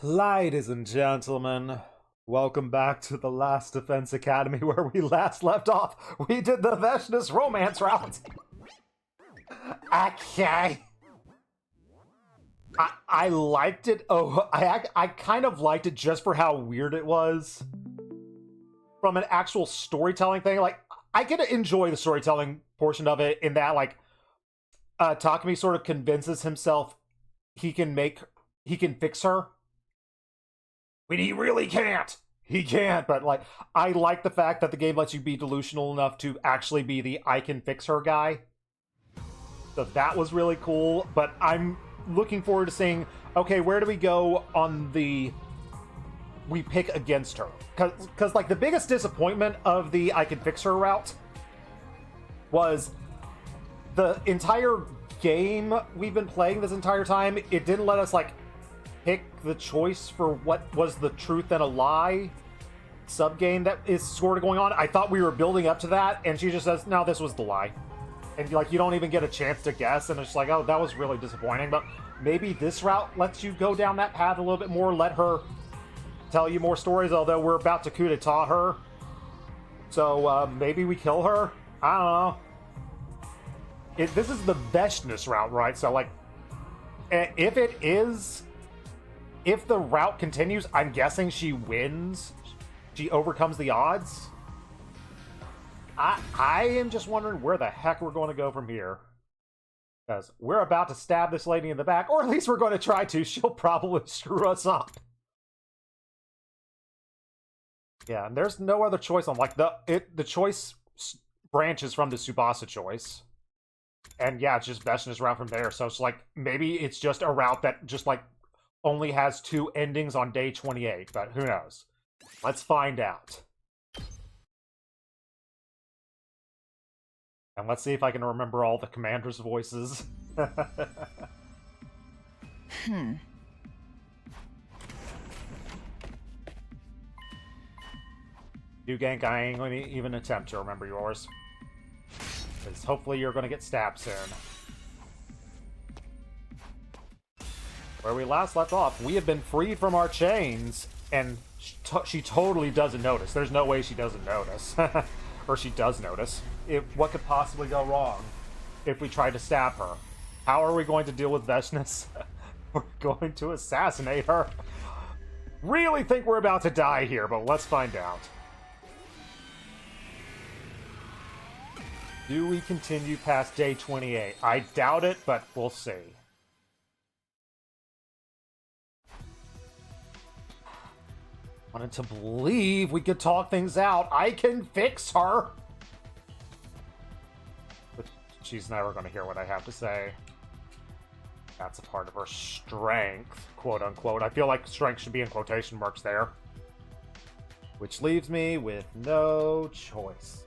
Ladies and gentlemen, welcome back to the Last Defense Academy where we last left off. We did the Veshna's romance route. Okay. I liked it. Oh, I kind of liked it just for how weird it was. From an actual storytelling thing, like, I could enjoy the storytelling portion of it in that, like, Takumi sort of convinces himself he can fix her. When he really can't. He can't, but, like, I like the fact that the game lets you be delusional enough to actually be the I can fix her guy. So that was really cool, but I'm looking forward to seeing, okay, where do we go on the we pick against her? Because like, the biggest disappointment of the I can fix her route was the entire game we've been playing this entire time, it didn't let us, like, pick the choice for what was the truth and a lie sub-game that is sort of going on. I thought we were building up to that, and she just says, no, this was the lie. And, like, you don't even get a chance to guess, and it's like, oh, that was really disappointing. But maybe this route lets you go down that path a little bit more, let her tell you more stories, although we're about to coup d'etat her. So, maybe we kill her? I don't know. This is the Veshna's route, right? So, like, if the route continues, I'm guessing she wins. She overcomes the odds. I am just wondering where the heck we're going to go from here. Because we're about to stab this lady in the back, or at least we're going to try to. She'll probably screw us up. Yeah, and there's no other choice on, like, the choice branches from the Tsubasa choice. And yeah, it's just Veshna's route from there. So it's like, maybe it's just a route that just, like, only has 2 endings on day 28, but who knows? Let's find out. And let's see if I can remember all the commanders' voices. You gank, I ain't going to even attempt to remember yours. Because hopefully you're going to get stabbed soon. Where we last left off, we have been freed from our chains, and she totally doesn't notice. There's no way she doesn't notice. Or she does notice. What could possibly go wrong if we try to stab her? How are we going to deal with Veshna's? We're going to assassinate her. Really think we're about to die here, but let's find out. Do we continue past day 28? I doubt it, but we'll see. Wanted to believe we could talk things out. I can fix her! But she's never going to hear what I have to say. That's a part of her strength, quote-unquote. I feel like strength should be in quotation marks there. Which leaves me with no choice.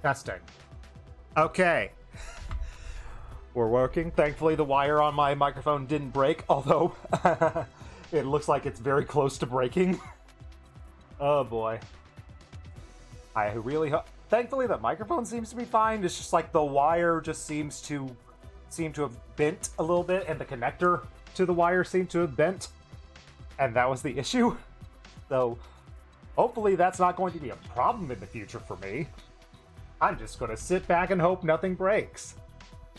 Testing. Okay. We're working. Thankfully, the wire on my microphone didn't break, although it looks like it's very close to breaking. Oh, boy. I really hope... Thankfully, the microphone seems to be fine. It's just like the wire just seems to have bent a little bit, and the connector to the wire seemed to have bent. And that was the issue. So, Hopefully that's not going to be a problem in the future for me. I'm just going to sit back and hope nothing breaks.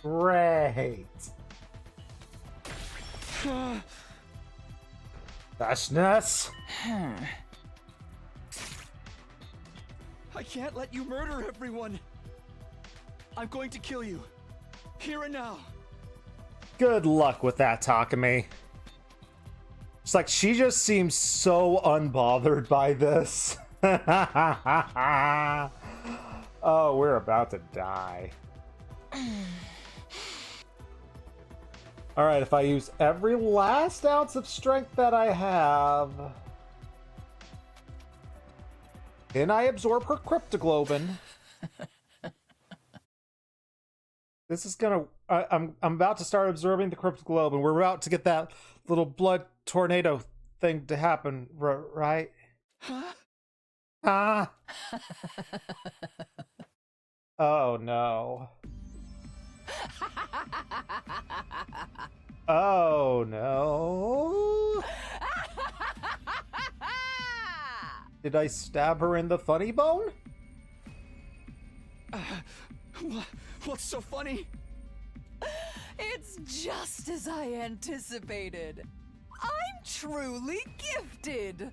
Great. Freshness. I can't let you murder everyone. I'm going to kill you. Here and now. Good luck with that, Takumi. It's like she just seems so unbothered by this. Oh, we're about to die. Alright, if I use every last ounce of strength that I have, then I absorb her cryptoglobin. This is gonna... I'm about to start absorbing the cryptoglobin. We're about to get that little blood tornado thing to happen, right? Huh? Ah! Oh no. Oh no. Did I stab her in the funny bone? What's so funny? It's just as I anticipated. I'm truly gifted.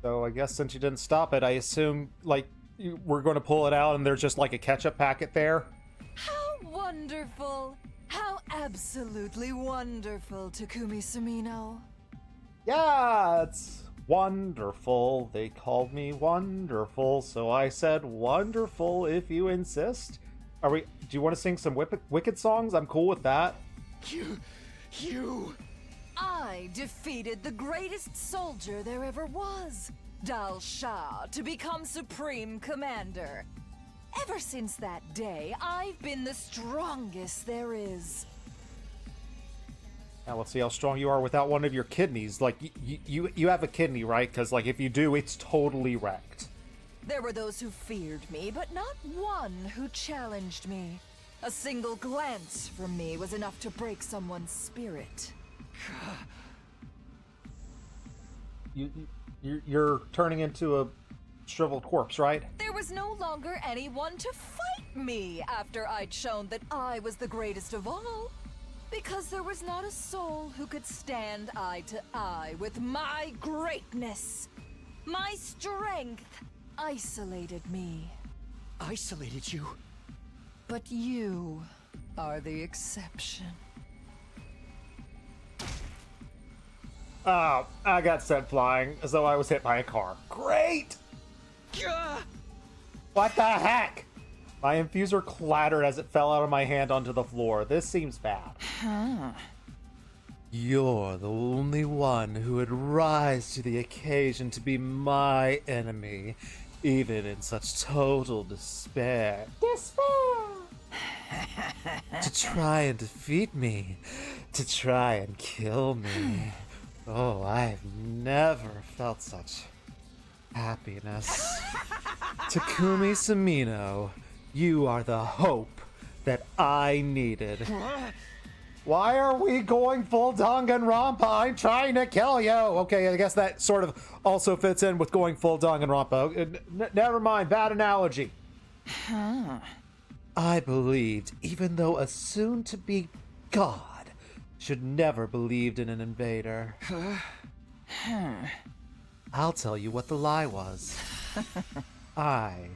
So I guess since you didn't stop it, I assume, like, we're going to pull it out and there's just like a ketchup packet there? How wonderful. How absolutely wonderful, Takumi Sumino. Yeah, it's wonderful. They called me wonderful, so I said wonderful if you insist. Do you want to sing some Wicked songs? I'm cool with that. You... I defeated the greatest soldier there ever was, Dal Shah, to become Supreme Commander. Ever since that day, I've been the strongest there is. Now let's see how strong you are without one of your kidneys. Like, you have a kidney, right? Because, like, if you do, it's totally wrecked. There were those who feared me, but not one who challenged me. A single glance from me was enough to break someone's spirit. You're turning into a shriveled corpse, right? There was no longer anyone to fight me after I'd shown that I was the greatest of all. Because there was not a soul who could stand eye to eye with my greatness. My strength isolated me. Isolated you? But you are the exception. Oh, I got sent flying as though I was hit by a car. Great! Gah! What the heck? My infuser clattered as it fell out of my hand onto the floor. This seems bad. You're the only one who would rise to the occasion to be my enemy, even in such total despair. To try and defeat me, to try and kill me. Oh, I've never felt such happiness. Takumi Sumino, you are the hope that I needed. Why are we going full Danganronpa? I'm trying to kill you! Okay, I guess that sort of also fits in with going full Danganronpa. Never mind, bad analogy. I believed, even though a soon-to-be god should never believed in an invader. I'll tell you what the lie was. I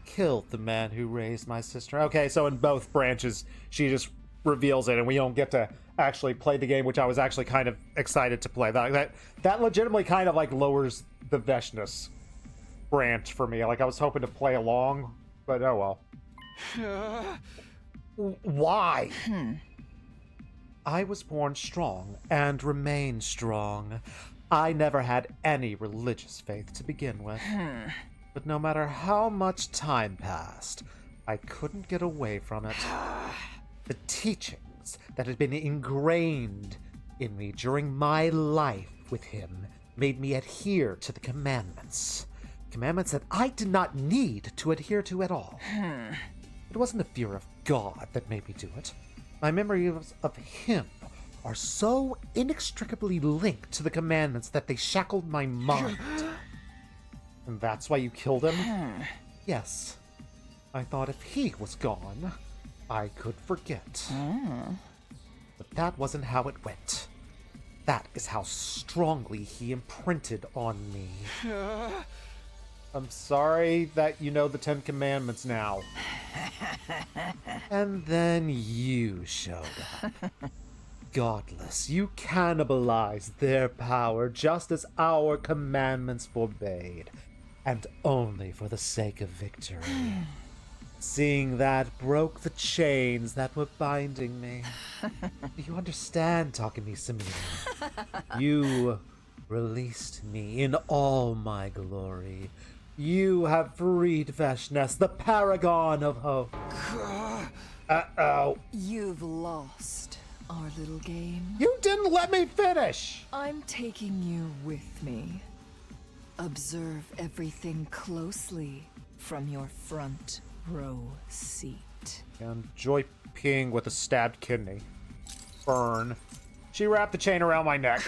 killed the man who raised my sister. Okay, so in both branches, she just reveals it, and we don't get to actually play the game, which I was actually kind of excited to play. That legitimately kind of like lowers the Veshness branch for me. Like I was hoping to play along, but oh well. Why? I was born strong and remain strong. I never had any religious faith to begin with. But no matter how much time passed, I couldn't get away from it. The teachings that had been ingrained in me during my life with him made me adhere to the commandments. Commandments that I did not need to adhere to at all. It wasn't the fear of God that made me do it. My memory of him are so inextricably linked to the commandments that they shackled my mind. And that's why you killed him? Yes. I thought if he was gone, I could forget. But that wasn't how it went. That is how strongly he imprinted on me. I'm sorry that you know the 10 Commandments now. And then you showed up. Godless, you cannibalized their power just as our commandments forbade, and only for the sake of victory. Seeing that broke the chains that were binding me. Do you understand, Takumi Samina? You released me in all my glory. You have freed Veshness, the paragon of hope. Uh-oh. You've lost our little game. You didn't let me finish! I'm taking you with me. Observe everything closely from your front row seat. Enjoy peeing with a stabbed kidney. Burn. She wrapped the chain around my neck.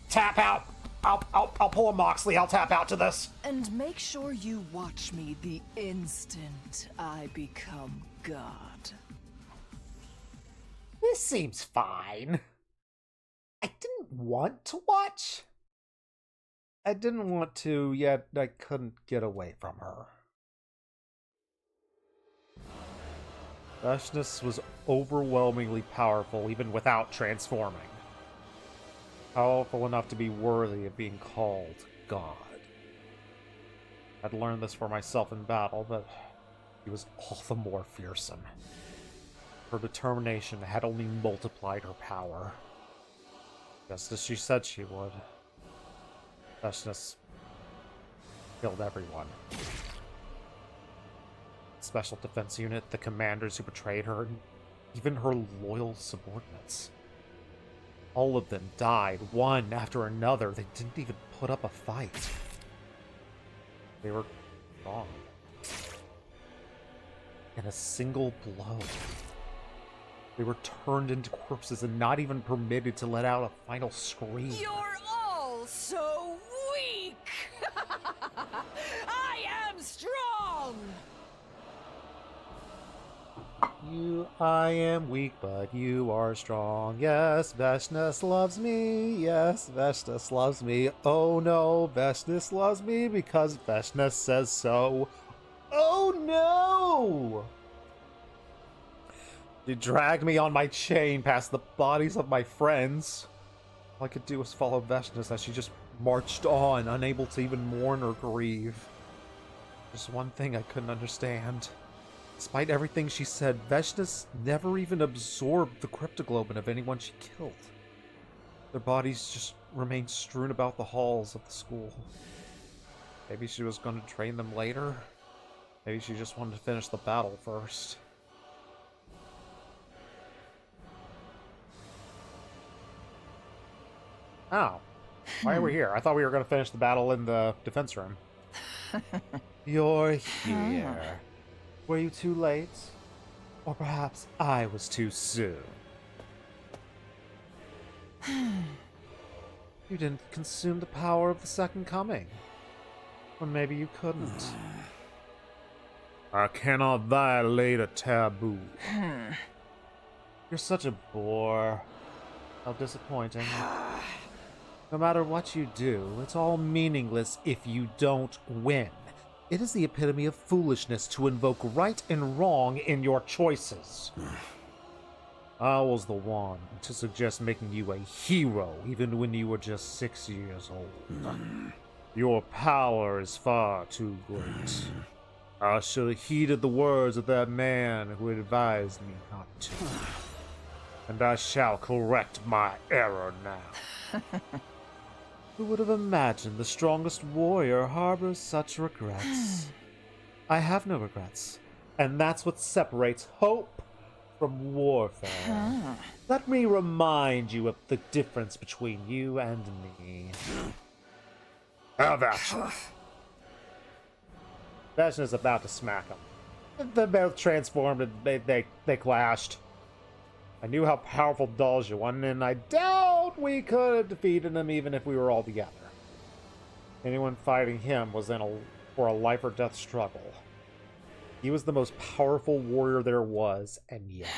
Tap out. I'll pull a Moxley. I'll tap out to this. And make sure you watch me the instant I become God. This seems fine. I didn't want to watch. I didn't want to, yet I couldn't get away from her. Veshness was overwhelmingly powerful even without transforming. Powerful enough to be worthy of being called God. I'd learned this for myself in battle, but he was all the more fearsome. Her determination had only multiplied her power. Just as she said she would. Veshness killed everyone. Special Defense Unit, the commanders who betrayed her, and even her loyal subordinates. All of them died, one after another. They didn't even put up a fight. They were gone. In a single blow. They were turned into corpses and not even permitted to let out a final scream. You're all so weak! I am strong! I am weak, but you are strong. Yes, Veshness loves me. Yes, Veshness loves me. Oh no, Veshness loves me because Veshness says so. Oh no! She dragged me on my chain past the bodies of my friends. All I could do was follow Veshness as she just marched on, unable to even mourn or grieve. There's one thing I couldn't understand. Despite everything she said, Veshness never even absorbed the cryptoglobin of anyone she killed. Their bodies just remained strewn about the halls of the school. Maybe she was going to train them later. Maybe she just wanted to finish the battle first. Oh. Why are we here? I thought we were going to finish the battle in the defense room. You're here. Were you too late? Or perhaps I was too soon? You didn't consume the power of the Second Coming. Or maybe you couldn't. I cannot violate a taboo. You're such a bore. How disappointing. No matter what you do, it's all meaningless if you don't win. It is the epitome of foolishness to invoke right and wrong in your choices. I was the one to suggest making you a hero even when you were just 6 years old. Your power is far too great. I should have heeded the words of that man who advised me not to. And I shall correct my error now. Who would have imagined the strongest warrior harbors such regrets? I have no regrets, and that's what separates hope from warfare. Let me remind you of the difference between you and me. Have action. Veshness is about to smack him. They both transformed and they clashed. I knew how powerful Dalja was, and I doubt we could have defeated him even if we were all together. Anyone fighting him was for a life or death struggle. He was the most powerful warrior there was, and yet...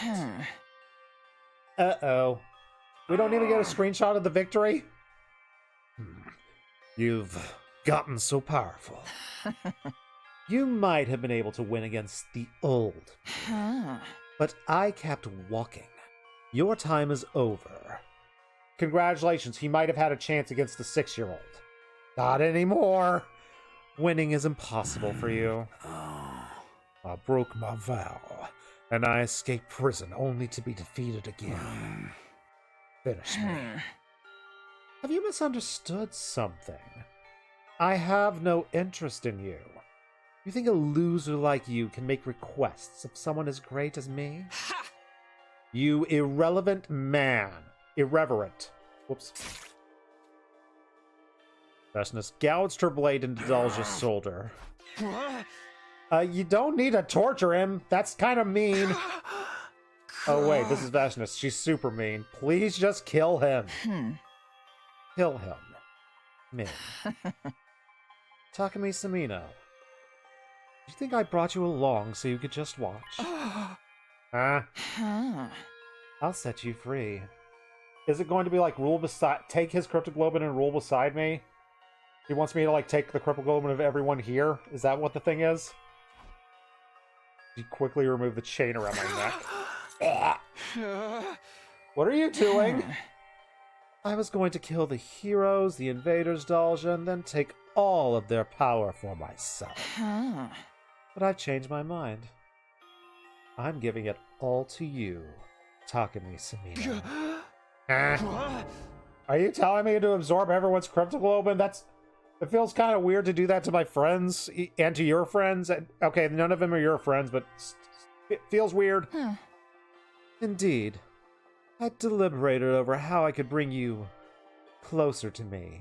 Uh-oh. We don't even get a screenshot of the victory? You've gotten so powerful. You might have been able to win against the old. But I kept walking. Your time is over. Congratulations, he might have had a chance against the 6-year-old. Not anymore. Winning is impossible for you. I broke my vow, and I escaped prison only to be defeated again. Finish me. Have you misunderstood something? I have no interest in you. You think a loser like you can make requests of someone as great as me? Ha! You irrelevant man. Irreverent. Whoops. Vashnis gouged her blade into Dalja's shoulder. You don't need to torture him. That's kind of mean. Oh wait, this is Vashnis. She's super mean. Please just kill him. Kill him. Min. Takumi Samino. Do you think I brought you along so you could just watch? Huh? I'll set you free. Is it going to be like take his cryptoglobin and rule beside me? He wants me to like take the cryptoglobin of everyone here? Is that what the thing is? You quickly remove the chain around my neck. What are you doing? I was going to kill the heroes, the invaders, Dalja, and then take all of their power for myself. But I've changed my mind. I'm giving it all to you, Takumi Samino. Are you telling me to absorb everyone's cryptoglobin? It feels kind of weird to do that to my friends and to your friends. Okay, none of them are your friends, but it feels weird. Indeed. I deliberated over how I could bring you closer to me.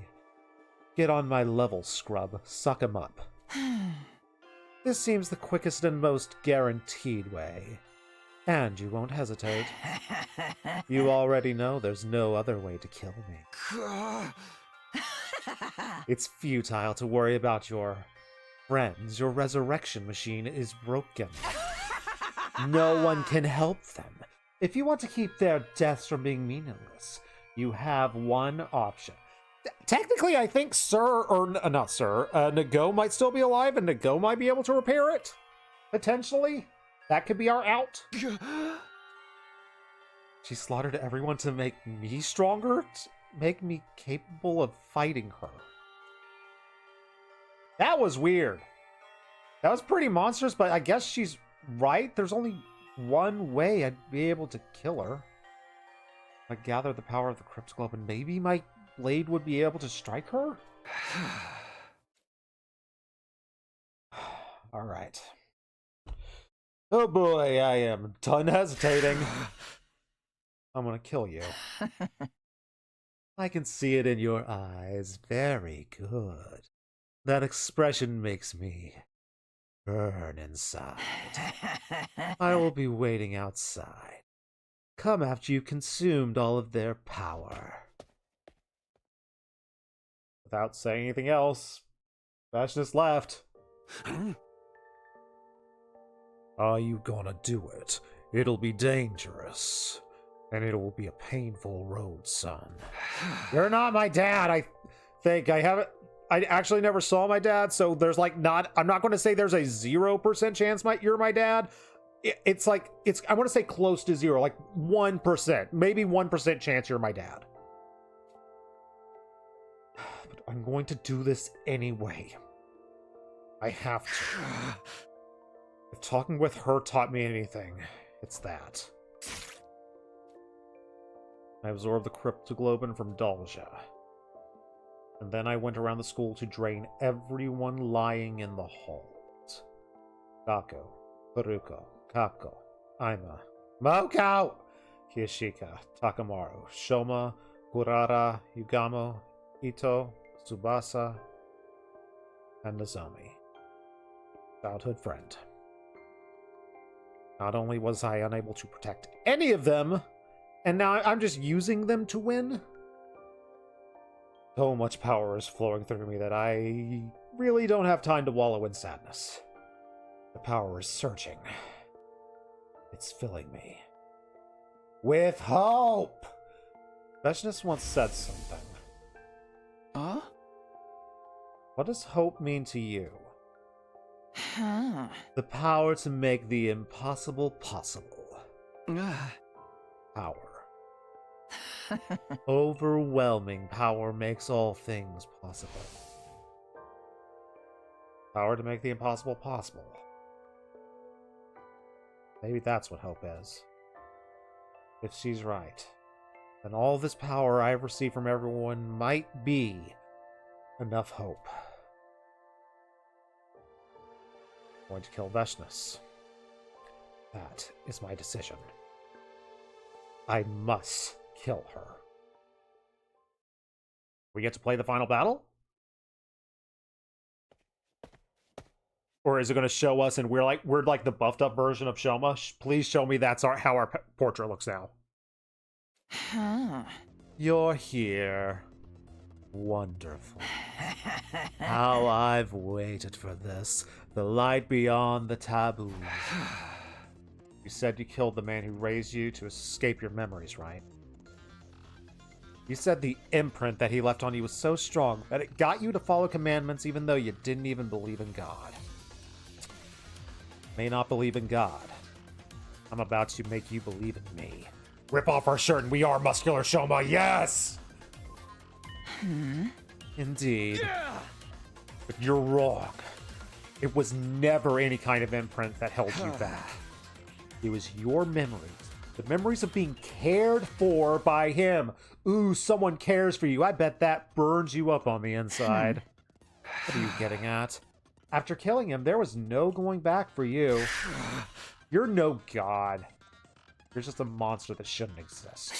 Get on my level, scrub. Suck 'em up. This seems the quickest and most guaranteed way. And you won't hesitate. You already know there's no other way to kill me. It's futile to worry about your friends. Your resurrection machine is broken. No one can help them. If you want to keep their deaths from being meaningless, you have one option. Technically, I think Nago might still be alive, and Nago might be able to repair it. Potentially. That could be our out. She slaughtered everyone to make me stronger? To make me capable of fighting her. That was weird. That was pretty monstrous, but I guess she's right. There's only one way I'd be able to kill her. If I gather the power of the cryptoglobin, maybe my blade would be able to strike her? Alright. Oh boy, I am done hesitating. I'm gonna kill you. I can see it in your eyes. Very good. That expression makes me burn inside. I will be waiting outside. Come after you've consumed all of their power. Without saying anything else, Vashnis left. Are you gonna do it? It'll be dangerous. And it will be a painful road, son. You're not my dad, I think. I actually never saw my dad, so there's like I'm not going to say there's a 0% chance you're my dad. It's I want to say close to 0, like 1%, maybe 1% chance you're my dad. But I'm going to do this anyway. I have to. If talking with her taught me anything, it's that. I absorbed the cryptoglobin from Dalja. And then I went around the school to drain everyone lying in the halls. Gakko, Haruko, Kako, Aima, Moko, Kiyashika, Takamaru, Shoma, Kurara, Yugamo, Ito, Tsubasa, and Nozomi. Childhood friend. Not only was I unable to protect any of them, And now I'm just using them to win? So much power is flowing through me that I really don't have time to wallow in sadness. The power is surging. It's filling me with hope. Veshness once said something. Huh? What does hope mean to you? Huh. The power to make the impossible possible. Ah. Power. Overwhelming power makes all things possible. Power to make the impossible possible. Maybe that's what hope is. If she's right, then all this power I receive from everyone might be enough hope. I'm going to kill Veshness. That is my decision. I must kill her. We get to play the final battle? Or is it going to show us and we're like the buffed up version of Shoma? Please show me that's how our portrait looks now. Huh. You're here. Wonderful. How I've waited for this. The light beyond the taboos. You said you killed the man who raised you to escape your memories, right? You said the imprint that he left on you was so strong that it got you to follow commandments even though you didn't even believe in God. May not believe in God. I'm about to make you believe in me. Rip off our shirt and we are muscular Shoma, yes! Indeed. Yeah! But you're wrong. It was never any kind of imprint that held you back. It was your memories. The memories of being cared for by him. Ooh, someone cares for you. I bet that burns you up on the inside. What are you getting at? After killing him, there was no going back for you. You're no god. You're just a monster that shouldn't exist.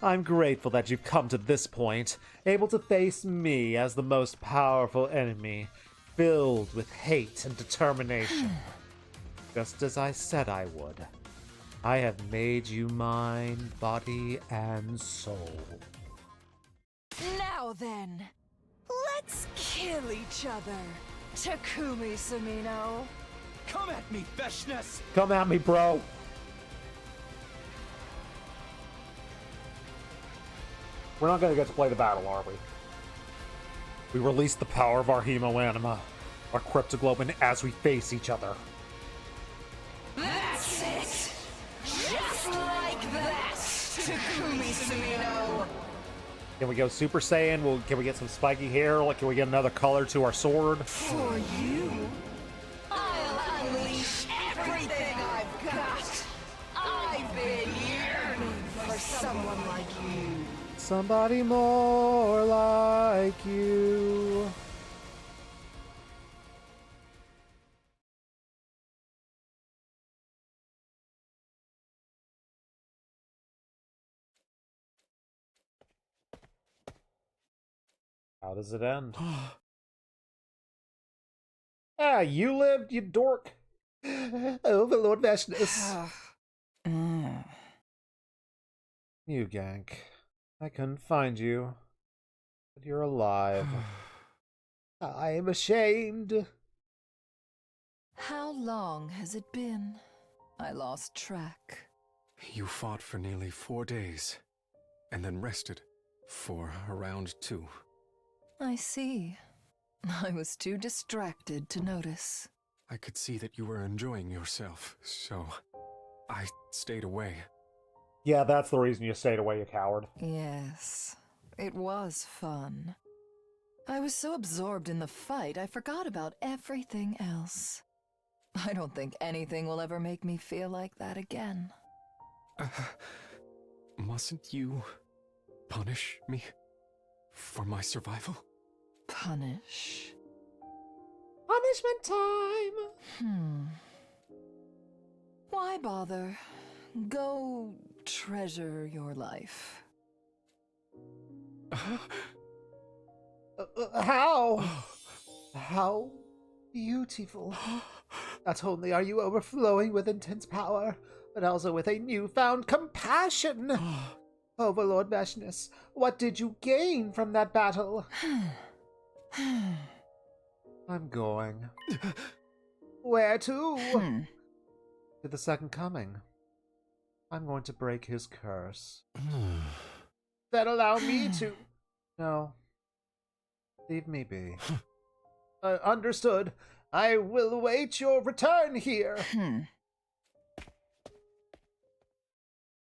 I'm grateful that you've come to this point, able to face me as the most powerful enemy, filled with hate and determination. Just as I said I would. I have made you mine, body and soul. Now then, let's kill each other. Takumi Sumino. Come at me, Veshness! Come at me, bro. We're not going to get to play the battle, are we? We release the power of our hemoanima, our cryptoglobin, as we face each other. That's it! Just like that, Takumi Sumino! Can we go Super Saiyan? Can we get some spiky hair? Can we get another color to our sword? For you, I'll unleash everything I've got! I've been yearning for someone like you. Somebody more like you. How does it end? Ah, you lived, you dork. Overlord Veshness. You, Gank. I couldn't find you. But you're alive. I am ashamed. How long has it been? I lost track. You fought for nearly 4 days, and then rested for around 2. I see. I was too distracted to notice. I could see that you were enjoying yourself, so I stayed away. Yeah, that's the reason you stayed away, you coward. Yes, it was fun. I was so absorbed in the fight, I forgot about everything else. I don't think anything will ever make me feel like that again. Mustn't you punish me for my survival? Punish? Punishment time! Why bother? Go treasure your life. How? How beautiful. Not only are you overflowing with intense power, but also with a newfound compassion. Overlord Veshness, what did you gain from that battle? I'm going. Where to? To the Second Coming. I'm going to break his curse. Then allow me to... No. Leave me be. Understood. I will await your return here.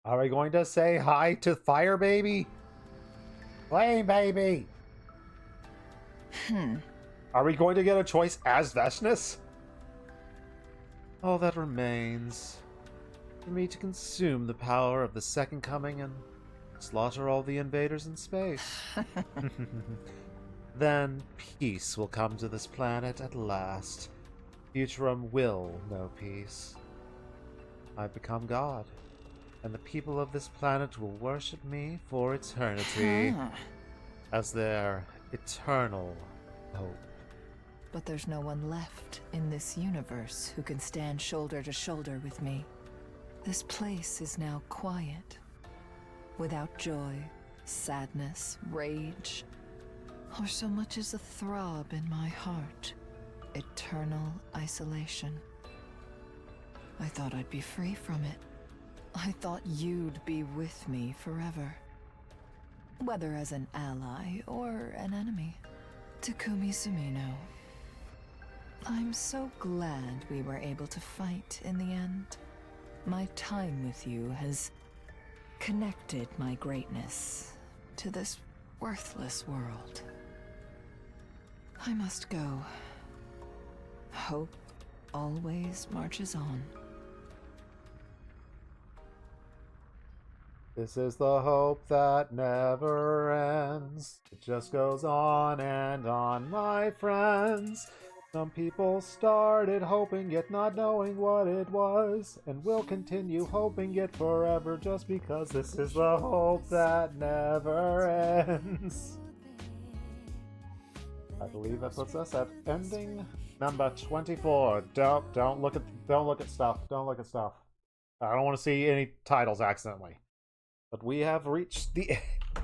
Are we going to say hi to Fire Baby? Flame Baby! Are we going to get a choice as Veshness? All that remains for me to consume the power of the Second Coming and slaughter all the invaders in space. Then peace will come to this planet at last. Futurum will know peace. I've become God, and the people of this planet will worship me for eternity as their eternal hope. But there's no one left in this universe who can stand shoulder to shoulder with me. This place is now quiet, without joy, sadness, rage, or so much as a throb in my heart. Eternal isolation. I thought I'd be free from it. I thought you'd be with me forever. Whether as an ally or an enemy. Takumi Sumino. I'm so glad we were able to fight in the end. My time with you has connected my greatness to this worthless world. I must go. Hope always marches on. This is the hope that never ends. It just goes on and on, my friends. Some people started hoping yet not knowing what it was, and will continue hoping it forever just because this is the hope that never ends. I believe that puts us at ending number 24. Don't look at stuff. Don't look at stuff. I don't want to see any titles accidentally. But we have reached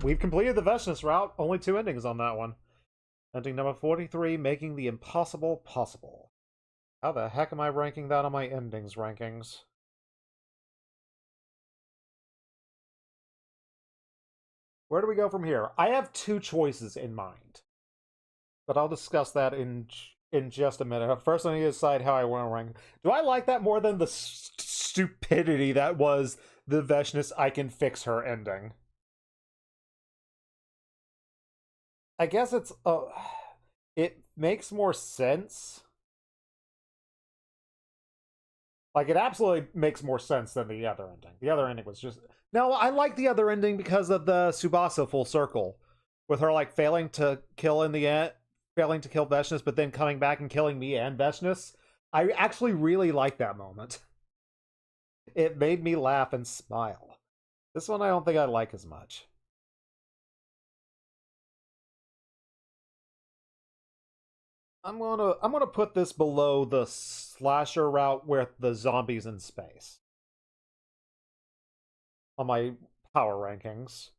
we've completed the Veshness route. Only 2 endings on that one. Ending number 43, making the impossible possible. How the heck am I ranking that on my endings rankings? Where do we go from here? I have 2 choices in mind. But I'll discuss that in just a minute. First, I need to decide how I want to rank. Do I like that more than the stupidity that was the Veshness I can fix her ending? I guess it's it makes more sense. Like, it absolutely makes more sense than the other ending. The other ending was just... No, I like the other ending because of the Tsubasa full circle. With her, like, failing to kill in the end, failing to kill Veshness, but then coming back and killing me and Veshness. I actually really like that moment. It made me laugh and smile. This one I don't think I like as much. I'm gonna put this below the slasher route with the zombies in space on my power rankings.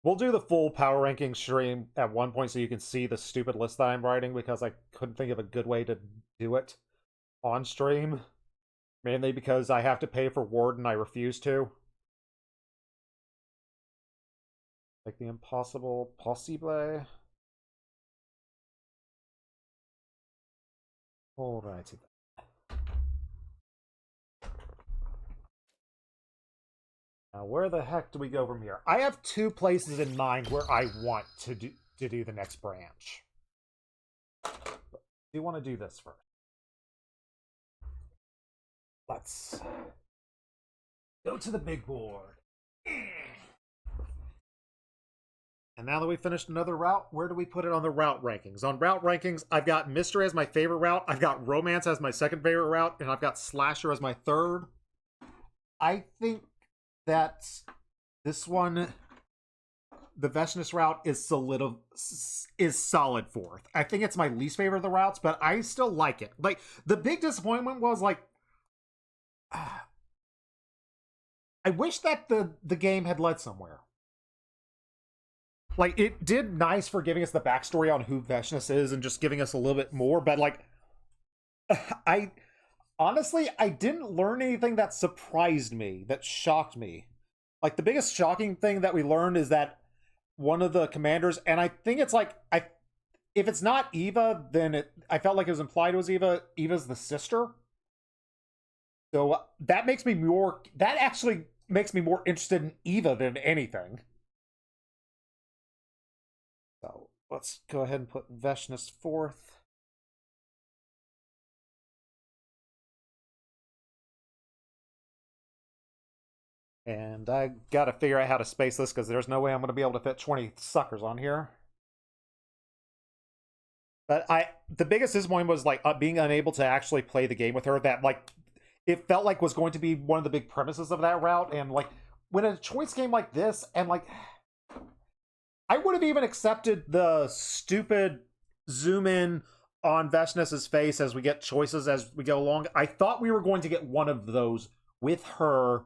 We'll do the full power ranking stream at one point so you can see the stupid list that I'm writing, because I couldn't think of a good way to do it on stream. Mainly because I have to pay for Word and I refuse to. Like the impossible possible. Alrighty then. Now, where the heck do we go from here? I have 2 places in mind where I want to do the next branch. But I do want to do this first. Let's go to the big board. And now that we've finished another route, where do we put it on the route rankings? On route rankings, I've got mystery as my favorite route, I've got romance as my second favorite route, and I've got slasher as my third. I think that this one, the Veshness route, is solid fourth. I think it's my least favorite of the routes, but I still like it. Like, the big disappointment was, like, I wish that the game had led somewhere. Like, it did nice for giving us the backstory on who Veshness is and just giving us a little bit more, but like, I honestly, I didn't learn anything that surprised me, that shocked me. Like, the biggest shocking thing that we learned is that one of the commanders, and I think it's like, if it's not Eva, then I felt like it was implied it was Eva. Eva's the sister. So that makes me more, that actually makes me more interested in Eva than anything. So let's go ahead and put Veshness fourth. And I gotta figure out how to space this because there's no way I'm gonna be able to fit 20 suckers on here. But the biggest disappointment was like being unable to actually play the game with her. That like it felt like was going to be one of the big premises of that route. And like when a choice game like this, and like I would have even accepted the stupid zoom in on Veshness's face as we get choices as we go along. I thought we were going to get one of those with her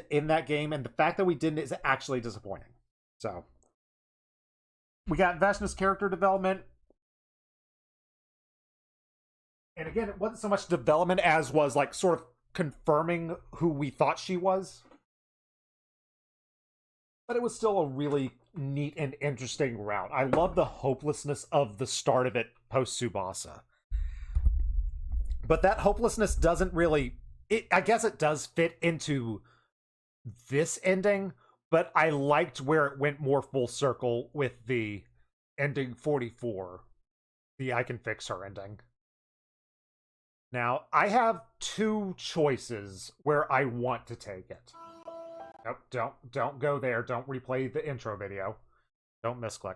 in that game, and the fact that we didn't is actually disappointing. So we got Veshness character development. And again, it wasn't so much development as was like sort of confirming who we thought she was. But it was still a really neat and interesting route. I love the hopelessness of the start of it post Tsubasa. But that hopelessness doesn't really... I guess it does fit into this ending, but I liked where it went more full circle with the ending 44. The I Can Fix Her ending. Now, I have two choices where I want to take it. Nope, don't go there. Don't replay the intro video. Don't misclick.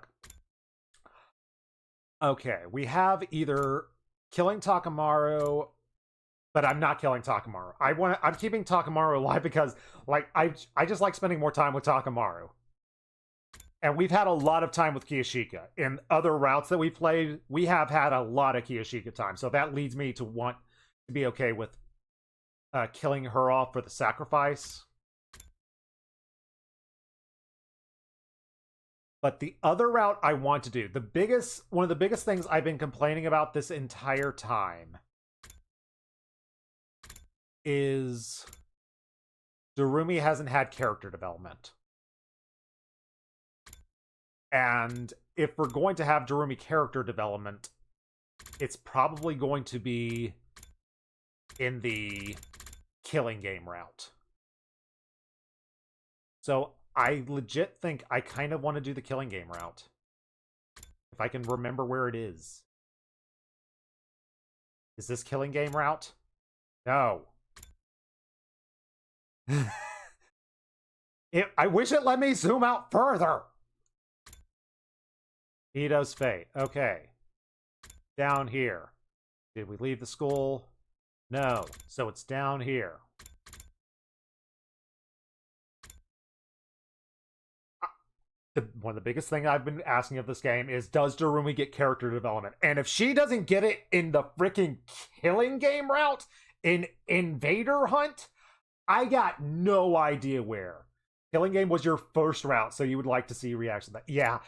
Okay, we have either killing Takamaru, but I'm not killing Takamaru. I'm keeping Takamaru alive because like I just like spending more time with Takamaru. And we've had a lot of time with Kiyashika. In other routes that we played, we have had a lot of Kiyashika time. So that leads me to want to be okay with killing her off for the sacrifice. But the other route I want to do, one of the biggest things I've been complaining about this entire time is Darumi hasn't had character development. And if we're going to have Darumi character development, it's probably going to be in the killing game route. So I legit think I kind of want to do the killing game route. If I can remember where it is. Is this killing game route? No. I wish it let me zoom out further. Ito's fate. Okay. Down here. Did we leave the school? No. So it's down here. One of the biggest things I've been asking of this game is, does Darumi get character development? And if she doesn't get it in the freaking killing game route, in Invader Hunt, I got no idea where. Killing game was your first route, so you would like to see reaction to that. Yeah.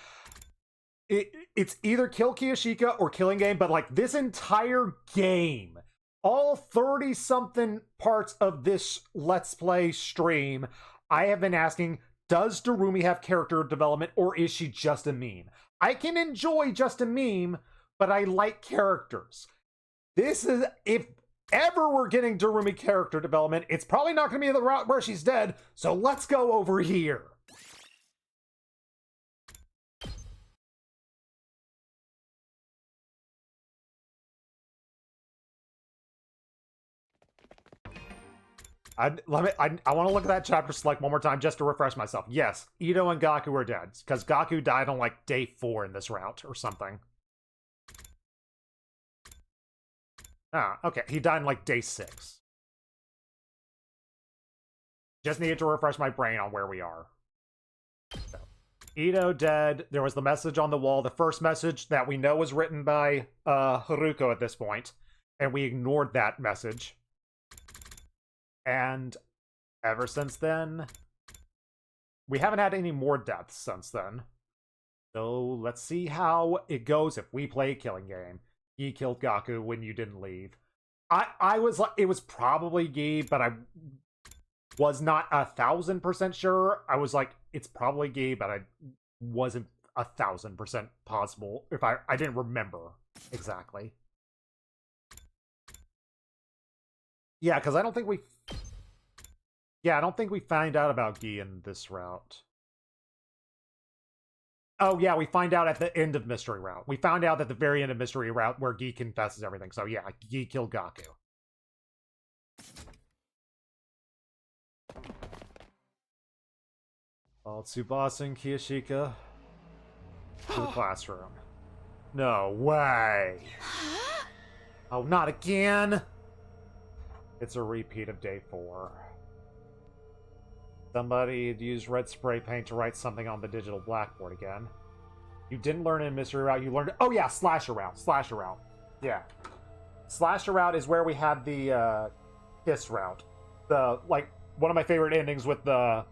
It's either Kill Kiyashika or Killing Game, but like this entire game, all 30-something parts of this Let's Play stream, I have been asking, does Darumi have character development, or is she just a meme? I can enjoy just a meme, but I like characters. This is, if ever we're getting Darumi character development, it's probably not going to be the route where she's dead, so let's go over here. I want to look at that chapter select one more time just to refresh myself. Yes, Ito and Gaku are dead, because Gaku died on like day 4 in this route or something. Ah, okay, he died on like day 6. Just needed to refresh my brain on where we are. So, Ito dead. There was the message on the wall, the first message that we know was written by Haruko at this point, and we ignored that message. And ever since then, we haven't had any more deaths since then. So let's see how it goes if we play a killing game. He killed Gaku when you didn't leave. I was like, it was probably Gi, but I was not 1,000% sure. I was like, it's probably Gi, but I wasn't 1,000% possible if I didn't remember exactly. Yeah, because I don't think we... Yeah, I don't think we find out about Gi in this route. Oh, yeah, we find out at the end of Mystery Route. We found out at the very end of Mystery Route where Gi confesses everything. So, yeah, Gi killed Gaku. Well, Tsubasa and Kiyashika to the classroom. No way! Oh, not again! It's a repeat of day 4. Somebody had used red spray paint to write something on the digital blackboard again. You didn't learn in Mystery Route, you learned... Oh yeah, Slasher Route. Slasher Route. Yeah. Slasher Route is where we had the, Kiss Route. The, like, one of my favorite endings with the...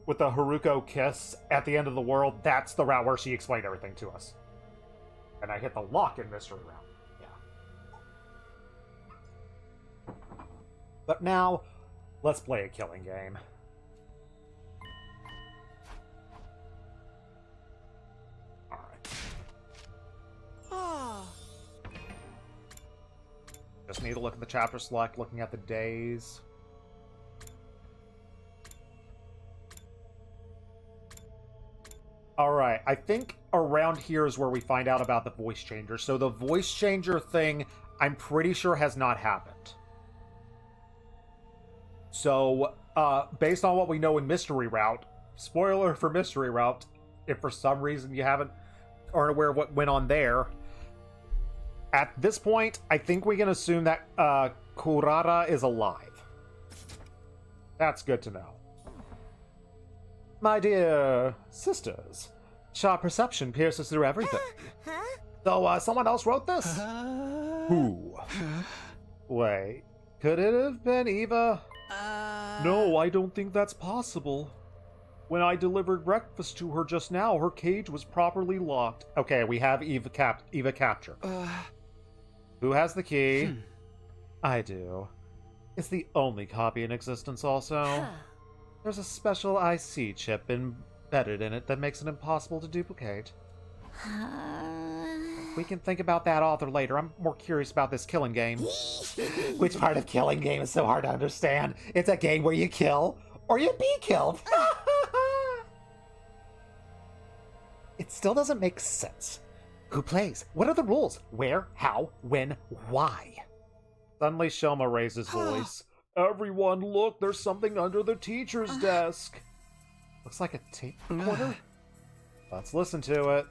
With the Haruko kiss at the end of the world. That's the route where she explained everything to us. And I hit the lock in Mystery Route. But now, let's play a killing game. Alright. Just need to look at the chapter select, looking at the days. Alright, I think around here is where we find out about the voice changer. So the voice changer thing, I'm pretty sure has not happened. So, based on what we know in Mystery Route, spoiler for Mystery Route, if for some reason you aren't aware of what went on there, at this point, I think we can assume that Kurara is alive. That's good to know. My dear sisters, sharp perception pierces through everything. So, someone else wrote this? Who? Wait, could it have been Eva? No, I don't think that's possible. When I delivered breakfast to her just now, her cage was properly locked. Okay, we have Eva captured. Who has the key? I do. It's the only copy in existence also. There's a special IC chip embedded in it that makes it impossible to duplicate. We can think about that author later. I'm more curious about this killing game. Which part of killing game is so hard to understand? It's a game where you kill, or you be killed. It still doesn't make sense. Who plays? What are the rules? Where? How? When? Why? Suddenly Shoma raised his voice. Everyone, look, there's something under the teacher's desk. Looks like a tape recorder? Let's listen to it.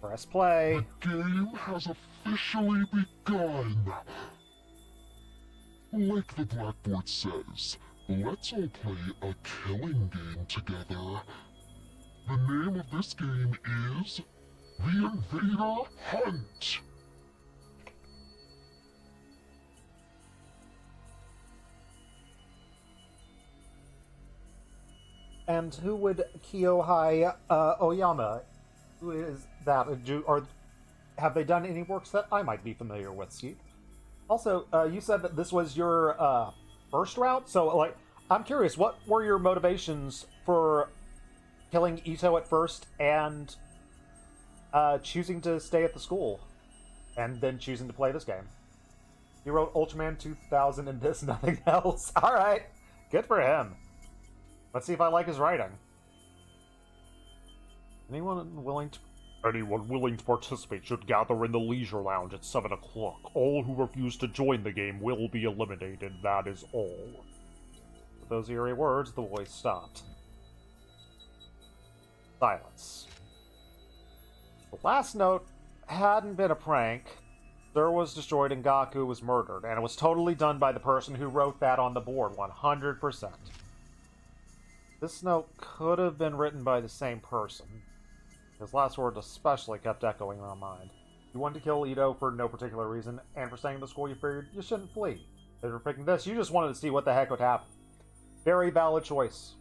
Press play. The game has officially begun. Like the blackboard says, let's all play a killing game together. The name of this game is The Invader Hunt. And who would Kiyohai Oyama? Who is that? Have they done any works that I might be familiar with, Steve? Also, you said that this was your first route, so like, I'm curious, what were your motivations for killing Ito at first and choosing to stay at the school, and then choosing to play this game? He wrote Ultraman 2000 and this, nothing else. All right, good for him. Let's see if I like his writing. Anyone willing to participate should gather in the leisure lounge at 7 o'clock. All who refuse to join the game will be eliminated, that is all. With those eerie words, the voice stopped. Silence. The last note hadn't been a prank. Sir was destroyed and Gaku was murdered, and it was totally done by the person who wrote that on the board, 100%. This note could have been written by the same person. His last words especially kept echoing in my mind. You wanted to kill Ito for no particular reason, and for staying in the school you figured you shouldn't flee. If you're picking this, you just wanted to see what the heck would happen. Very valid choice.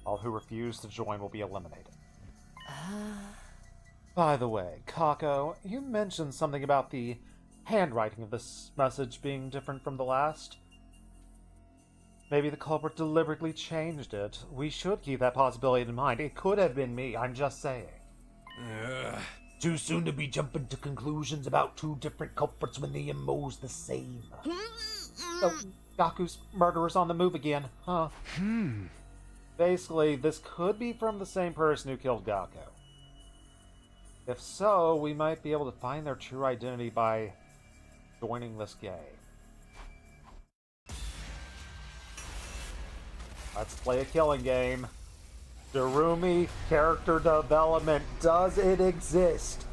All who refuse to join will be eliminated. By the way, Kako, you mentioned something about the handwriting of this message being different from the last. Maybe the culprit deliberately changed it. We should keep that possibility in mind. It could have been me, I'm just saying. Too soon to be jumping to conclusions about two different culprits when the MO's the same. Oh, Gaku's murderer's on the move again, huh? Basically, this could be from the same person who killed Gaku. If so, we might be able to find their true identity by joining this game. Let's play a killing game. Darumi character development, does it exist?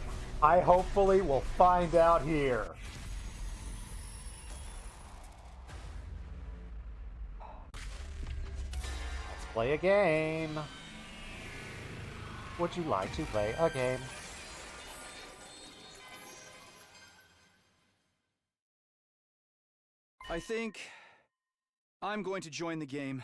I hopefully will find out here. Let's play a game. Would you like to play a game? I think I'm going to join the game.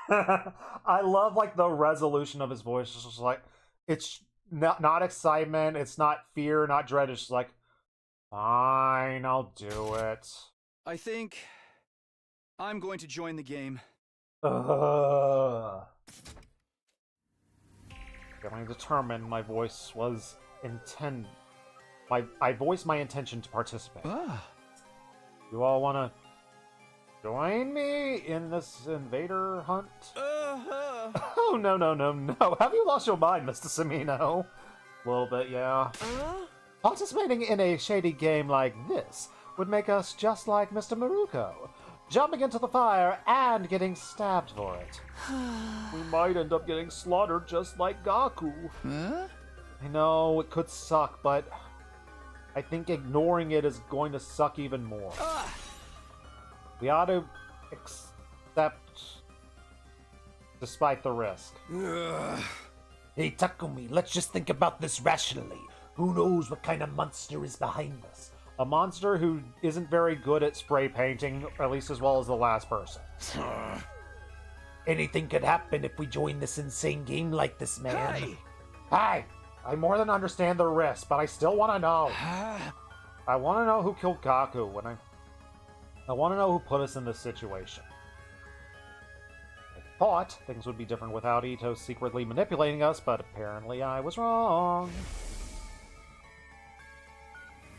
I love like the resolution of his voice. It's just like it's not excitement, it's not fear, not dread. It's just like, fine, I'll do it. I think I'm going to join the game. Feeling determined, my voice was I voiced my intention to participate. You all want to join me in this invader hunt? Oh, no. Have you lost your mind, Mr. Semino? A little bit, yeah. Participating in a shady game like this would make us just like Mr. Maruko, jumping into the fire and getting stabbed for it. We might end up getting slaughtered just like Gaku. I know, it could suck, but I think ignoring it is going to suck even more. We ought to accept despite the risk. Hey, Takumi, let's just think about this rationally. Who knows what kind of monster is behind us? A monster who isn't very good at spray painting, at least as well as the last person. Anything could happen if we join this insane game like this, man. Hi! I more than understand the risk, but I still want to know. I want to know who killed Gaku, and I want to know who put us in this situation. I thought things would be different without Ito secretly manipulating us, but apparently I was wrong.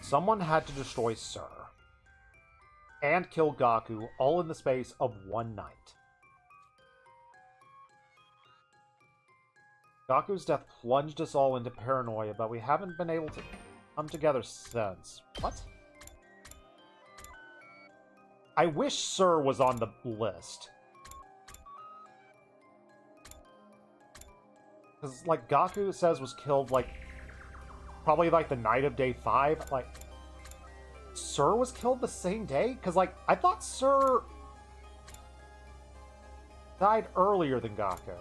Someone had to destroy Sir and kill Gaku all in the space of one night. Gaku's death plunged us all into paranoia, but we haven't been able to come together since. What? I wish Sir was on the list. Because, like, Gaku says was killed, like, probably, like, the night of day 5. Like, Sir was killed the same day? Because, like, I thought Sir died earlier than Gaku.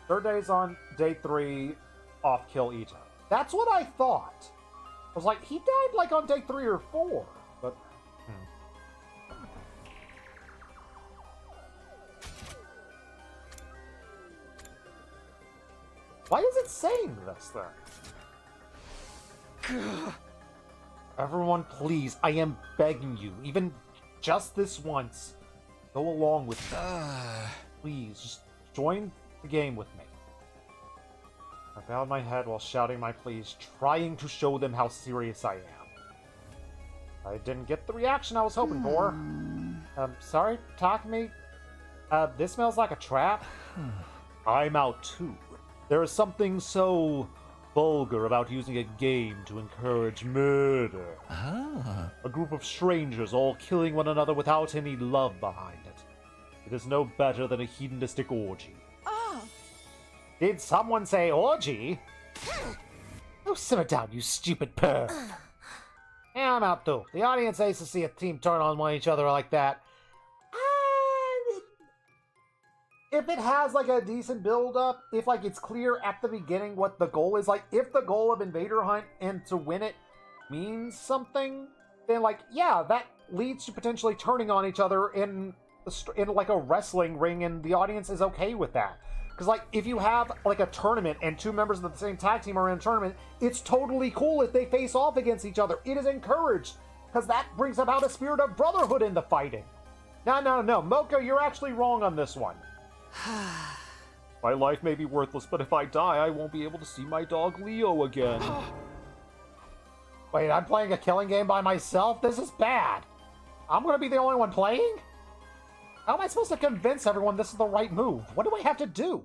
Third day's on day 3, off kill Ito. That's what I thought. I was like, he died like on day 3 or 4. But, why is it saying this then? Everyone, please, I am begging you, even just this once, go along with me. Please, just join the game with me. I bowed my head while shouting my pleas, trying to show them how serious I am. I didn't get the reaction I was hoping for. Sorry, Takumi? This smells like a trap? I'm out too. There is something so vulgar about using a game to encourage murder. A group of strangers all killing one another without any love behind it. It is no better than a hedonistic orgy. Did someone say orgy? Oh, simmer down, you stupid perv. Yeah, I'm out too. The audience hates to see a team turn on one each other like that. if it has like a decent build up, if like it's clear at the beginning what the goal is, like if the goal of Invader Hunt and to win it means something, then like yeah, that leads to potentially turning on each other in like a wrestling ring, and the audience is okay with that. Because like if you have like a tournament and two members of the same tag team are in a tournament, it's totally cool if they face off against each other. It is encouraged because that brings about a spirit of brotherhood in the fighting. No, Moko, you're actually wrong on this one. My life may be worthless, but if I die, I won't be able to see my dog Leo again. Wait, I'm playing a killing game by myself? This is bad. I'm gonna be the only one playing? How am I supposed to convince everyone this is the right move? What do I have to do?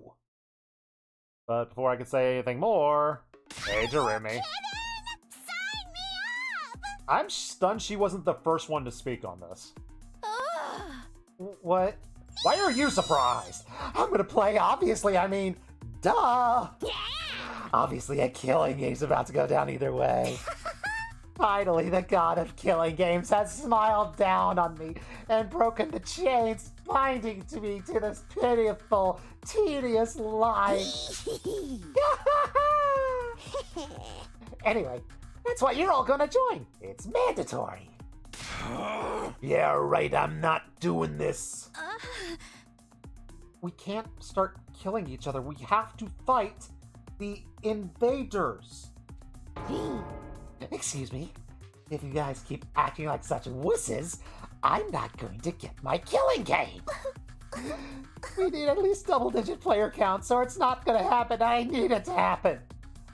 But before I can say anything more, hey, Jeremy. Sign me up! I'm stunned she wasn't the first one to speak on this. What? Why are you surprised? I'm gonna play, obviously, I mean, duh! Yeah! Obviously a killing game's about to go down either way. Finally, the god of killing games has smiled down on me and broken the chains binding to me to this pitiful, tedious life. Anyway, that's why you're all gonna join. It's mandatory. Yeah, right, I'm not doing this. We can't start killing each other. We have to fight the invaders. Excuse me. If you guys keep acting like such wusses, I'm not going to get my killing game. We need at least double-digit player count, so it's not going to happen. I need it to happen.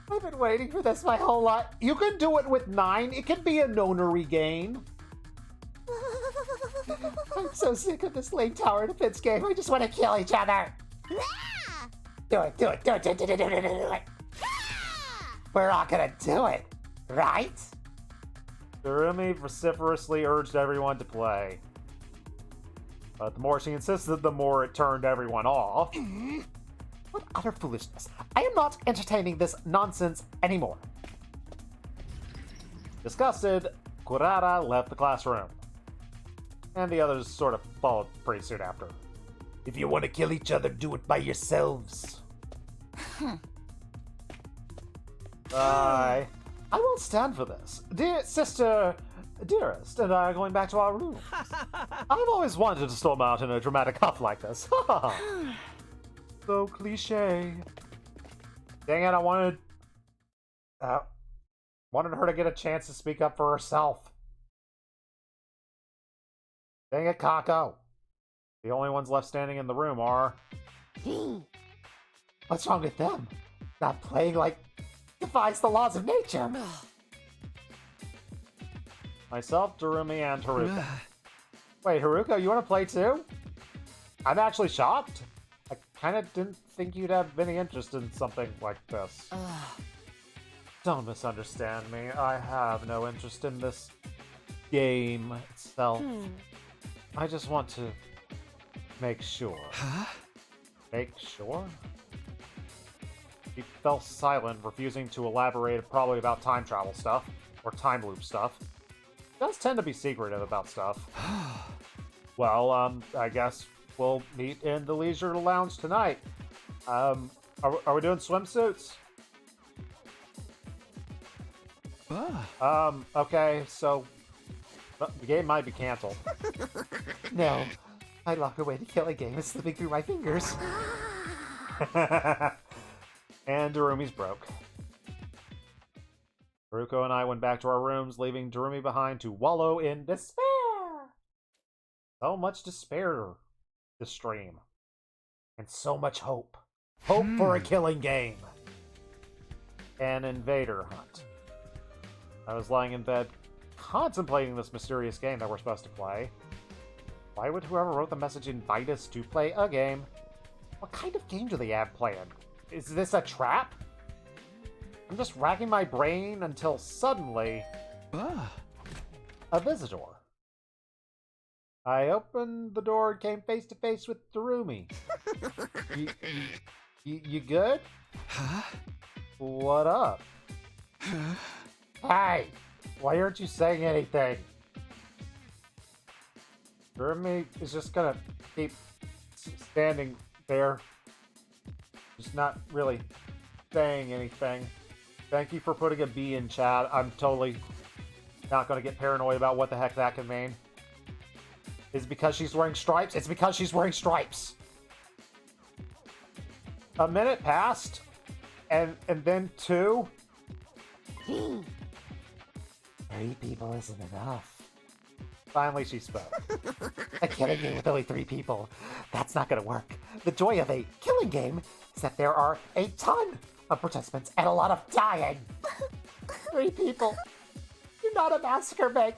I've been waiting for this my whole life. You can do it with 9. It can be a nonary game. I'm so sick of this lame tower defense game. I just want to kill each other. Do it. We're all gonna do it, right? Durumi vociferously urged everyone to play. But the more she insisted, the more it turned everyone off. What utter foolishness. I am not entertaining this nonsense anymore. Disgusted, Kurara left the classroom. And the others sort of followed pretty soon after. If you want to kill each other, do it by yourselves. I won't stand for this. Dear sister, dearest, and I are going back to our room. I've always wanted to storm out in a dramatic huff like this. So cliche. Dang it, I wanted her to get a chance to speak up for herself. Dang it, Kako. The only ones left standing in the room are... What's wrong with them? Not playing like defies the laws of nature. Myself, Durumi, and Haruka. Wait, Haruka, you want to play too? I'm actually shocked. I kind of didn't think you'd have any interest in something like this. Don't misunderstand me. I have no interest in this game itself. I just want to make sure. Huh? Make sure? He fell silent, refusing to elaborate probably about time travel stuff, or time loop stuff. He does tend to be secretive about stuff. Well, I guess we'll meet in the leisure lounge tonight. Are we doing swimsuits? Okay, so the game might be canceled. No, I'd lock away the killing game is slipping through my fingers. And Darumi's broke. Haruko and I went back to our rooms, leaving Darumi behind to wallow in despair. So much despair this stream. And so much hope. Hope for a killing game. An invader hunt. I was lying in bed, contemplating this mysterious game that we're supposed to play. Why would whoever wrote the message invite us to play a game? What kind of game do they have planned? Is this a trap? I'm just racking my brain until suddenly... a visitor. I opened the door and came face to face with Darumi. You good? Huh? What up? Hey! Why aren't you saying anything? Darumi is just gonna keep standing Fair. Just not really saying anything. Thank you for putting a B in chat. I'm totally not going to get paranoid about what the heck that could mean. Is it because she's wearing stripes? It's because she's wearing stripes. A minute passed, and then 2. 3 people isn't enough. Finally, she spoke. A killing game with only 3 people. That's not going to work. The joy of a killing game is that there are a ton of participants and a lot of dying. 3 people. You're not a massacre make.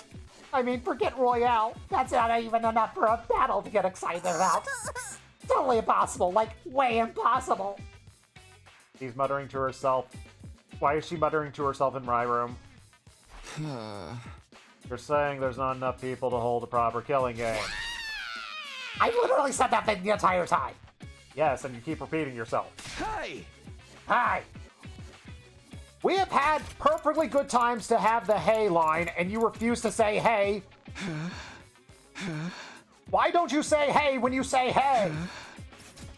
I mean, forget Royale. That's not even enough for a battle to get excited about. Totally impossible. Like, way impossible. She's muttering to herself. Why is she muttering to herself in my room? You're saying there's not enough people to hold a proper killing game. I literally said that thing the entire time. Yes, and you keep repeating yourself. Hey! Hi. We have had perfectly good times to have the hey line, and you refuse to say hey. Why don't you say hey when you say hey?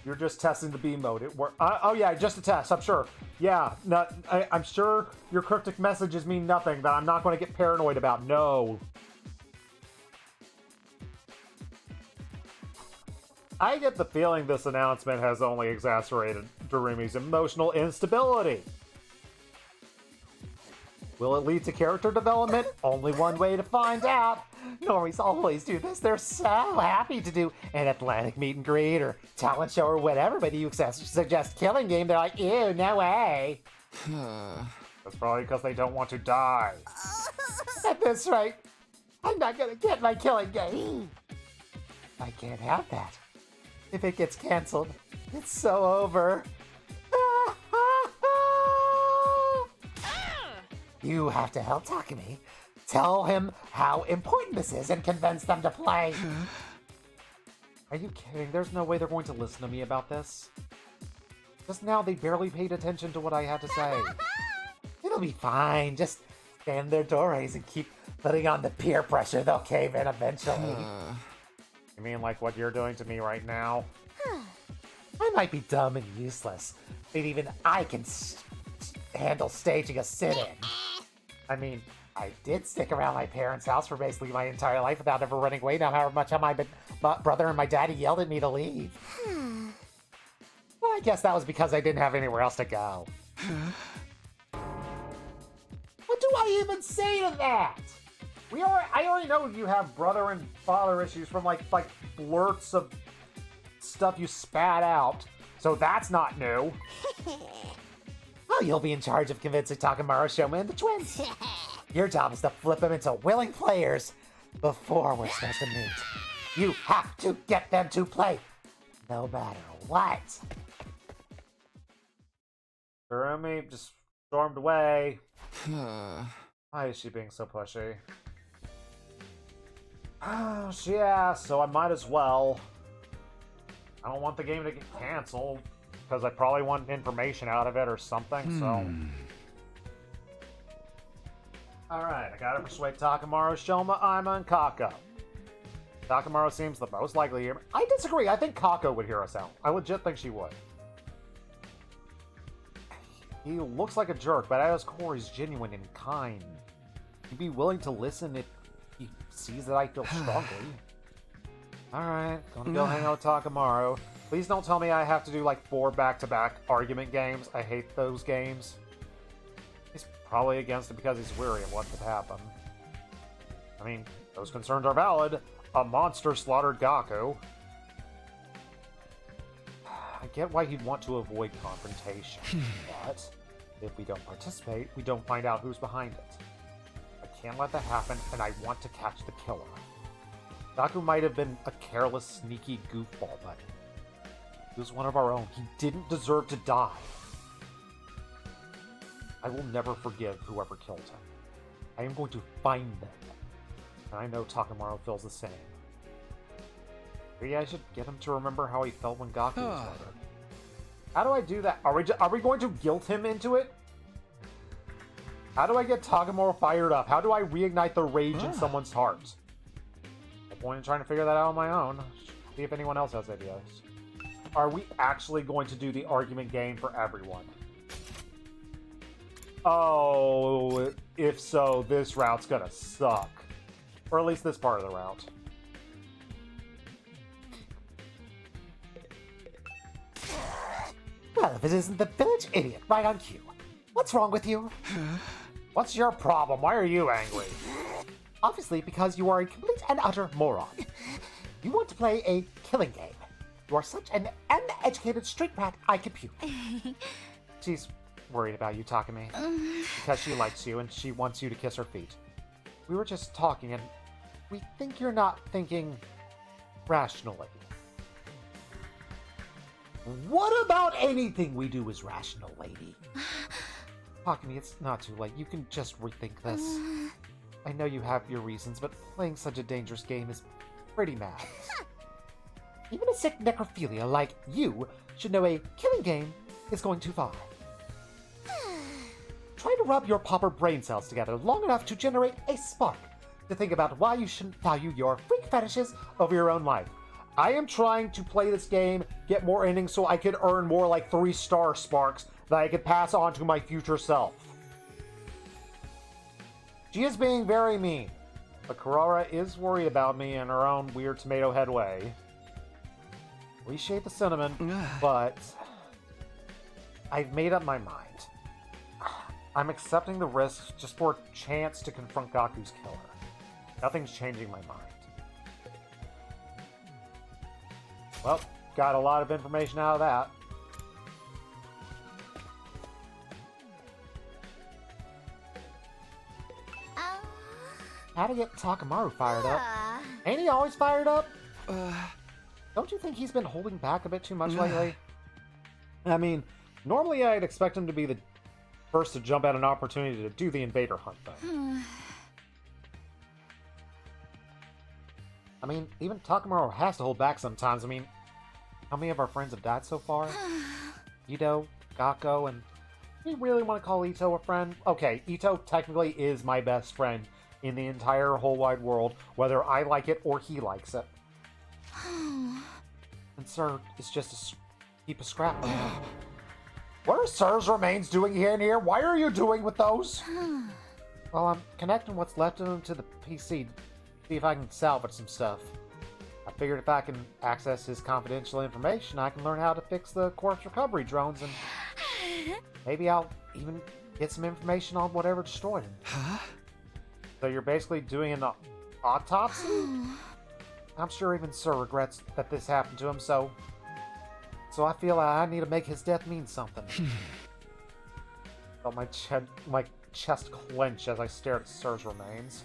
You're just testing the B mode. Oh yeah, just a test, I'm sure. Yeah, no, I'm sure your cryptic messages mean nothing that I'm not going to get paranoid about. No. I get the feeling this announcement has only exacerbated Darumi's emotional instability. Will it lead to character development? Only one way to find out. Normies always do this. They're so happy to do an Atlantic meet and greet or talent show or whatever, but you suggest killing game, they're like, ew, no way. That's probably because they don't want to die. At this rate, I'm not gonna get my killing game. I can't have that. If it gets canceled, it's so over. You have to help Takumi. Tell him how important this is and convince them to play. Are you kidding? There's no way they're going to listen to me about this. Just now, they barely paid attention to what I had to say. It'll be fine. Just stand their doorways and keep putting on the peer pressure. They'll cave in eventually. You mean like what you're doing to me right now? I might be dumb and useless, but even I can handle staging a sit-in. I mean, I did stick around my parents' house for basically my entire life without ever running away. Now, however much my brother and my daddy yelled at me to leave. Well, I guess that was because I didn't have anywhere else to go. What do I even say to that? I already know you have brother and father issues from like blurts of stuff you spat out, so that's not new. Oh, you'll be in charge of convincing Takamaru, Shoma, and the twins. Your job is to flip them into willing players before we're supposed to meet. You have to get them to play, no matter what. Kurumi just stormed away. Why is she being so pushy? Oh, she asked, so I might as well. I don't want the game to get canceled, because I probably want information out of it or something, so... Alright, I gotta persuade Takamaru, Shoma, Ima, and Kako. Takamaru seems the most likely here. I disagree, I think Kako would hear us out. I legit think she would. He looks like a jerk, but at his core he's genuine and kind. He'd be willing to listen if he sees that I feel strongly. Alright, gonna go hang out with Takamaru. Please don't tell me I have to do like 4 back-to-back argument games. I hate those games. He's probably against it because he's weary of what could happen. I mean, those concerns are valid. A monster slaughtered Gaku. I get why he'd want to avoid confrontation, but if we don't participate, we don't find out who's behind it. I can't let that happen, and I want to catch the killer. Gaku might have been a careless, sneaky goofball, but he was one of our own. He didn't deserve to die. I will never forgive whoever killed him. I am going to find them. And I know Takamaru feels the same. Maybe I should get him to remember how he felt when Gaku was murdered. How do I do that? Are we going to guilt him into it? How do I get Takamaru fired up? How do I reignite the rage in someone's heart? No point in trying to figure that out on my own. See if anyone else has ideas. Are we actually going to do the argument game for everyone? Oh, if so, this route's gonna suck. Or at least this part of the route. Well, if it isn't the village idiot right on cue. What's wrong with you? What's your problem? Why are you angry? Obviously, because you are a complete and utter moron. You want to play a killing game. You are such an uneducated street rat, I compute. She's worried about you, Takumi. Because she likes you and she wants you to kiss her feet. We were just talking and we think you're not thinking rationally. What about anything we do is rational, lady? Takumi, it's not too late. You can just rethink this. I know you have your reasons, but playing such a dangerous game is pretty mad. Even a sick necrophilia like you should know a killing game is going too far. Try to rub your pauper brain cells together long enough to generate a spark to think about why you shouldn't value your freak fetishes over your own life. I am trying to play this game, get more endings so I could earn more like 3-star sparks that I could pass on to my future self. She is being very mean, but Karara is worried about me in her own weird tomato head way. Appreciate the sentiment, but I've made up my mind. I'm accepting the risk just for a chance to confront Gaku's killer. Nothing's changing my mind. Well, got a lot of information out of that. How to get Takamaru fired up? Ain't he always fired up? Don't you think he's been holding back a bit too much lately? I mean, normally I'd expect him to be the first to jump at an opportunity to do the invader hunt thing. I mean, even Takamaru has to hold back sometimes. I mean, how many of our friends have died so far? Ito, Gakko, and do we really want to call Ito a friend? Okay, Ito technically is my best friend in the entire whole wide world, whether I like it or he likes it. And Sir is just a heap of scrap. What are Sir's remains doing here and here? Why are you doing with those? Well, I'm connecting what's left of them to the PC. See if I can salvage some stuff. I figured if I can access his confidential information, I can learn how to fix the corpse recovery drones, and maybe I'll even get some information on whatever destroyed him. So you're basically doing an autopsy? I'm sure even Sir regrets that this happened to him, so I feel I need to make his death mean something. Felt my chest clench as I stared at Sir's remains.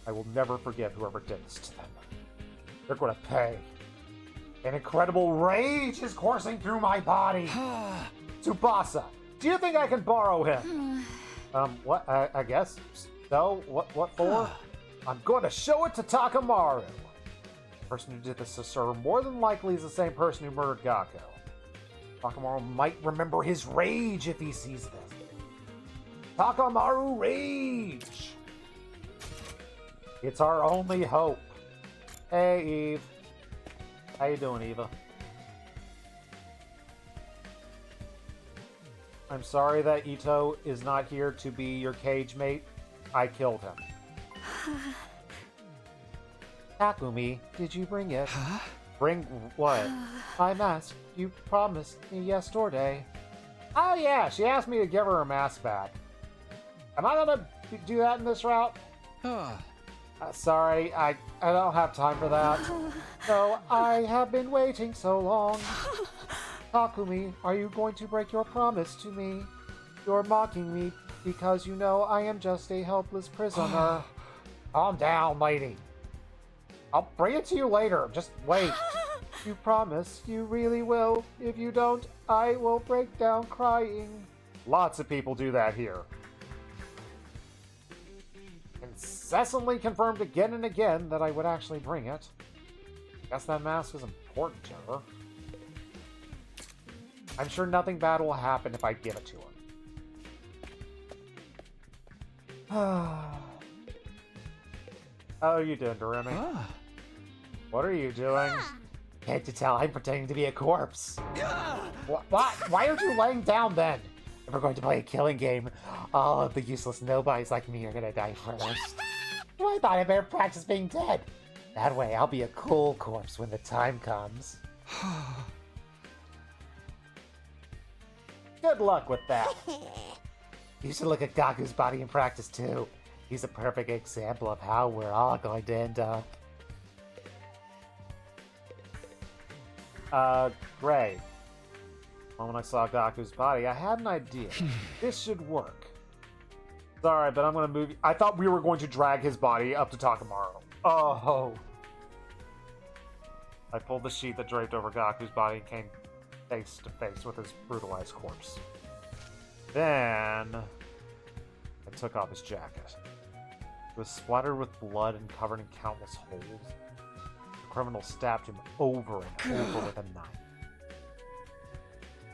I will never forget whoever did this to them. They're going to pay. An incredible rage is coursing through my body. Tsubasa, do you think I can borrow him? What? I guess. So, what for? I'm going to show it to Takamaru. The person who did this to Sir more than likely is the same person who murdered Gakko. Takamaru might remember his rage if he sees this. Takamaru rage! It's our only hope. Hey, Eve. How you doing, Eva? I'm sorry that Ito is not here to be your cage mate. I killed him. Takumi, did you bring it? Bring what? My mask. You promised me yesterday. Oh yeah, she asked me to give her mask back. Am I gonna do that in this route? Sorry, I don't have time for that. No, I have been waiting so long. Takumi, are you going to break your promise to me? You're mocking me because you know I am just a helpless prisoner. Calm down, lady. I'll bring it to you later. Just wait. You promise you really will. If you don't, I will break down crying. Lots of people do that here. Incessantly confirmed again and again that I would actually bring it. Guess that mask is important to her. I'm sure nothing bad will happen if I give it to her. How are you doing, Doremi? What are you doing? Can't you tell I'm pretending to be a corpse? Why aren't you laying down then? If we're going to play a killing game, all of the useless nobodies like me are gonna die first. So I thought I better practice being dead. That way I'll be a cool corpse when the time comes. Good luck with that. You should look at Gaku's body in practice too. He's a perfect example of how we're all going to end up. Great. Well, when I saw Gaku's body, I had an idea. This should work. Sorry, but I'm gonna move. I thought we were going to drag his body up to Takamaru. Oh. I pulled the sheet that draped over Gaku's body and came face to face with his brutalized corpse. Then I took off his jacket. It was splattered with blood and covered in countless holes. The criminal stabbed him over and over with a knife.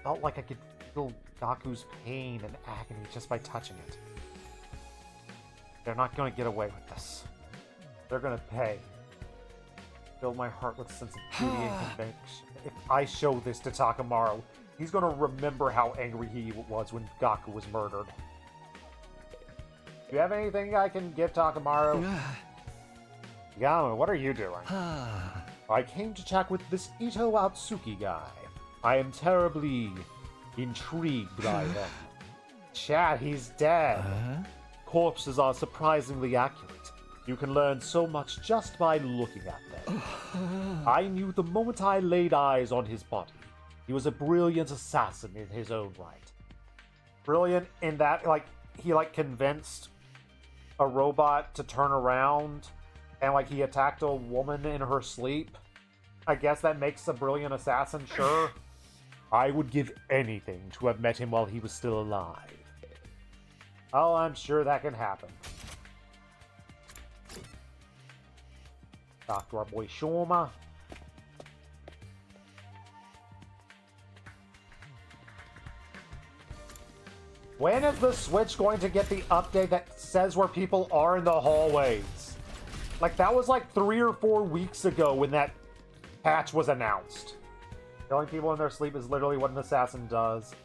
Felt like I could feel Gaku's pain and agony just by touching it. They're not going to get away with this. They're going to pay. Fill my heart with a sense of duty and conviction. If I show this to Takamaru, he's going to remember how angry he was when Gaku was murdered. Do you have anything I can give Takamaru? Yama, what are you doing? I came to chat with this Ito Atsuki guy. I am terribly intrigued by him. Chat, he's dead. Corpses are surprisingly accurate. You can learn so much just by looking at them. I knew the moment I laid eyes on his body. He was a brilliant assassin in his own right. Brilliant in that, he convinced a robot to turn around and, he attacked a woman in her sleep. I guess that makes a brilliant assassin, sure. I would give anything to have met him while he was still alive. Oh, I'm sure that can happen. Talk to our boy Shoma. When is the Switch going to get the update that says where people are in the hallways? That was 3 or 4 weeks ago when that patch was announced. Killing people in their sleep is literally what an assassin does.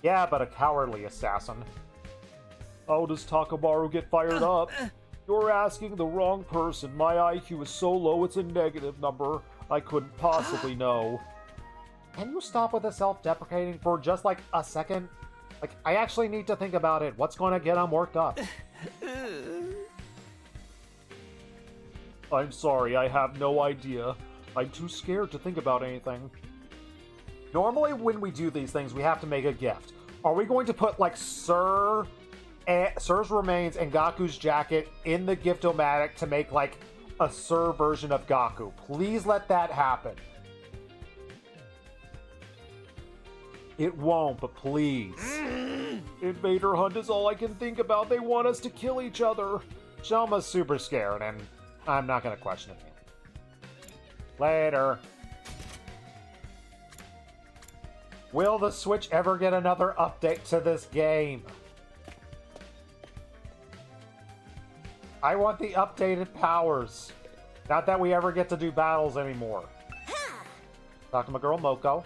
Yeah, but a cowardly assassin. How does Takamaru get fired up? You're asking the wrong person. My IQ is so low it's a negative number. I couldn't possibly know. Can you stop with the self-deprecating for just a second? I actually need to think about it. What's going to get him worked up? I'm sorry, I have no idea. I'm too scared to think about anything. Normally when we do these things, we have to make a gift. Are we going to put, Sir's remains and Gaku's jacket in the gift-o-matic to make, a Sir version of Gaku? Please let that happen. It won't, but please. Invader Hunt is all I can think about. They want us to kill each other. Shoma's super scared, and I'm not going to question him. Later. Will the Switch ever get another update to this game? I want the updated powers. Not that we ever get to do battles anymore. Talk to my girl Moko.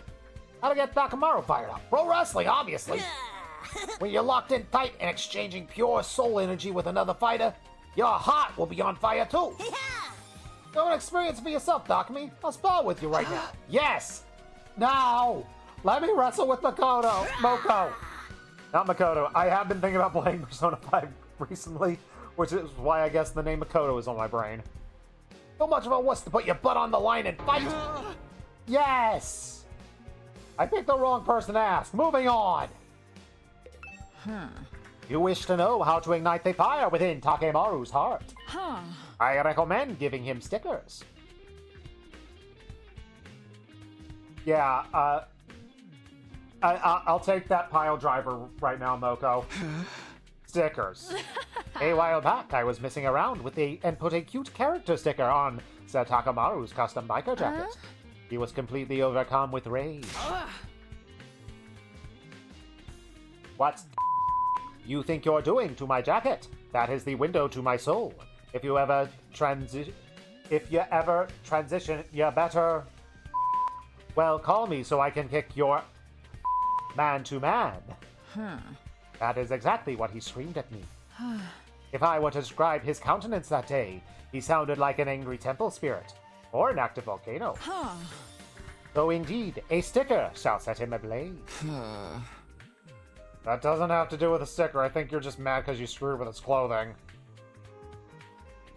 How to get Takamaru fired up? Pro wrestling, obviously. When you're locked in tight and exchanging pure soul energy with another fighter, your heart will be on fire too. Go and experience for yourself, Takumi. I'll spar with you right now. Yes! Now! Let me wrestle with Moko. Not Makoto. I have been thinking about playing Persona 5 recently, which is why I guess the name Makoto is on my brain. So much of a wuss to put your butt on the line and fight! Yes! I picked the wrong person to ask. Moving on! You wish to know how to ignite the fire within Takemaru's heart. I recommend giving him stickers. Yeah, I'll take that pile driver right now, Moko. Stickers. A while back, I was messing around with and put a cute character sticker on Sir Takamaru's custom biker jacket. He was completely overcome with rage. What you think you're doing to my jacket? That is the window to my soul. If you ever If you ever transition, you better, well, call me so I can kick your man to man. That is exactly what he screamed at me. If I were to describe his countenance that day, he sounded like an angry temple spirit, or an active volcano. So indeed, a sticker shall set him ablaze. That doesn't have to do with a sticker. I think you're just mad because you screwed with his clothing.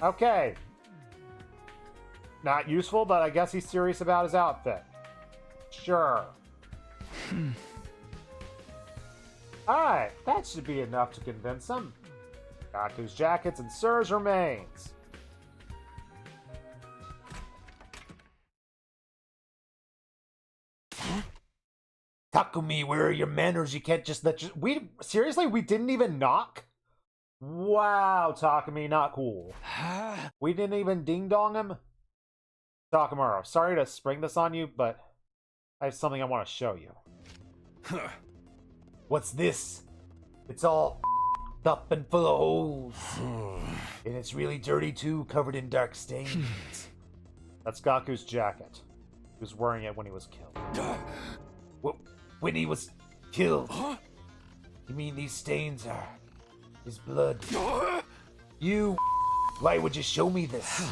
Okay. Not useful, but I guess he's serious about his outfit. Sure. Alright, that should be enough to convince him. Gaku's jackets and Sir's remains. Takumi, where are your manners? You can't just let we didn't even knock? Wow, Takumi, not cool. We didn't even ding-dong him? Takamura, sorry to spring this on you, but I have something I want to show you. What's this? It's all up and full of holes. And it's really dirty too, covered in dark stains. That's Gaku's jacket. He was wearing it when he was killed. When he was killed? You mean these stains are his blood? You... Why would you show me this?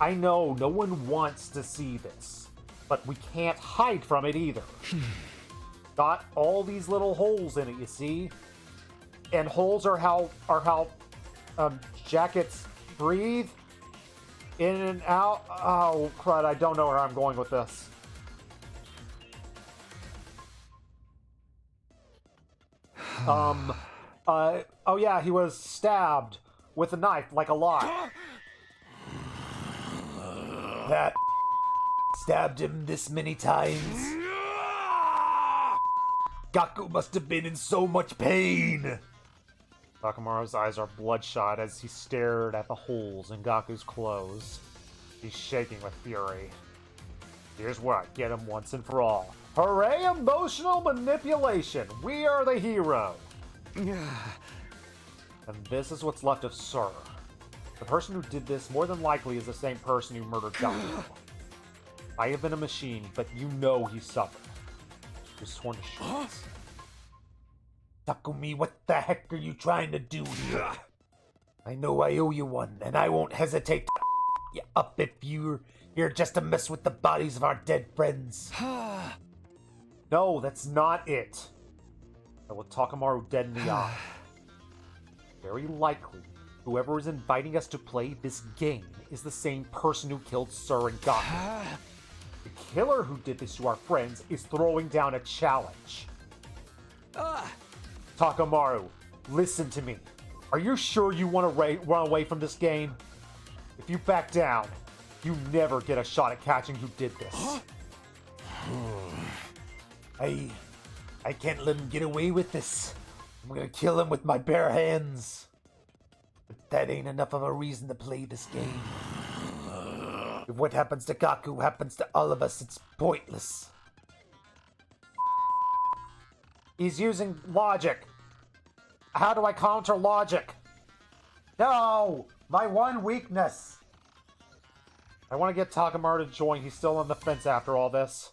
I know, no one wants to see this. But we can't hide from it either. Got all these little holes in it, you see? And holes are how jackets breathe in and out. Oh crud! I don't know where I'm going with this. Oh yeah, he was stabbed with a knife like a lot. That stabbed him this many times. Gaku must have been in so much pain. Takamura's eyes are bloodshot as he stared at the holes in Gaku's clothes. He's shaking with fury. Here's where I get him once and for all. Hooray, emotional manipulation! We are the hero! And this is what's left of Sir. The person who did this more than likely is the same person who murdered Gaku. I have been a machine, but you know he suffered. You're sworn to shoot. Takumi, what the heck are you trying to do here? I know I owe you one, and I won't hesitate to you up if you're here just to mess with the bodies of our dead friends. No, that's not it. I will Takamaru dead in the eye. Very likely, whoever is inviting us to play this game is the same person who killed Sir and Gaku. The killer who did this to our friends is throwing down a challenge. Takamaru, listen to me. Are you sure you want to run away from this game? If you back down, you never get a shot at catching who did this. I can't let him get away with this. I'm gonna kill him with my bare hands. But that ain't enough of a reason to play this game. If what happens to Gaku happens to all of us, it's pointless. He's using logic. How do I counter logic? No! My one weakness! I want to get Takamaru to join. He's still on the fence after all this.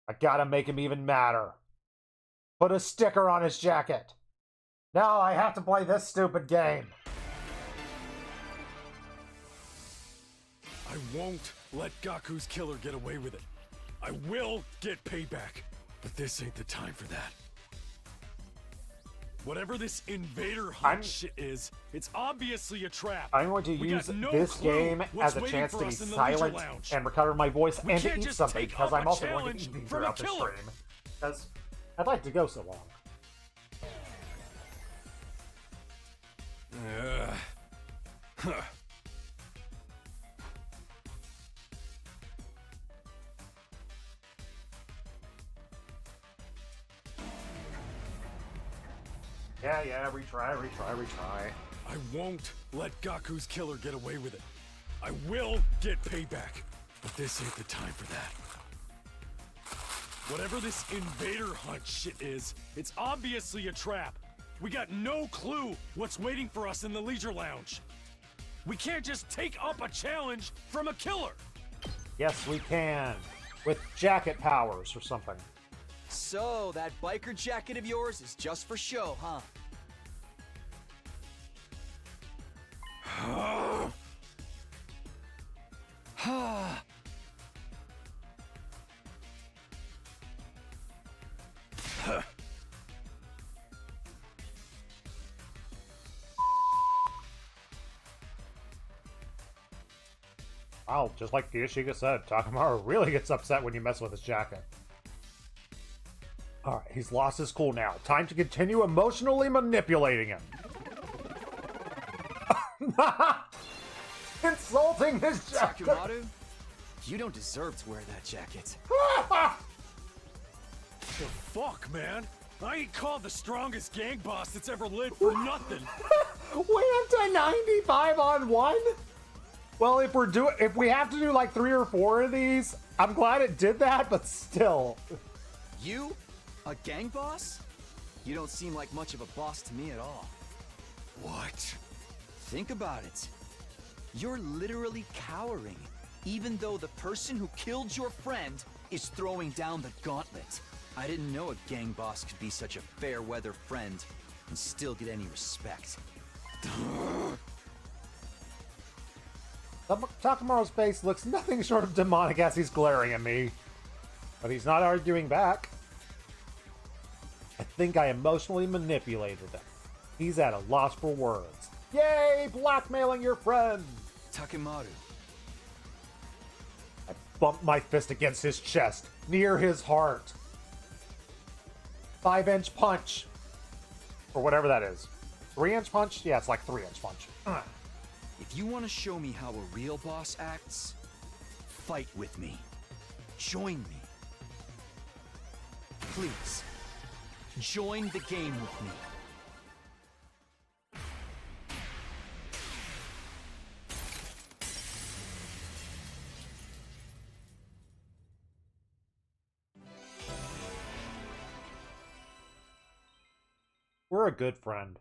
I gotta make him even madder. Put a sticker on his jacket. Now I have to play this stupid game. I won't let Gaku's killer get away with it. I will get payback, but this ain't the time for that. Whatever this invader hunt shit is, it's obviously a trap. I'm going to use this game as a chance to be silent and recover my voice and to eat something, because I'm also going to eat throughout the stream. Because I'd like to go so long. Yeah, retry. I won't let Gaku's killer get away with it. I will get payback, but this ain't the time for that. Whatever this invader hunt shit is, it's obviously a trap. We got no clue what's waiting for us in the Leisure Lounge. We can't just take up a challenge from a killer. Yes, we can. With jacket powers or something. So, that biker jacket of yours is just for show, huh? Wow, just like Kiyoshiga said, Takamaru really gets upset when you mess with his jacket. Alright, he's lost his cool now. Time to continue emotionally manipulating him. Insulting his jacket! Takamaru, you don't deserve to wear that jacket. The fuck, man? I ain't called the strongest gang boss that's ever lived for nothing. Went to 95 on 1? Well, if we have to do like 3 or 4 of these, I'm glad it did that, but still. You? A gang boss? You don't seem like much of a boss to me at all. What? Think about it. You're literally cowering, even though the person who killed your friend is throwing down the gauntlet. I didn't know a gang boss could be such a fair-weather friend and still get any respect. Takamaru's face looks nothing short of demonic as he's glaring at me. But he's not arguing back. I think I emotionally manipulated him. He's at a loss for words. Yay, blackmailing your friend! Takamaru. I bumped my fist against his chest, near his heart. 5-inch punch. Or whatever that is. 3-inch punch? Yeah, it's like 3-inch punch. If you want to show me how a real boss acts, fight with me. Join me. Please, join the game with me. We're a good friend.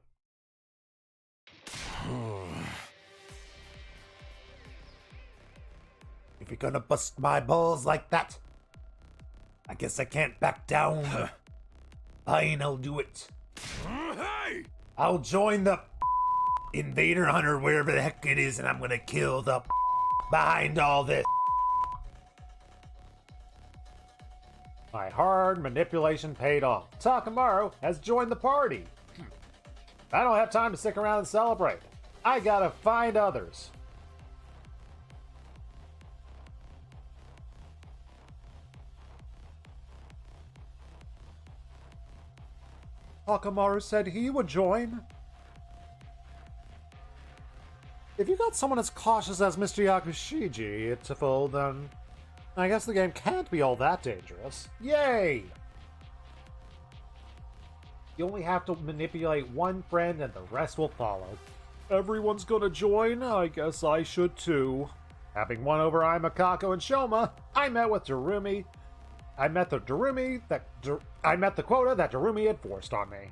If you're gonna bust my balls like that, I guess I can't back down. Fine, I'll do it. Hey! I'll join the Invader Hunter, wherever the heck it is, and I'm gonna kill the behind all this. My hard manipulation paid off. Takamaru has joined the party. I don't have time to stick around and celebrate. I gotta find others. Takamaru said he would join. If you got someone as cautious as Mr. Yakushiji, Itiful, then I guess the game can't be all that dangerous. Yay! You only have to manipulate one friend and the rest will follow. Everyone's gonna join? I guess I should too. Having won over Imakako and Shoma, I met with Darumi. I met the quota that Darumi had forced on me.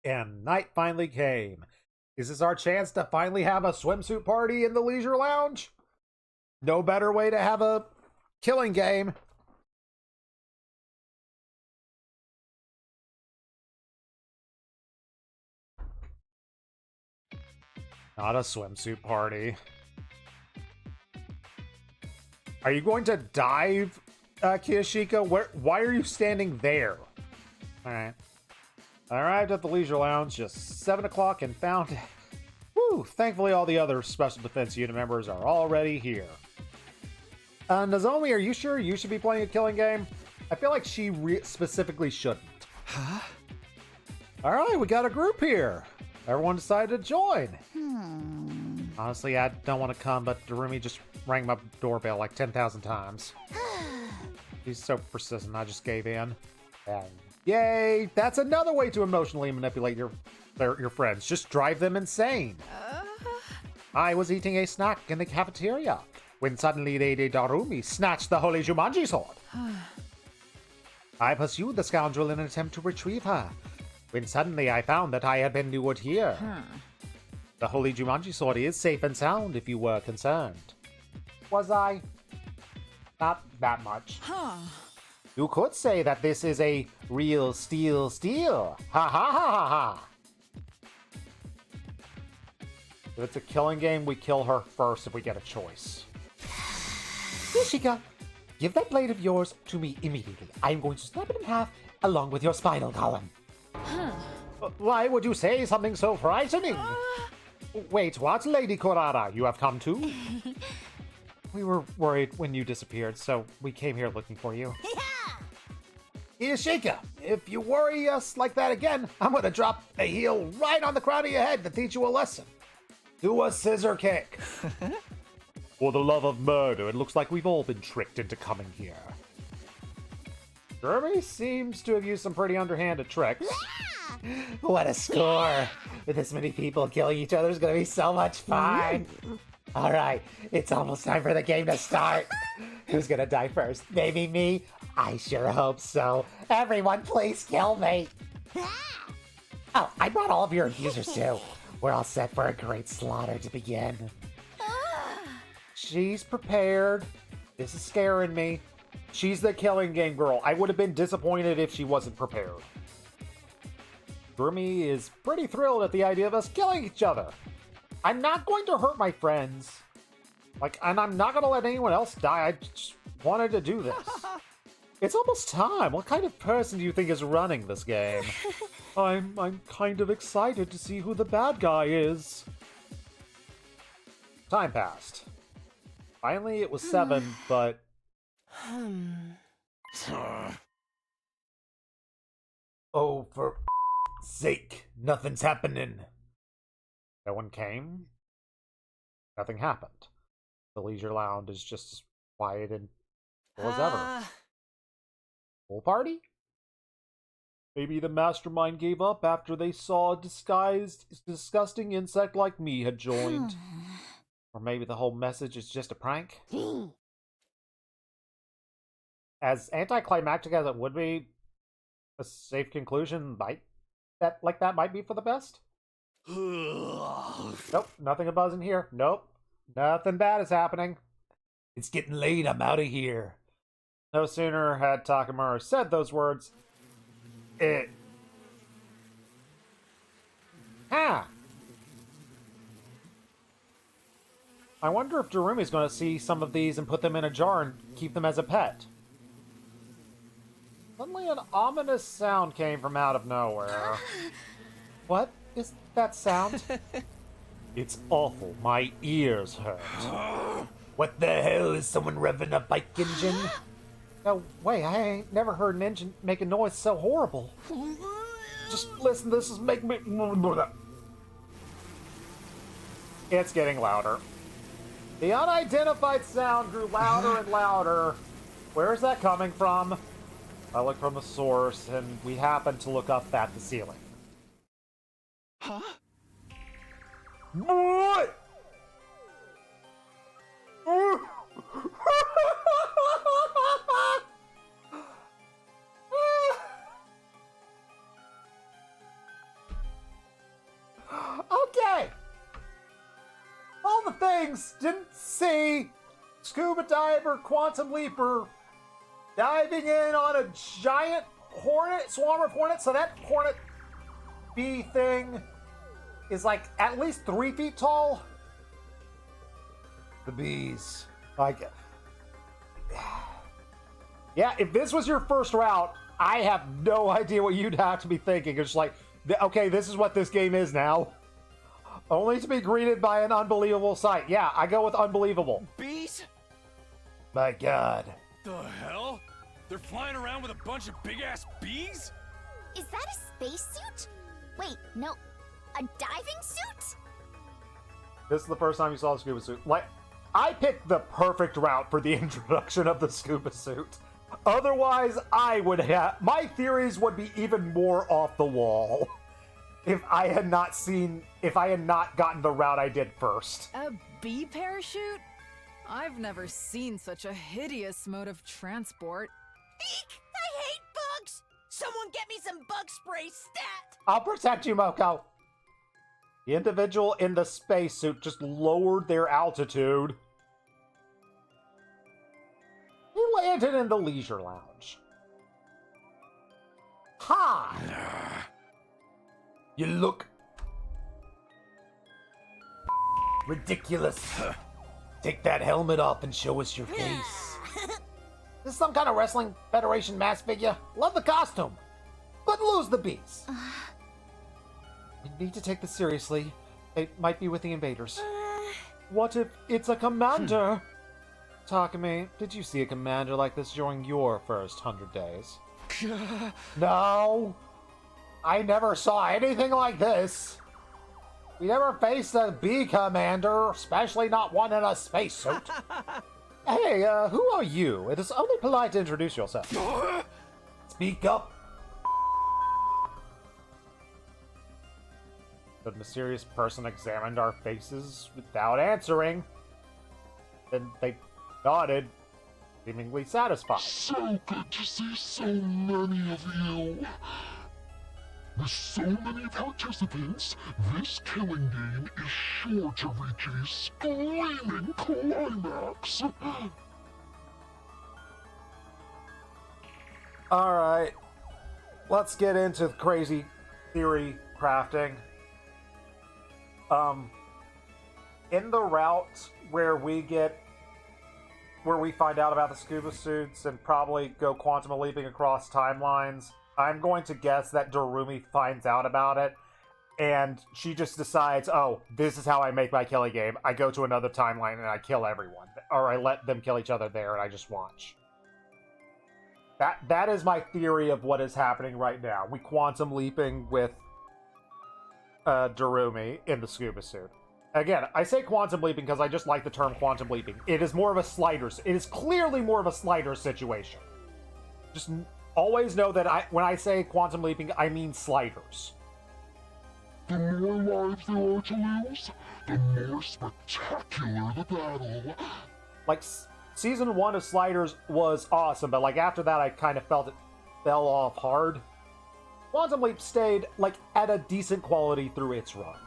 And night finally came. Is this our chance to finally have a swimsuit party in the leisure lounge? No better way to have a killing game. Not a swimsuit party. Are you going to dive, Kiyoshika? Why are you standing there? Alright. I arrived at the leisure lounge just 7 o'clock and found... Whew, thankfully all the other Special Defense Unit members are already here. Nozomi, are you sure you should be playing a killing game? I feel like she specifically shouldn't. Huh? Alright, we got a group here. Everyone decided to join. Honestly, I don't want to come, but Darumi just rang my doorbell like 10,000 times. He's so persistent, I just gave in. And yay! That's another way to emotionally manipulate your friends. Just drive them insane. I was eating a snack in the cafeteria when suddenly Lady Darumi snatched the Holy Jumanji sword. I pursued the scoundrel in an attempt to retrieve her, when suddenly I found that I had been lured here. The holy Jumanji sword is safe and sound if you were concerned. Was I? Not that much. Huh. You could say that this is a real steel. Ha ha ha ha ha! If it's a killing game, we kill her first if we get a choice. Ishika, give that blade of yours to me immediately. I'm going to snap it in half along with your spinal column. Why would you say something so frightening? Wait, what, Lady Korara? You have come too? We were worried when you disappeared, so we came here looking for you. Ishika, if you worry us like that again, I'm gonna drop a heel right on the crown of your head to teach you a lesson. Do a scissor kick. For the love of murder, it looks like we've all been tricked into coming here. Jeremy seems to have used some pretty underhanded tricks. What a score! With this many people killing each other is gonna be so much fun! Alright, it's almost time for the game to start. Who's gonna die first? Maybe me? I sure hope so. Everyone, please kill me! Oh, I brought all of your abusers too. We're all set for a great slaughter to begin. She's prepared. This is scaring me. She's the killing game girl. I would have been disappointed if she wasn't prepared. Gurmi is pretty thrilled at the idea of us killing each other. I'm not going to hurt my friends. And I'm not going to let anyone else die. I just wanted to do this. It's almost time. What kind of person do you think is running this game? I'm kind of excited to see who the bad guy is. Time passed. Finally, it was 7, but... Oh, for sake, nothing's happening. No one came. Nothing happened. The Leisure Lounge is just as quiet and full as ever. Full party? Maybe the mastermind gave up after they saw a disgusting insect like me had joined. Or maybe the whole message is just a prank. As anticlimactic as it would be, a safe conclusion that might be for the best. Nope, nothing a buzz in here. Nope, nothing bad is happening. It's getting late, I'm out of here. No sooner had Takamura said those words, I wonder if Darumi's going to see some of these and put them in a jar and keep them as a pet. Suddenly an ominous sound came from out of nowhere. What is that sound? It's awful. My ears hurt. What the hell? Is someone revving a bike engine? No way, I ain't never heard an engine make a noise so horrible. Just listen, this is making me... It's getting louder. The unidentified sound grew louder and louder. Where is that coming from? I look from the source, and we happen to look up at the ceiling. Huh? What? Okay. All the things didn't see. Scuba diver, quantum leaper, diving in on a giant hornet, swarm of hornets. So that hornet bee thing is like at least 3 feet tall. The bees. Yeah, if this was your first route, I have no idea what you'd have to be thinking. It's like, okay, this is what this game is now. Only to be greeted by an unbelievable sight. Yeah, I go with unbelievable. Bees? My God. The hell? They're flying around with a bunch of big-ass bees? Is that a spacesuit? Wait, no. A diving suit? This is the first time you saw the scuba suit. I picked the perfect route for the introduction of the scuba suit. Otherwise, my theories would be even more off the wall if I had not gotten the route I did first. A bee parachute? I've never seen such a hideous mode of transport. Eek! I hate bugs! Someone get me some bug spray stat! I'll protect you, Moko. The individual in the spacesuit just lowered their altitude. He landed in the leisure lounge. Hi! You look ridiculous. Take that helmet off and show us your face. This is some kind of Wrestling Federation mask figure. Love the costume. Couldn't lose the beast. You need to take this seriously. It might be with the invaders. What if it's a commander? Takumi, did you see a commander like this during your first 100 days? No! I never saw anything like this! We never faced a bee commander, especially not one in a spacesuit. Hey, who are you? It is only polite to introduce yourself. Speak up! The mysterious person examined our faces without answering. Then they nodded, seemingly satisfied. So good to see so many of you. With so many participants, this killing game is sure to reach a screaming climax. Alright, let's get into crazy theory crafting. In the route where we find out about the scuba suits and probably go quantum leaping across timelines, I'm going to guess that Darumi finds out about it, and she just decides, oh, this is how I make my killing game. I go to another timeline and I kill everyone. Or I let them kill each other there and I just watch. That is my theory of what is happening right now. We quantum leaping with Darumi in the scuba suit. Again, I say quantum leaping because I just like the term quantum leaping. It is more of a sliders. It is clearly more of a slider situation. Just always know that when I say quantum leaping, I mean sliders. The more lives there are to lose, the more spectacular the battle. Like, Season 1 of Sliders was awesome, but like after that I kind of felt it fell off hard. Quantum Leap stayed like at a decent quality through its run.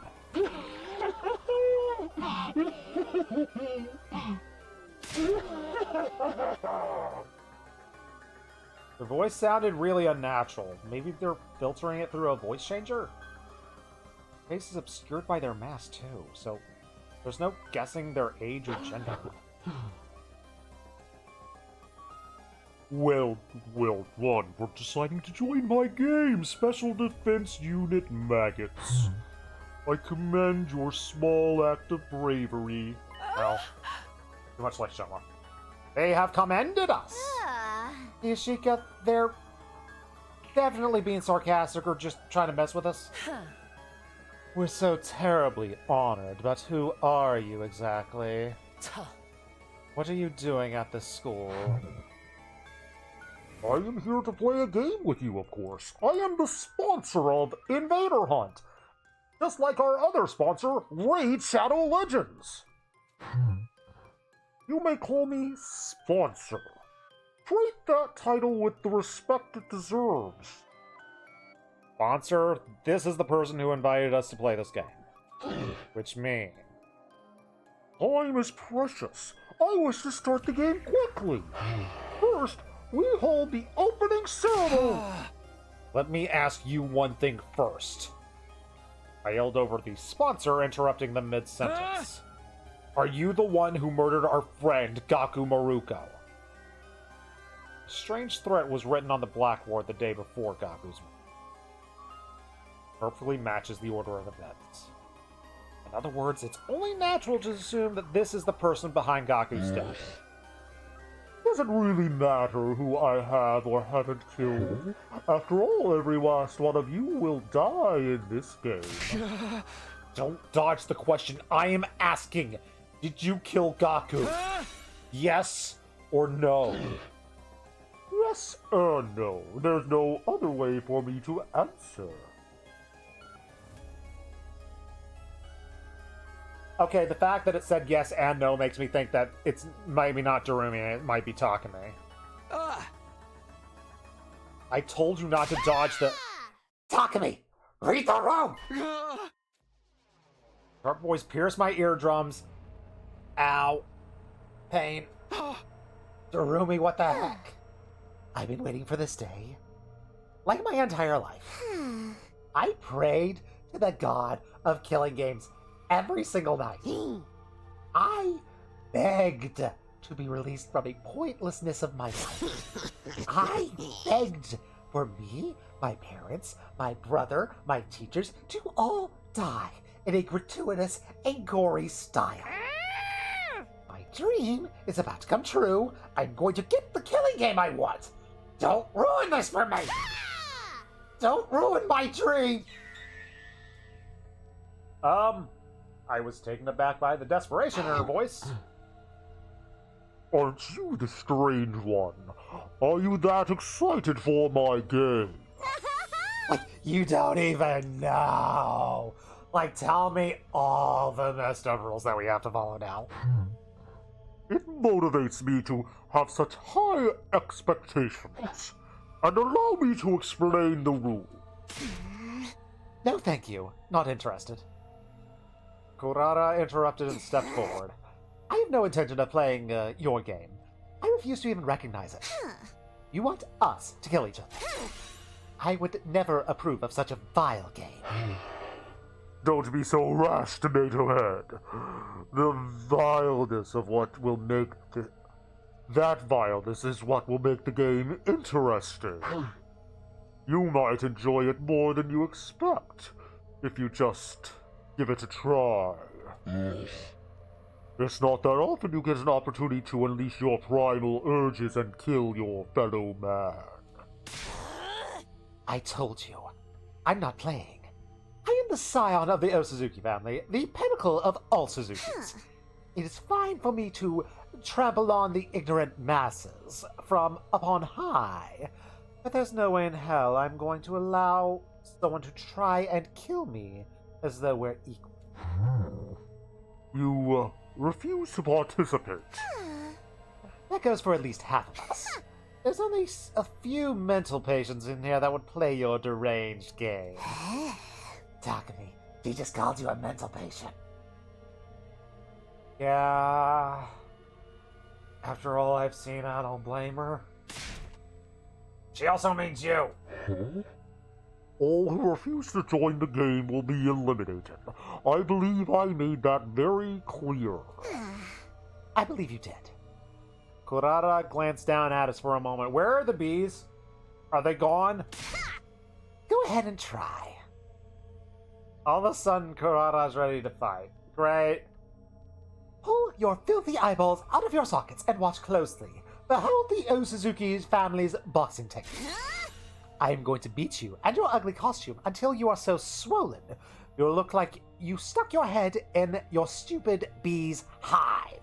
The voice sounded really unnatural. Maybe they're filtering it through a voice changer? Face is obscured by their mask too, so there's no guessing their age or gender. Well done for deciding to join my game, Special Defense Unit Maggots. I commend your small act of bravery. Well, too much like Shoma. They have commended us! Ishika, they're definitely being sarcastic or just trying to mess with us. We're so terribly honored, but who are you exactly? What are you doing at this school? I am here to play a game with you, of course. I am the sponsor of Invader Hunt. Just like our other sponsor, Raid Shadow Legends. You may call me Sponsor. Treat that title with the respect it deserves. Sponsor, this is the person who invited us to play this game. Which means... Time is precious. I wish to start the game quickly. First, we hold the opening ceremony. Let me ask you one thing first. I yelled over the sponsor, interrupting them mid-sentence. Are you the one who murdered our friend, Gaku Maruko? A strange threat was written on the blackboard the day before Gaku's murder. Perfectly matches the order of events. In other words, it's only natural to assume that this is the person behind Gaku's death. Does it really matter who I have or haven't killed? After all, every last one of you will die in this game. Don't dodge the question. I am asking. Did you kill Gaku? Yes or no? Yes or no. There's no other way for me to answer. Okay, the fact that it said yes and no makes me think that it's maybe not Darumi and it might be Takumi. I told you not to dodge the... Takumi! Read the room! Sharp voice pierced my eardrums. Ow. Pain. Darumi, what the heck? I've been waiting for this day. Like my entire life. I prayed to the god of killing games every single night. I begged to be released from a pointlessness of my life. I begged for me, my parents, my brother, my teachers to all die in a gratuitous and gory style. My dream is about to come true. I'm going to get the killing game I want. Don't ruin this for me. Don't ruin my dream. I was taken aback by the desperation in her voice. Aren't you the strange one? Are you that excited for my game? Like, you don't even know. Like, tell me all the messed up rules that we have to follow now. It motivates me to have such high expectations. And allow me to explain the rules. No, thank you. Not interested. Kurara interrupted and stepped forward. I have no intention of playing your game. I refuse to even recognize it. You want us to kill each other. I would never approve of such a vile game. Don't be so rash, Tomato Head. The vileness of what will make that vileness is what will make the game interesting. You might enjoy it more than you expect, if you just give it a try. It's not that often you get an opportunity to unleash your primal urges and kill your fellow man. I told you, I'm not playing. I am the scion of the Osuzuki family, the pinnacle of all Suzukis. It is fine for me to trample on the ignorant masses from upon high, but there's no way in hell I'm going to allow someone to try and kill me as though we're equal. You refuse to participate. That goes for at least half of us. There's only a few mental patients in here that would play your deranged game. Takumi, she just called you a mental patient. Yeah. After all I've seen, I don't blame her. She also means you. Huh? All who refuse to join the game will be eliminated. I believe I made that very clear. I believe you did. Kurara glanced down at us for a moment. Where are the bees? Are they gone? Go ahead and try. All of a sudden, Kurara's ready to fight. Great. Pull your filthy eyeballs out of your sockets and watch closely. Behold the Osuzuki family's boxing technique. I am going to beat you and your ugly costume until you are so swollen you'll look like you stuck your head in your stupid bee's hive.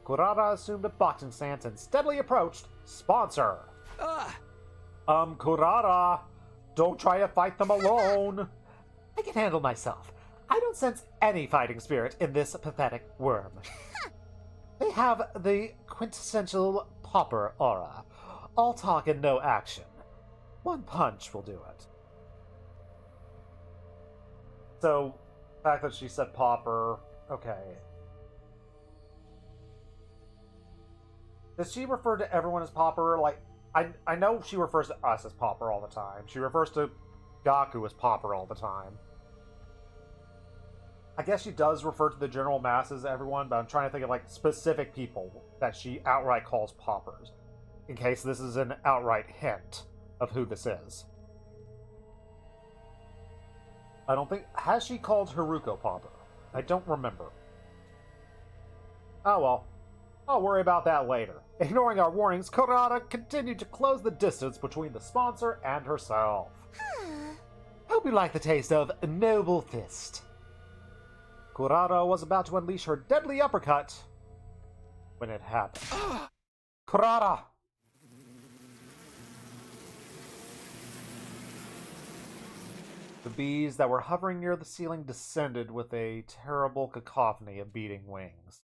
Kurara assumed a boxing stance and steadily approached Sponsor. Kurara, don't try to fight them alone. I can handle myself. I don't sense any fighting spirit in this pathetic worm. They have the quintessential pauper aura. All talk and no action. One punch will do it. So, the fact that she said pauper, okay. Does she refer to everyone as pauper? Like, I know she refers to us as pauper all the time. She refers to Gaku as pauper all the time. I guess she does refer to the general masses, everyone, but I'm trying to think of, like, specific people that she outright calls paupers. In case this is an outright hint of who this is. I don't think... Has she called Haruko pauper? I don't remember. Oh well. I'll worry about that later. Ignoring our warnings, Kurara continued to close the distance between the sponsor and herself. Hope you like the taste of Noble Fist. Kurara was about to unleash her deadly uppercut when it happened. Kurara! The bees that were hovering near the ceiling descended with a terrible cacophony of beating wings.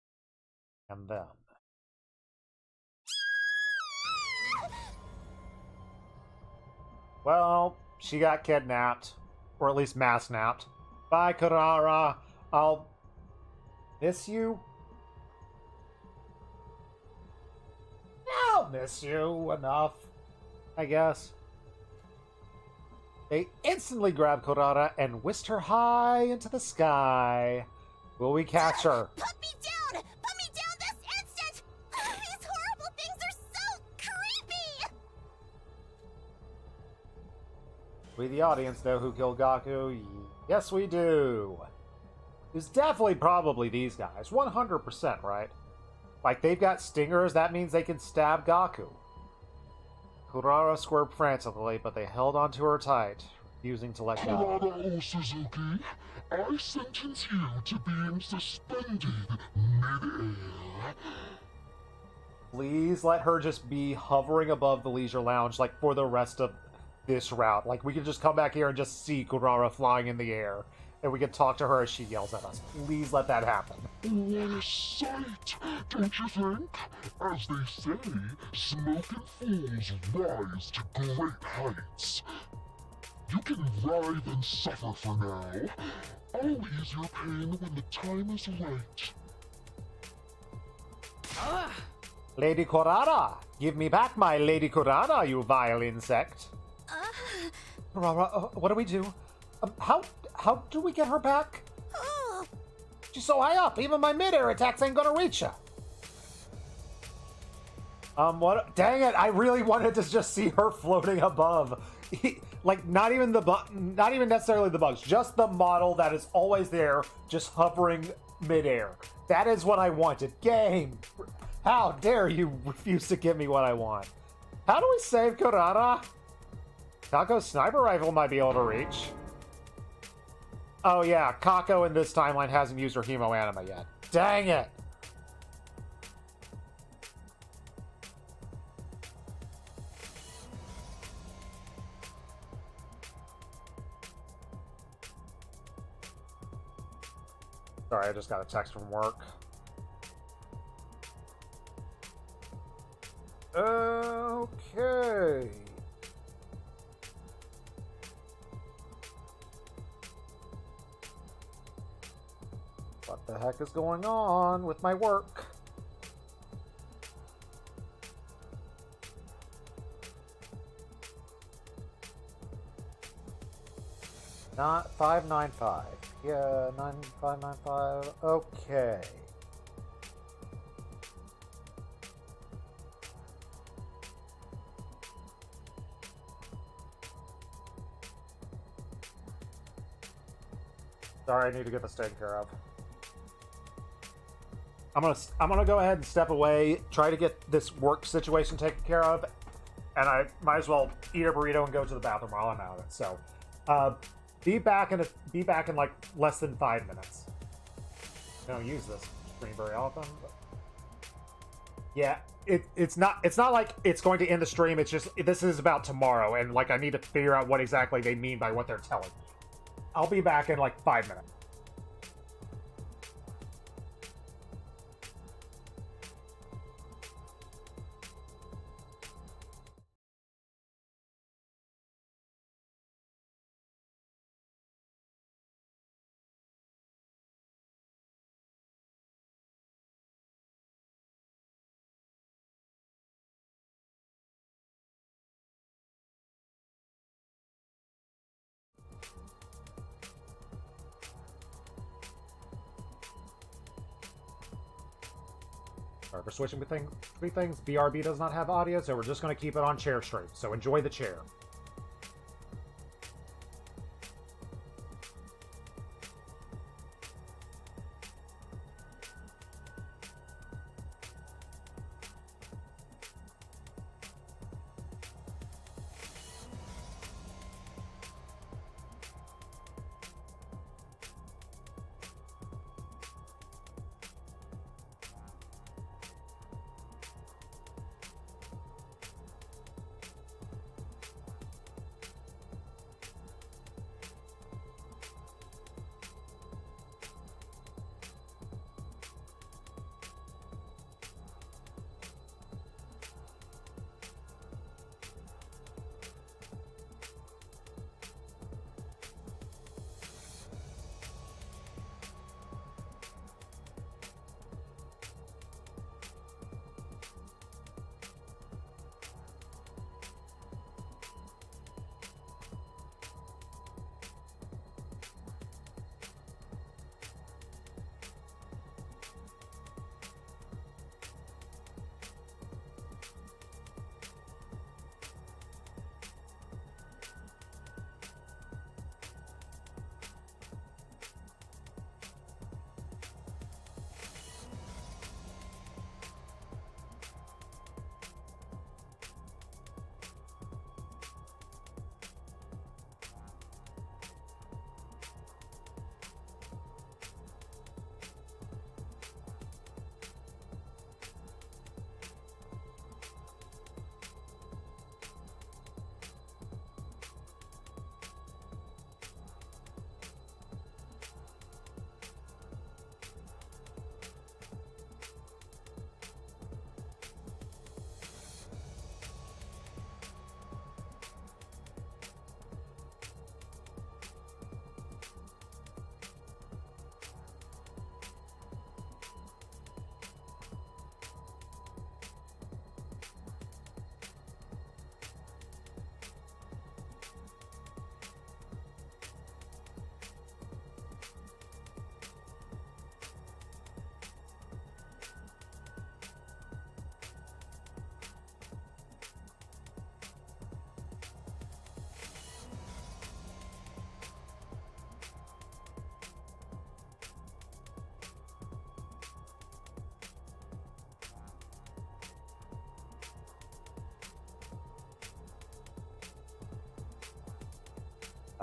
And then... Well, she got kidnapped. Or at least mass-napped. Bye, Kurara. I'll miss you. I'll miss you enough, I guess. They instantly grab Kurara and whisked her high into the sky. Will we catch her? Put me down! Put me down this instant! These horrible things are so creepy! We, the audience, know who killed Gaku. Yes, we do. It's definitely probably these guys. 100%, right? Like, they've got stingers, that means they can stab Gaku. Kurara squirmed frantically, but they held onto her tight, refusing to let go. Kurara Suzuki, I sentence you to being suspended mid-air. Please let her just be hovering above the leisure lounge, like, for the rest of this route. Like, we can just come back here and just see Kurara flying in the air, and we can talk to her as she yells at us. Please let that happen. What a sight, don't you think? As they say, smoke and fools rise to great heights. You can writhe and suffer for now. I'll ease your pain when the time is right. Lady Kurara! Give me back my Lady Kurara, you vile insect! Kurara, what do we do? How do we get her back? She's so high up, even my mid-air attacks ain't gonna reach her. What? Dang it! I really wanted to just see her floating above. Like, not even necessarily the bugs, just the model that is always there, just hovering midair. That is what I wanted. Game! How dare you refuse to give me what I want? How do we save Kurara? Kako's sniper rifle might be able to reach. Oh yeah, Kako in this timeline hasn't used her Hemo Anima yet. Dang it! Sorry, I just got a text from work. Okay. What the heck is going on with my work? Not 595. Yeah, 9595. Okay. Sorry, I need to get this taken care of. I'm gonna go ahead and step away, try to get this work situation taken care of, and I might as well eat a burrito and go to the bathroom while I'm out of it. So, be back in like less than 5 minutes. I don't use this screen very often, but yeah, it's not like it's going to end the stream. It's just this is about tomorrow, and like I need to figure out what exactly they mean by what they're telling me. I'll be back in like 5 minutes. Alright, we're switching between things. BRB does not have audio, so we're just going to keep it on chair stream. So enjoy the chair.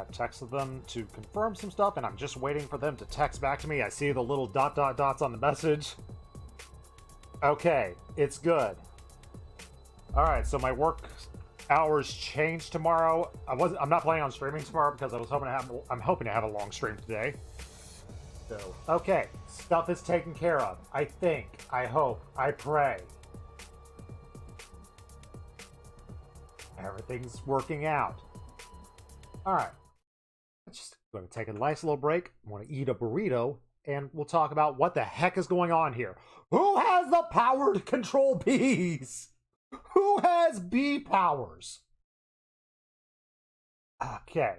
I've texted them to confirm some stuff, and I'm just waiting for them to text back to me. I see the little dots on the message. Okay, it's good. Alright, so my work hours changed tomorrow. I'm not planning on streaming tomorrow because I'm hoping to have a long stream today. So, okay, stuff is taken care of. I think, I hope, I pray. Everything's working out. Alright. Just going to take a nice little break. I want to eat a burrito, and we'll talk about what the heck is going on here. Who has the power to control bees? Who has bee powers? Okay.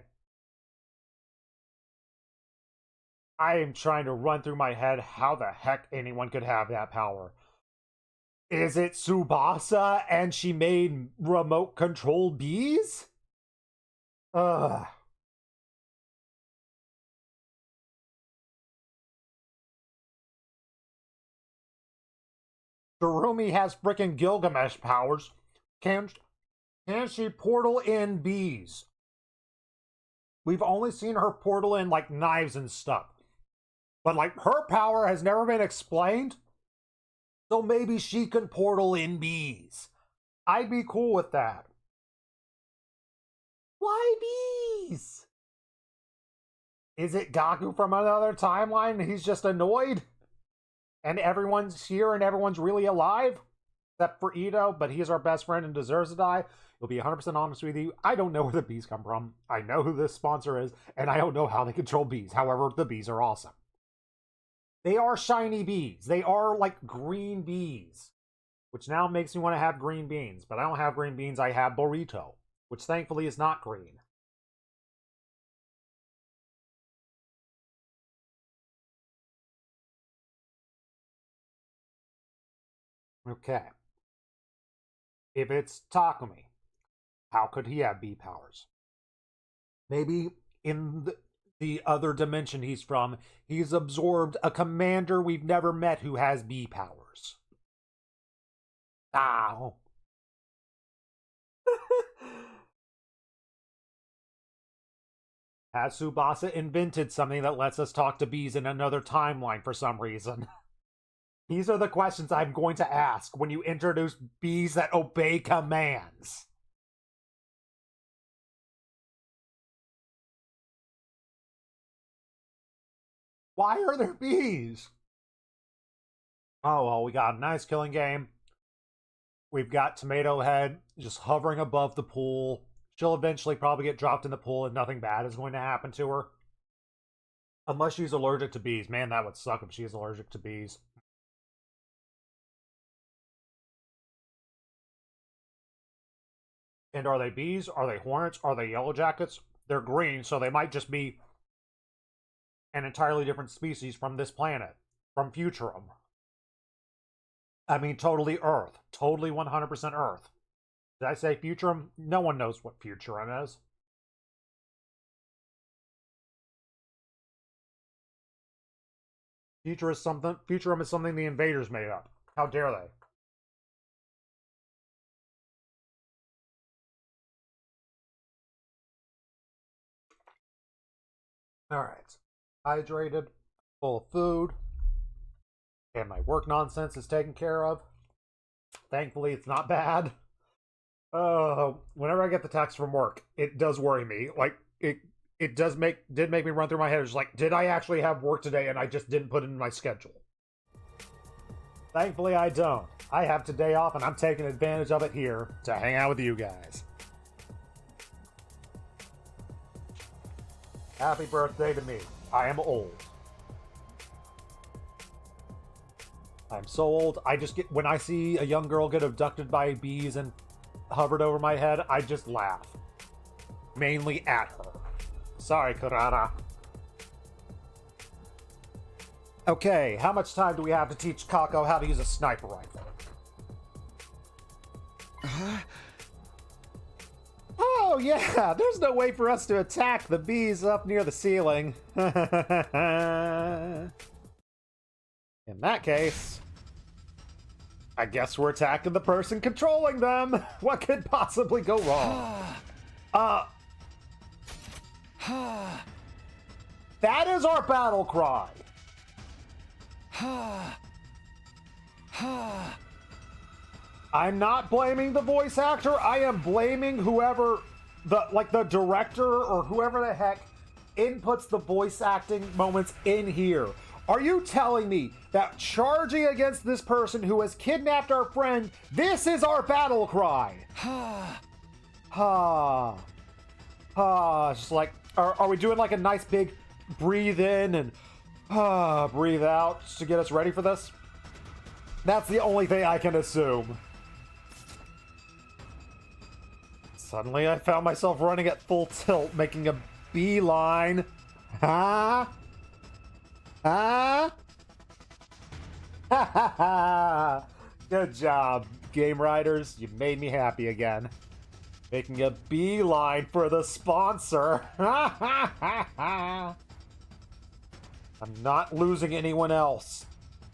I am trying to run through my head how the heck anyone could have that power. Is it Tsubasa and she made remote control bees? Ugh. Darumi has frickin' Gilgamesh powers. Can she portal in bees? We've only seen her portal in, like, knives and stuff. But, like, her power has never been explained. So maybe she can portal in bees. I'd be cool with that. Why bees? Is it Gaku from another timeline? He's just annoyed? And everyone's here and everyone's really alive? Except for Ito, but he's our best friend and deserves to die. You'll be 100% honest with you. I don't know where the bees come from. I know who this sponsor is, and I don't know how they control bees. However, the bees are awesome. They are shiny bees. They are like green bees, which now makes me want to have green beans. But I don't have green beans. I have burrito, which thankfully is not green. Okay. If it's Takumi, how could he have bee powers? Maybe in the other dimension he's from, he's absorbed a commander we've never met who has bee powers. Ow. Has Tsubasa invented something that lets us talk to bees in another timeline for some reason? These are the questions I'm going to ask when you introduce bees that obey commands. Why are there bees? Oh, well, we got a nice killing game. We've got Tomato Head just hovering above the pool. She'll eventually probably get dropped in the pool and nothing bad is going to happen to her. Unless she's allergic to bees. Man, that would suck if she's allergic to bees. And are they bees? Are they hornets? Are they yellow jackets? They're green, so they might just be an entirely different species from this planet. From Futurum. I mean, totally Earth. Totally 100% Earth. Did I say Futurum? No one knows what Futurum is. Futurum is something the invaders made up. How dare they? Alright. Hydrated, full of food, and my work nonsense is taken care of. Thankfully, it's not bad. Whenever I get the text from work, it does worry me. Like, it did make me run through my head. It's like, did I actually have work today and I just didn't put it in my schedule? Thankfully, I don't. I have today off and I'm taking advantage of it here to hang out with you guys. Happy birthday to me. I am old. I'm so old, I just get, when I see a young girl get abducted by bees and hovered over my head, I just laugh. Mainly at her. Sorry, Kurara. Okay, how much time do we have to teach Kako how to use a sniper rifle? Oh yeah, there's no way for us to attack the bees up near the ceiling. In that case, I guess we're attacking the person controlling them. What could possibly go wrong? That is our battle cry. I'm not blaming the voice actor. I am blaming whoever, the director or whoever the heck inputs the voice acting moments in here. Are you telling me that charging against this person who has kidnapped our friend, this is our battle cry? Just like, are we doing like a nice big breathe in and breathe out just to get us ready for this? That's the only thing I can assume. Suddenly I found myself running at full tilt, making a beeline. Huh? Good job, game writers. You made me happy again. Making a beeline for the sponsor. I'm not losing anyone else.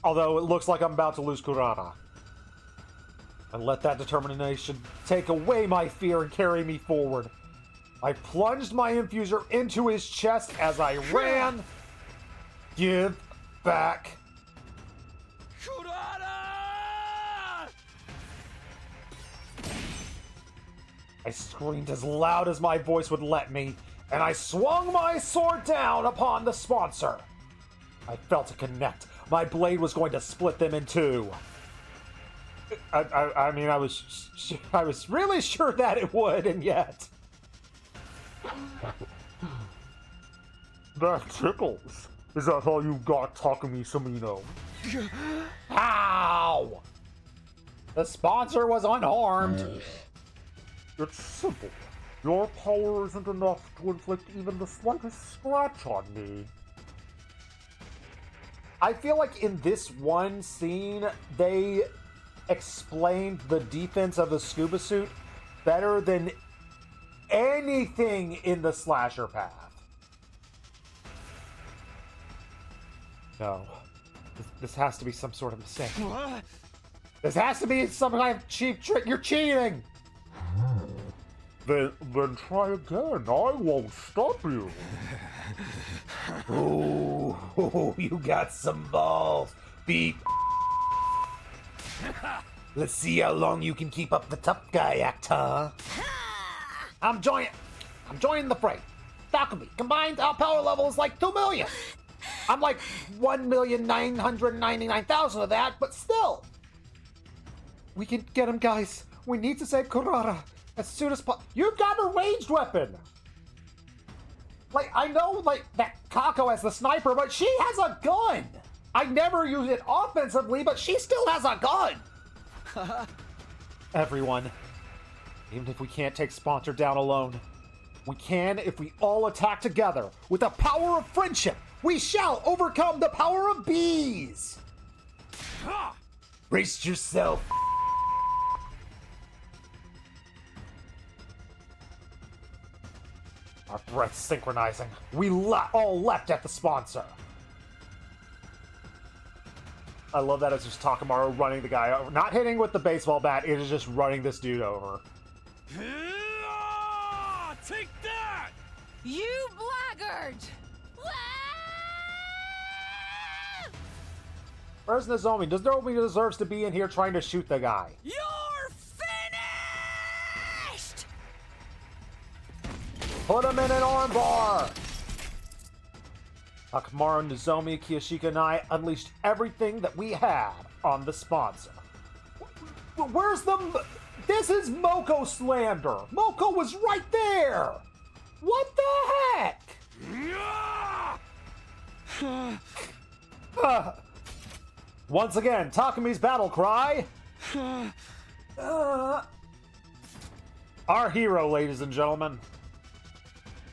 Although it looks like I'm about to lose Kurara. I let that determination take away my fear and carry me forward. I plunged my infuser into his chest as I ran. Give back. Kurara! I screamed as loud as my voice would let me, and I swung my sword down upon the sponsor. I felt it connect. My blade was going to split them in two. I mean, I was really sure that it would, and yet. That tickles. Is that all you got, Takumi Samino? Ow! The sponsor was unharmed. It's simple. Your power isn't enough to inflict even the slightest scratch on me. I feel like in this one scene, they explained the defense of the scuba suit better than anything in the slasher path. No. This has to be some sort of mistake. What? This has to be some kind of cheap trick. You're cheating! Then try again. I won't stop you. Ooh, you got some balls. Beep. Let's see how long you can keep up the tough guy act, huh? I'm joining the fray. Takumi, combined our power level is like 2 million. I'm like 1,999,000 of that, but still. We can get him, guys. We need to save Kurara as soon as possible. You've got a ranged weapon. Like, I know, like, that Kako has the sniper, but she has a gun. I never use it offensively, but she still has a gun. Everyone, even if we can't take Sponsor down alone, we can if we all attack together. With the power of friendship, we shall overcome the power of bees. Brace yourself. Our breaths synchronizing. We all leapt at the sponsor. I love that it's just Takamaru running the guy over. Not hitting with the baseball bat, it is just running this dude over. Take that! You blackguard! Where's Nozomi? Nozomi deserves to be in here trying to shoot the guy. You're finished! Put him in an armbar! Takamaru, Nozomi, Kiyoshika, and I unleashed everything that we had on the sponsor. Where's the... This is Moko slander! Moko was right there! What the heck? Once again, Takumi's battle cry. Our hero, ladies and gentlemen.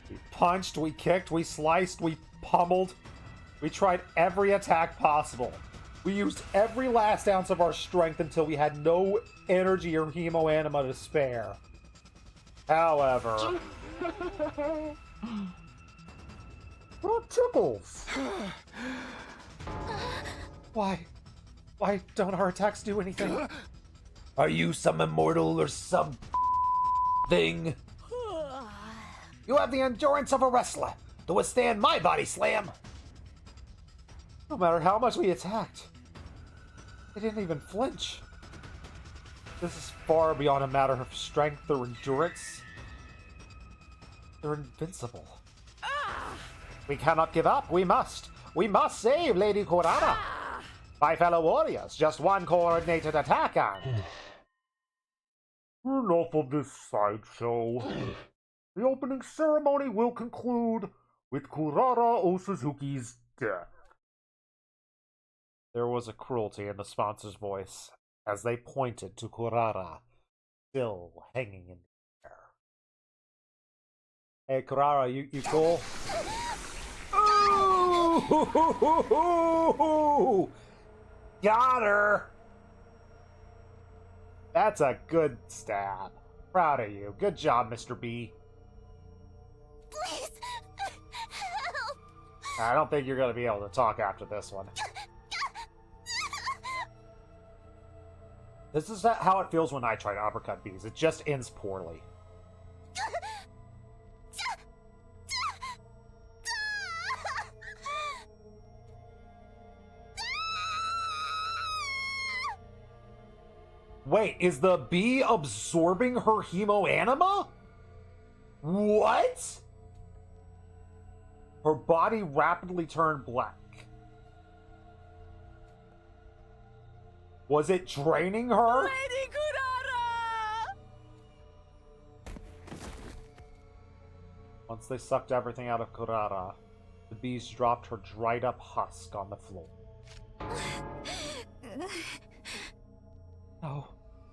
We punched, we kicked, we sliced, we pummeled. We tried every attack possible. We used every last ounce of our strength until we had no energy or hemoanima to spare. However... What tickles? Why don't our attacks do anything? Are you some immortal or some thing? You have the endurance of a wrestler to withstand my body slam. No matter how much we attacked, they didn't even flinch. This is far beyond a matter of strength or endurance. They're invincible. We cannot give up. We must. We must save Lady Kurara. My fellow warriors, just one coordinated attack and... Enough of this sideshow. The opening ceremony will conclude with Kurara Osazuki's death. There was a cruelty in the sponsor's voice as they pointed to Kurara, still hanging in the air. Hey, Kurara, you cool? Ooh! Got her! That's a good stab. Proud of you. Good job, Mr. B. Please, help! I don't think you're going to be able to talk after this one. This is how it feels when I try to uppercut bees. It just ends poorly. Wait, is the bee absorbing her hemoanima? What? Her body rapidly turned black. Was it draining her? Lady Kurara! Once they sucked everything out of Kurara, the bees dropped her dried up husk on the floor. No.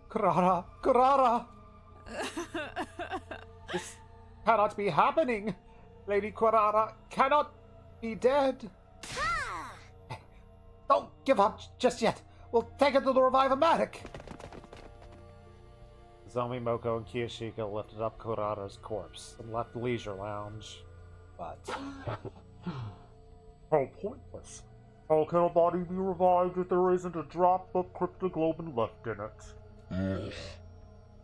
Kurara! Kurara! This cannot be happening! Lady Kurara cannot be dead! Don't give up just yet! We'll take it to the Revive-O-Matic! Zomi, Moko, and Kiyashika lifted up Kurara's corpse and left the Leisure Lounge. But... how pointless. How can a body be revived if there isn't a drop of cryptoglobin left in it?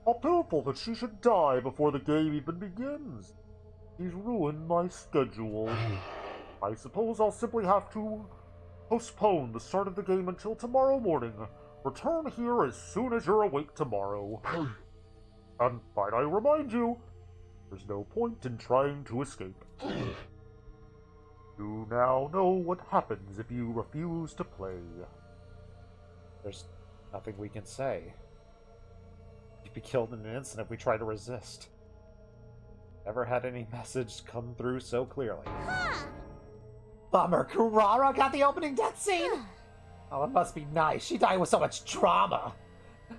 How pitiful that she should die before the game even begins. She's ruined my schedule. I suppose I'll simply have to postpone the start of the game until tomorrow morning. Return here as soon as you're awake tomorrow. And might I remind you, there's no point in trying to escape. You now know what happens if you refuse to play. There's nothing we can say. You'd be killed in an instant if we try to resist. Never had any message come through so clearly. Bummer, Kurara got the opening death scene! Oh, it must be nice. She died with so much drama.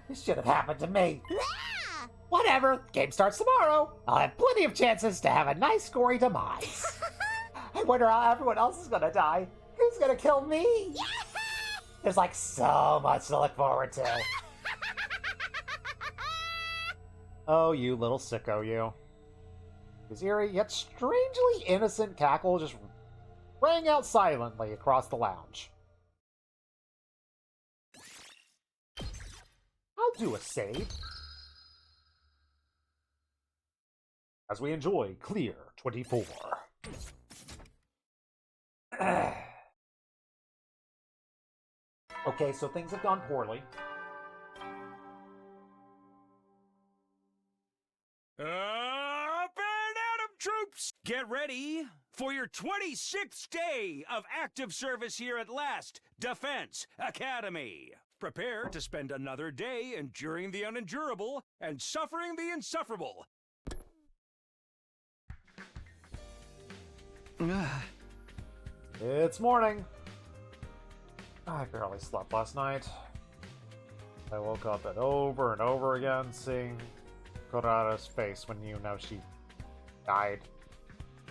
This should have happened to me. Whatever, game starts tomorrow. I'll have plenty of chances to have a nice, gory demise. I wonder how everyone else is gonna die. Who's gonna kill me? There's like so much to look forward to. Oh, you little sicko, you. His eerie yet strangely innocent cackle just rang out silently across the lounge. I'll do a save. As we enjoy Clear 24. Okay, so things have gone poorly. Up and Adam troops! Get ready for your 26th day of active service here at last, Defense Academy. Prepare to spend another day enduring the unendurable and suffering the insufferable. It's morning. I barely slept last night. I woke up and over again seeing Kurara's face when you know she died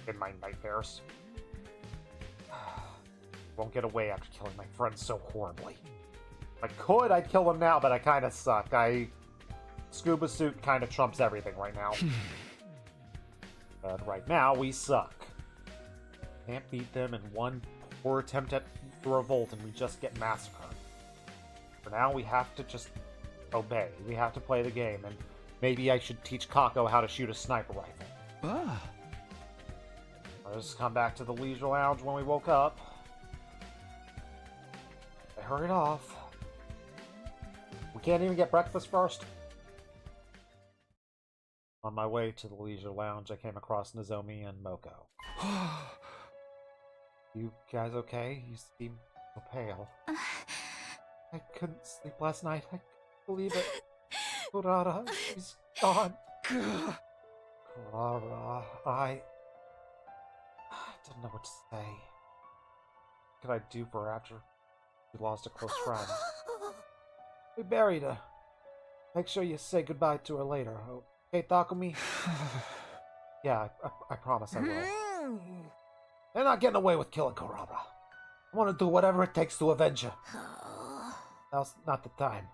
in my nightmares. Won't get away after killing my friend so horribly. If I could, I'd kill him now, but I kind of suck. Scuba suit kind of trumps everything right now. But right now, we suck. Can't beat them in one poor attempt at the revolt and we just get massacred. For now, we have to just obey. We have to play the game, and maybe I should teach Kako how to shoot a sniper rifle. I just come back to the leisure lounge when we woke up. I hurried off. We can't even get breakfast first. On my way to the leisure lounge, I came across Nozomi and Moko. You guys okay? You seem so pale. I couldn't sleep last night. I couldn't believe it. Kurara, she's gone. Kurara, I didn't know what to say. What could I do for her after we lost a close friend? We buried her. Make sure you say goodbye to her later. Okay, Takumi? Yeah, I promise I will. They're not getting away with killing Kurara. I want to do whatever it takes to avenge her. Now's not the time.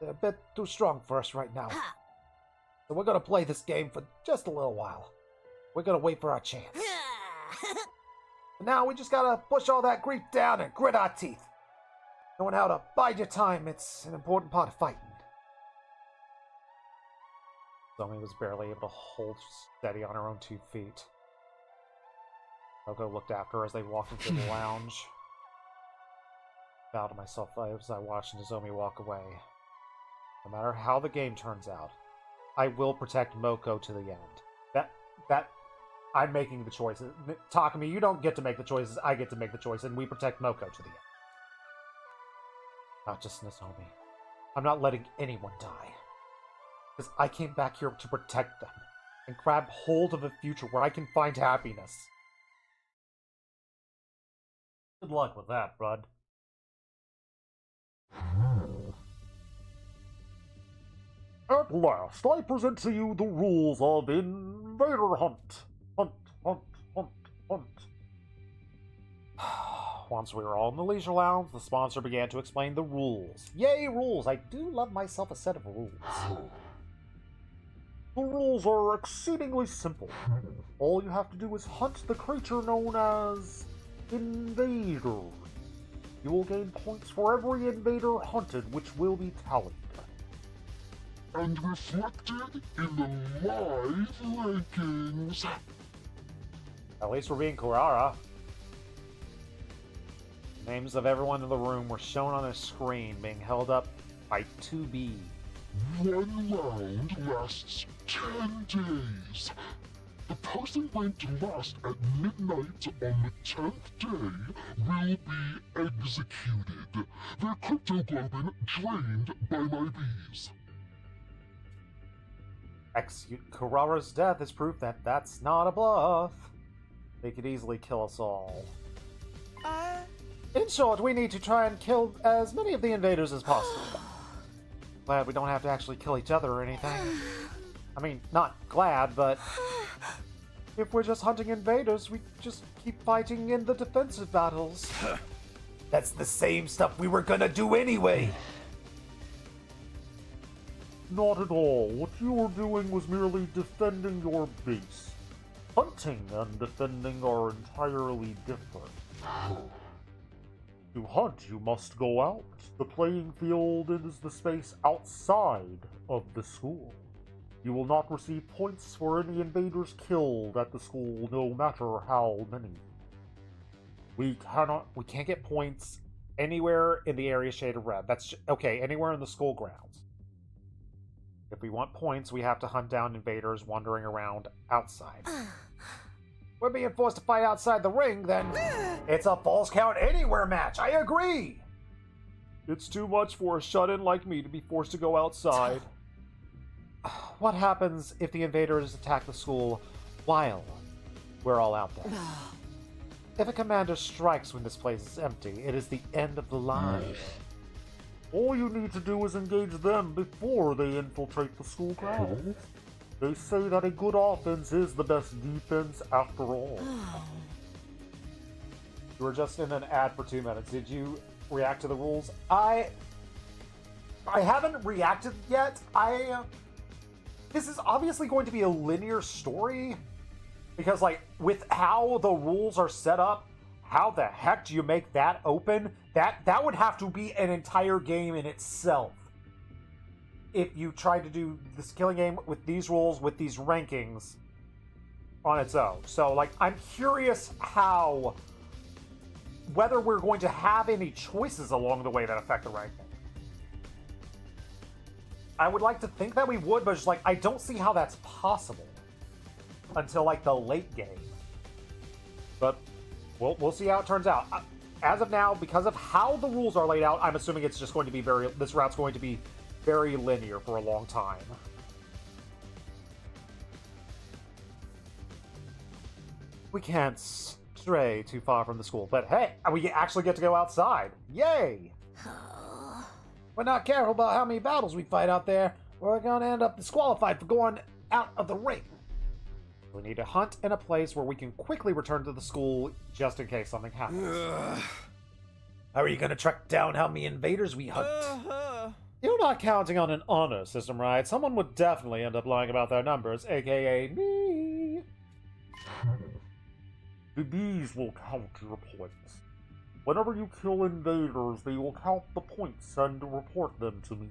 They're a bit too strong for us right now. So we're gonna play this game for just a little while. We're gonna wait for our chance. For now, we just gotta push all that grief down and grit our teeth. Knowing how to bide your time, it's an important part of fighting. Zomi was barely able to hold steady on her own 2 feet. Moko looked after her as they walked into the lounge. I bowed to myself as I watched Nozomi walk away. No matter how the game turns out, I will protect Moko to the end. That I'm making the choices. Takumi, you don't get to make the choices. I get to make the choice, and we protect Moko to the end. Not just Nozomi. I'm not letting anyone die. Because I came back here to protect them and grab hold of a future where I can find happiness. Good luck with that, bud. At last, I present to you the rules of Invader Hunt. Hunt. Once we were all in the leisure lounge, the sponsor began to explain the rules. Yay, rules! I do love myself a set of rules. The rules are exceedingly simple. All you have to do is hunt the creature known as Invader. You will gain points for every invader hunted, which will be tallied. And reflected in the live rankings. At least we're being Kurara. Names of everyone in the room were shown on a screen, being held up by 2B. One round lasts 10 days. The person ranked last at midnight on the 10th day will be executed. Their cryptoglobin drained by my bees. Execute Kurara's death is proof that that's not a bluff. They could easily kill us all. In short, we need to try and kill as many of the invaders as possible. Glad we don't have to actually kill each other or anything. I mean, not glad, but if we're just hunting invaders, we just keep fighting in the defensive battles. That's the same stuff we were gonna do anyway. Not at all. What you were doing was merely defending your base. Hunting and defending are entirely different. To hunt, you must go out. The playing field is the space outside of the school. You will not receive points for any invaders killed at the school, no matter how many. We can't get points anywhere in the area shaded red. Okay, anywhere in the school grounds. If we want points, we have to hunt down invaders wandering around outside. We're being forced to fight outside the ring, then it's a false count anywhere match. I agree. It's too much for a shut-in like me to be forced to go outside. What happens if the invaders attack the school while we're all out there? If a commander strikes when this place is empty, it is the end of the line. All you need to do is engage them before they infiltrate the school grounds. They say that a good offense is the best defense after all. You were just in an ad for 2 minutes. Did you react to the rules? I haven't reacted yet. This is obviously going to be a linear story. Because, like, with how the rules are set up, how the heck do you make that open? That would have to be an entire game in itself. If you tried to do this killing game with these rules, with these rankings, on its own. So, like, I'm curious whether we're going to have any choices along the way that affect the ranking. I would like to think that we would, but just, like, I don't see how that's possible until, like, the late game. But we'll see how it turns out. As of now, because of how the rules are laid out, I'm assuming it's just going to be this route's going to be very linear for a long time. We can't stray too far from the school, but hey, we actually get to go outside. Yay! We're not careful about how many battles we fight out there, we're gonna end up disqualified for going out of the ring. We need to hunt in a place where we can quickly return to the school just in case something happens. How are you gonna track down how many invaders we hunt? You're not counting on an honor system, right? Someone would definitely end up lying about their numbers, aka me. The bees will count your points. Whenever you kill invaders, they will count the points and report them to me.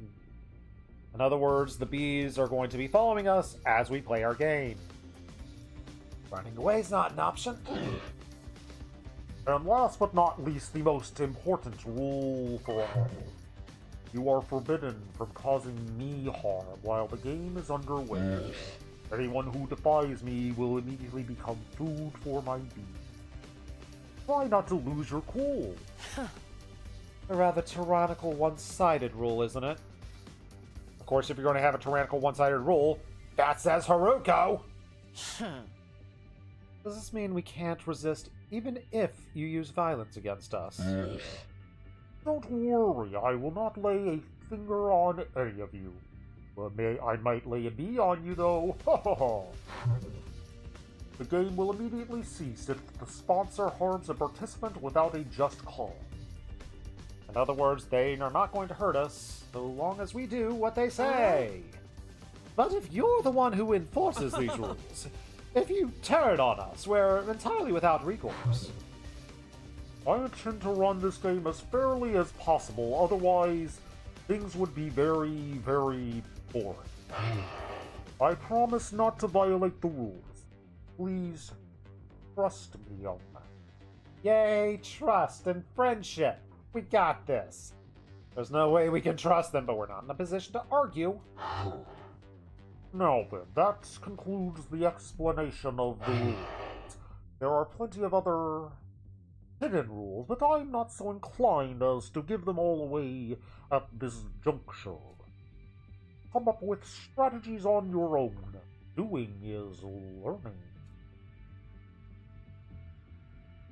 In other words, the bees are going to be following us as we play our game. Running away is not an option. And last but not least, the most important rule for all. You are forbidden from causing me harm while the game is underway. Anyone who defies me will immediately become food for my bees. Try not to lose your cool. A rather tyrannical one-sided rule, isn't it? Of course, if you're going to have a tyrannical one-sided rule, that says Haruko! Does this mean we can't resist even if you use violence against us? Don't worry, I will not lay a finger on any of you. But I might lay a bee on you, though. The game will immediately cease if the sponsor harms a participant without a just cause. In other words, they are not going to hurt us, so long as we do what they say. But if you're the one who enforces these rules, if you turn on us, we're entirely without recourse. I intend to run this game as fairly as possible, otherwise things would be very, very boring. I promise not to violate the rules. Please, trust me on that. Yay, trust and friendship. We got this. There's no way we can trust them, but we're not in a position to argue. Now then, that concludes the explanation of the rules. There are plenty of other hidden rules, but I'm not so inclined as to give them all away at this juncture. Come up with strategies on your own. Doing is learning.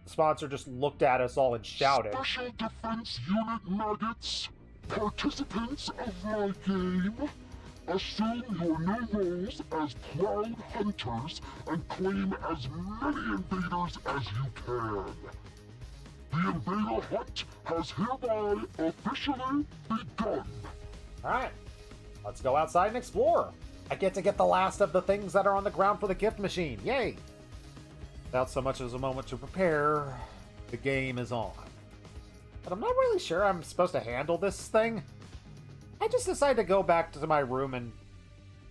The sponsor just looked at us all and shouted. Special Defense Unit maggots, participants of my game, assume your new roles as proud hunters and claim as many invaders as you can. The invader hunt has hereby officially begun. Alright, let's go outside and explore. I get to get the last of the things that are on the ground for the gift machine. Yay! Without so much as a moment to prepare, the game is on. But I'm not really sure I'm supposed to handle this thing. I just decided to go back to my room and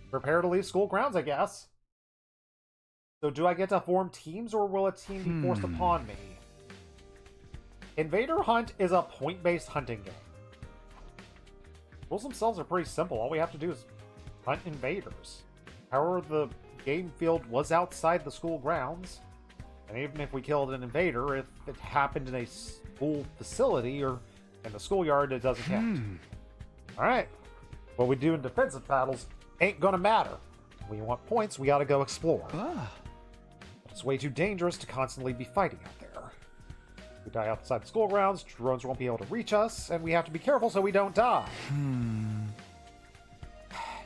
prepare to leave school grounds, I guess. So do I get to form teams, or will a team be forced upon me? Invader Hunt is a point-based hunting game. Rules themselves are pretty simple. All we have to do is hunt invaders. However, the game field was outside the school grounds. And even if we killed an invader, if it happened in a school facility or in the schoolyard, it doesn't count. Alright. What we do in defensive battles ain't gonna matter. When you want points, we gotta go explore. But it's way too dangerous to constantly be fighting out there. If we die outside the school grounds, drones won't be able to reach us, and we have to be careful so we don't die.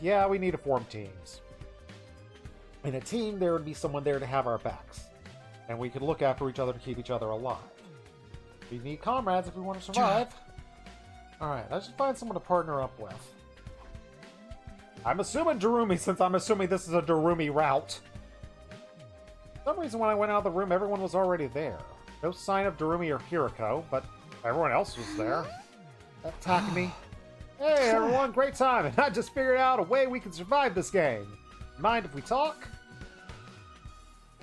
Yeah, we need to form teams. In a team, there would be someone there to have our backs. And we could look after each other to keep each other alive. We need comrades if we want to survive. Alright, I should find someone to partner up with. I'm assuming Darumi, since I'm assuming this is a Darumi route. For some reason when I went out of the room, everyone was already there. No sign of Darumi or Hiroko, but everyone else was there. Attacking me. Hey everyone, great time, and I just figured out a way we can survive this game. Mind if we talk?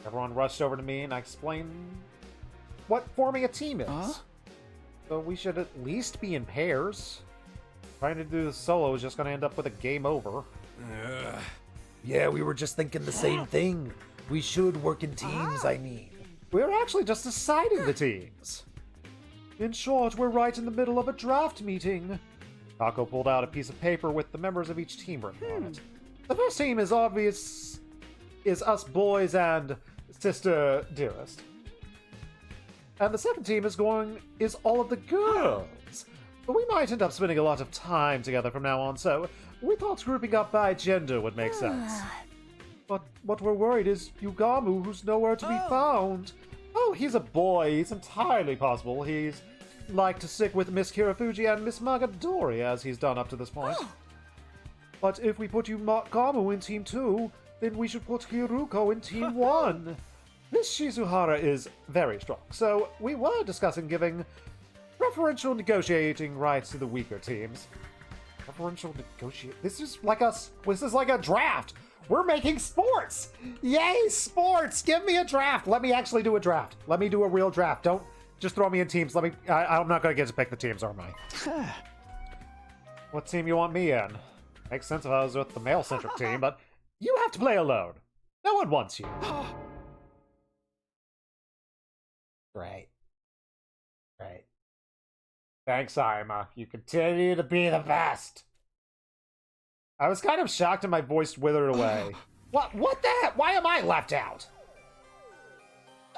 Everyone rushed over to me and I explained what forming a team is. Huh? So we should at least be in pairs. Trying to do this solo is just going to end up with a game over. Ugh. Yeah, we were just thinking the same thing. We should work in teams, I mean. We're actually just deciding the teams. In short, we're right in the middle of a draft meeting. Taco pulled out a piece of paper with the members of each team written on it. The first team is obvious, is us boys and Sister Dearest. And the second team is all of the girls. But we might end up spending a lot of time together from now on, so we thought grouping up by gender would make sense. But what we're worried is Yugamu, who's nowhere to be found. Oh, he's a boy. It's entirely possible he's like to stick with Miss Kirafuji and Miss Magadori, as he's done up to this point. But if we put Yugamu in Team 2, then we should put Hiruko in Team 1. Miss Shizuhara is very strong, so we were discussing giving preferential negotiating rights to the weaker teams. Preferential negotiate. This is like a draft. We're making sports. Yay, sports! Give me a draft. Let me actually do a draft. Let me do a real draft. Don't just throw me in teams. I'm not going to get to pick the teams, am I? What team you want me in? Makes sense if I was with the male-centric team, but you have to play alone. No one wants you. Great. Great. Thanks, Ima. You continue to be the best. I was kind of shocked and my voice withered away. What the heck? Why am I left out?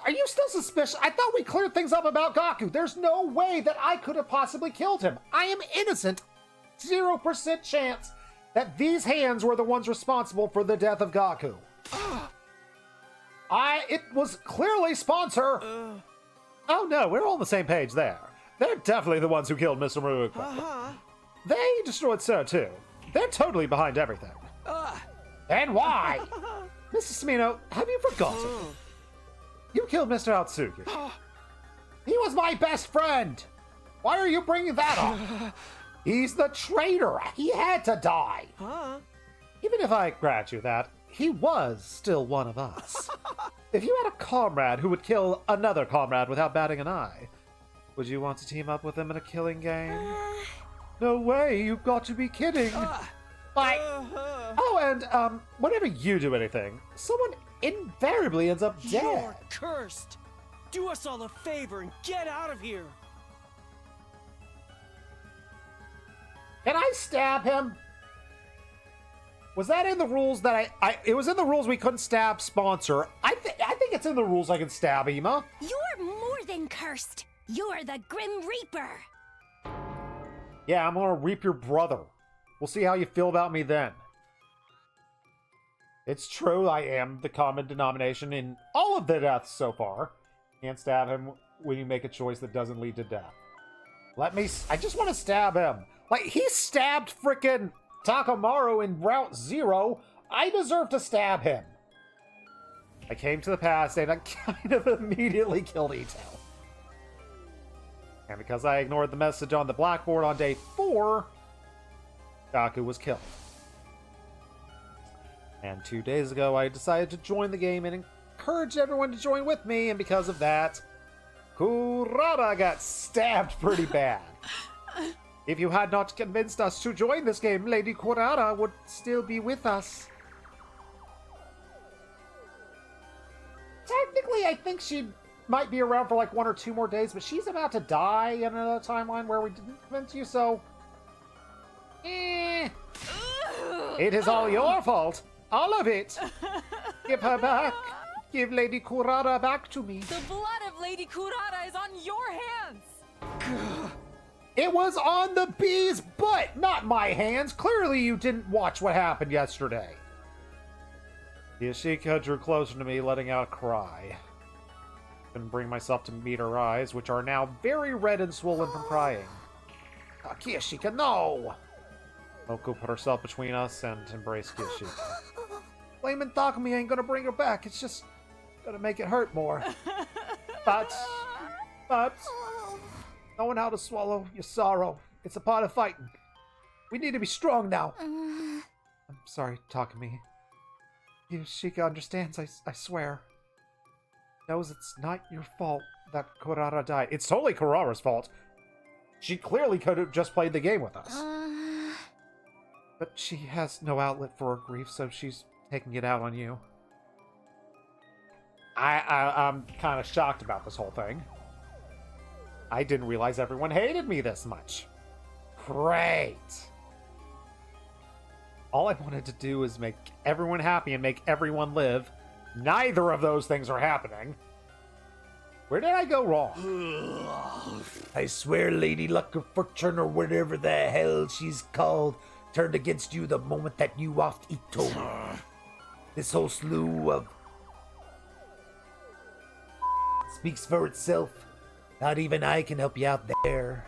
Are you still suspicious? I thought we cleared things up about Gaku. There's no way that I could have possibly killed him. I am innocent. 0% chance that these hands were the ones responsible for the death of Gaku. It was clearly Sponsor. Oh no, we're all on the same page there. They're definitely the ones who killed Mr. Maruko. They destroyed Sir too. They're totally behind everything. And why? Mrs. Smino, have you forgotten? You killed Mr. Atsuki. He was my best friend. Why are you bringing that up? He's the traitor. He had to die. Even if I grant you that, he was still one of us. If you had a comrade who would kill another comrade without batting an eye, would you want to team up with him in a killing game? No way, you've got to be kidding. Oh, and whenever you do anything, someone invariably ends up dead. You're cursed. Do us all a favor and get out of here. Can I stab him? Was that in the rules that it was in the rules we couldn't stab Sponsor. I think it's in the rules I can stab Ima. You're more than cursed. You're the Grim Reaper. Yeah, I'm gonna reap your brother. We'll see how you feel about me then. It's true, I am the common denomination in all of the deaths so far. Can't stab him when you make a choice that doesn't lead to death. I just want to stab him. Like, he stabbed frickin' Takamaru in Route 0. I deserve to stab him. I came to the past and I kind of immediately killed Ito. And because I ignored the message on the blackboard on day 4, Gaku was killed. And 2 days ago, I decided to join the game and encourage everyone to join with me, and because of that, Kurata got stabbed pretty bad. If you had not convinced us to join this game, Lady Kurata would still be with us. Technically, I think she might be around for like 1 or 2 more days, but she's about to die in a timeline where we didn't convince you, so... It is all your fault. All of it. Give her back. Give Lady Kurata back to me. The blood of Lady Kurata is on your hands. It was on the bee's butt, not my hands. Clearly you didn't watch what happened yesterday. Yashika drew closer to me, letting out a cry. Couldn't bring myself to meet her eyes, which are now very red and swollen from crying. Kiyashika, no! Moko put herself between us and embraced Kiyashika. Blaming Takumi ain't gonna bring her back. It's just gonna make it hurt more. But, knowing how to swallow your sorrow, it's a part of fighting. We need to be strong now. I'm sorry, Takumi. Kiyashika understands, I swear. knows it's not your fault that Kurara died. It's totally Kurara's fault. She clearly could have just played the game with us. But she has no outlet for her grief, so she's taking it out on you. I'm kind of shocked about this whole thing. I didn't realize everyone hated me this much. Great! All I wanted to do is make everyone happy and make everyone live. Neither of those things are happening. Where did I go wrong? I swear Lady Luck or Fortune or whatever the hell she's called turned against you the moment that you offed Ito. This whole slew of speaks for itself. Not even I can help you out there.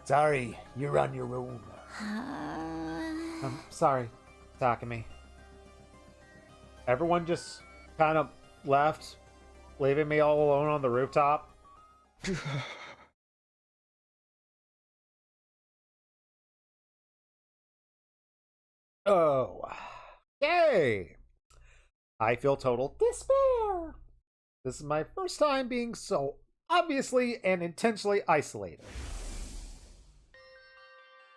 Sorry, you're on your own. I'm sorry, Takumi. Everyone just kind of left, leaving me all alone on the rooftop. Oh. Yay! I feel total despair. This is my first time being so obviously and intentionally isolated.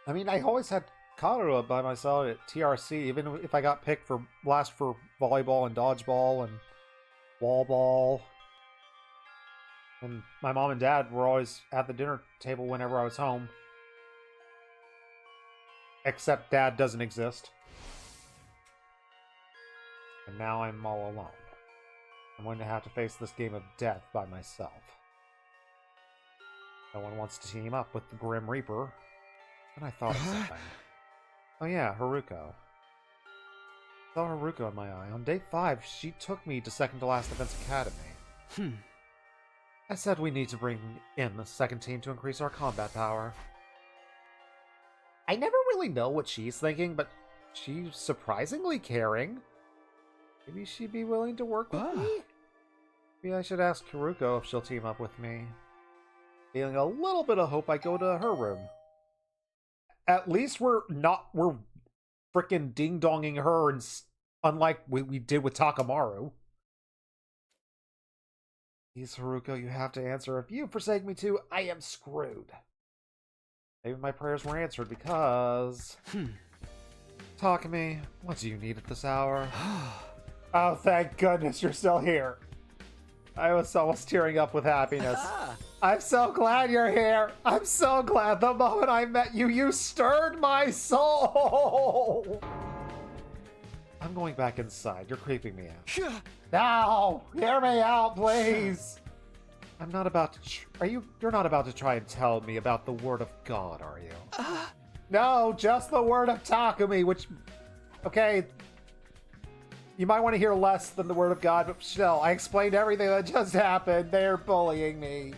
I mean, I always had Karua by myself at TRC, even if I got picked for last for volleyball and dodgeball and wall ball. And my mom and dad were always at the dinner table whenever I was home. Except Dad doesn't exist. And now I'm all alone. I'm going to have to face this game of death by myself. No one wants to team up with the Grim Reaper. And I thought of something. Oh yeah, Haruko. Saw Haruko in my eye. On day 5, she took me to second to last Defense Academy. I said we need to bring in the second team to increase our combat power. I never really know what she's thinking, but she's surprisingly caring. Maybe she'd be willing to work with me? Maybe I should ask Haruko if she'll team up with me. Feeling a little bit of hope, I go to her room. At least we're frickin' ding-donging her, and unlike we did with Takamaru. Please, Haruko, you have to answer. If you forsake me too, I am screwed. Maybe my prayers were answered because... Takumi, what do you need at this hour? Oh, thank goodness you're still here. I was almost tearing up with happiness. I'm so glad you're here. I'm so glad. The moment I met you, you stirred my soul. I'm going back inside. You're creeping me out. Now, hear me out, please. I'm not about to... You're not about to try and tell me about the word of God, are you? No, just the word of Takumi, which... Okay... You might want to hear less than the word of God, but still, I explained everything that just happened. They're bullying me.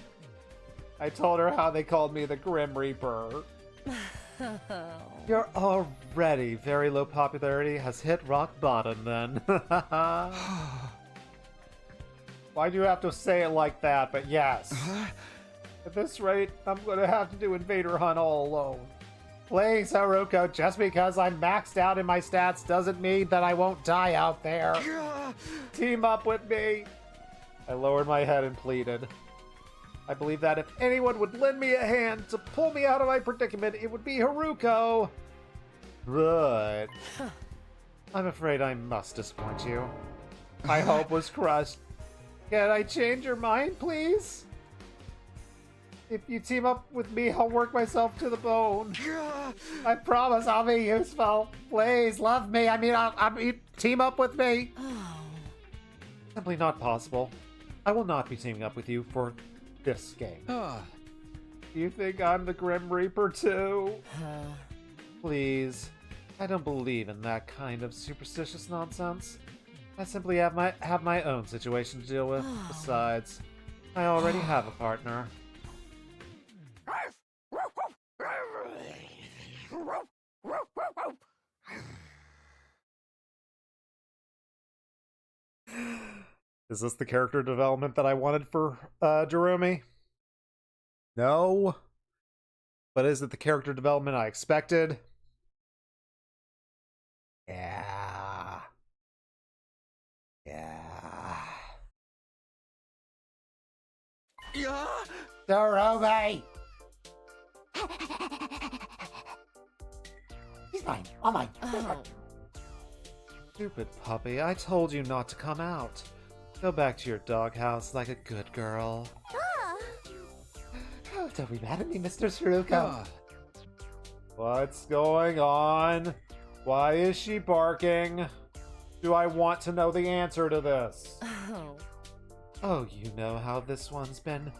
I told her how they called me the Grim Reaper. You're already very low popularity. Has hit rock bottom, then. Why do you have to say it like that? But yes. At this rate, I'm going to have to do Invader Hunt all alone. Please, Haruko, just because I'm maxed out in my stats doesn't mean that I won't die out there. Team up with me. I lowered my head and pleaded. I believe that if anyone would lend me a hand to pull me out of my predicament, it would be Haruko. But I'm afraid I must disappoint you. My hope was crushed. Can I change your mind, please? If you team up with me, I'll work myself to the bone. I promise I'll be useful. Please, love me. I mean, team up with me. Simply not possible. I will not be teaming up with you for this game. You think I'm the Grim Reaper too? Please. I don't believe in that kind of superstitious nonsense. I simply have my own situation to deal with. Besides, I already have a partner. Is this the character development that I wanted for Jerome? No. But is it the character development I expected? Yeah. Yeah. Yeah. Dorome! He's mine. All mine. Stupid puppy, I told you not to come out. Go back to your doghouse like a good girl. Oh, don't be mad at me, Mr. Saruko. What's going on? Why is she barking? Do I want to know the answer to this? Oh, you know how this one's been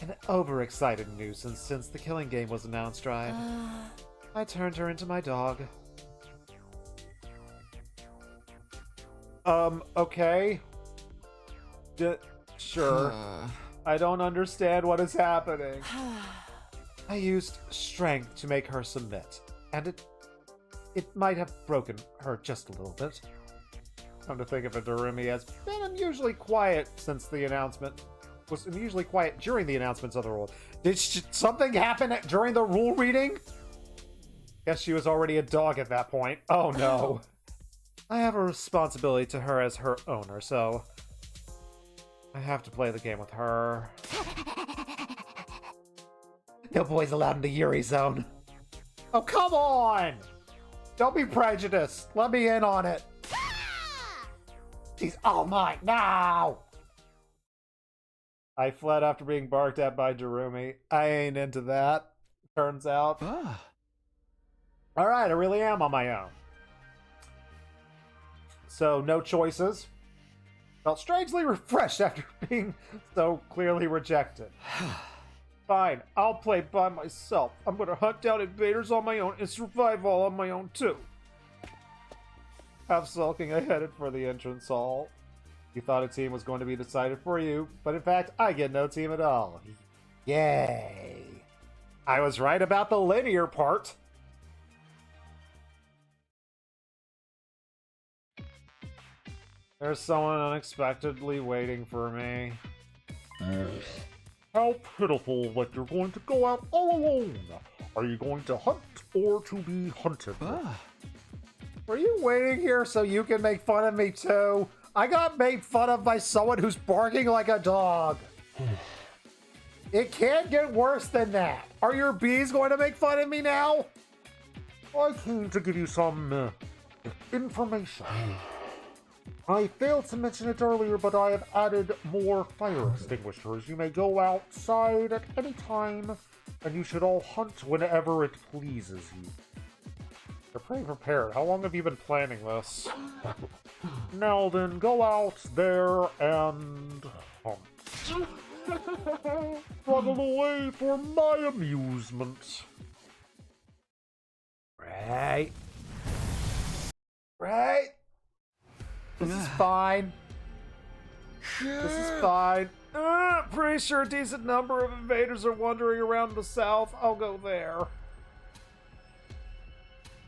an overexcited nuisance since the killing game was announced, right? I turned her into my dog. Okay. Sure. I don't understand what is happening. I used strength to make her submit, and it might have broken her just a little bit. Come to think of it, Dorumi has been unusually quiet since the announcement. Was unusually quiet during the announcements of the rule. Did something happen during the rule reading? Guess she was already a dog at that point. Oh no. I have a responsibility to her as her owner, so I have to play the game with her. No boys allowed in the Yuri zone. Oh, come on! Don't be prejudiced. Let me in on it. He's all mine now! I fled after being barked at by Dorumi. I ain't into that, turns out. Alright, I really am on my own. So, no choices. Felt strangely refreshed after being so clearly rejected. Fine, I'll play by myself. I'm gonna hunt down invaders on my own and survive all on my own too. Half sulking, I headed for the entrance hall. You thought a team was going to be decided for you, but in fact, I get no team at all. Yay. I was right about the linear part. There's someone unexpectedly waiting for me. How pitiful that you're going to go out all alone. Are you going to hunt or to be hunted? Were you waiting here so you can make fun of me too? I got made fun of by someone who's barking like a dog. It can't get worse than that. Are your bees going to make fun of me now? I came to give you some information. I failed to mention it earlier, but I have added more fire extinguishers. You may go outside at any time, and you should all hunt whenever it pleases you. You're pretty prepared. How long have you been planning this? Now then, go out there and hunt. Struggle away for my amusement. Right. Right. This is fine. This is fine. Pretty sure a decent number of invaders are wandering around the south. I'll go there.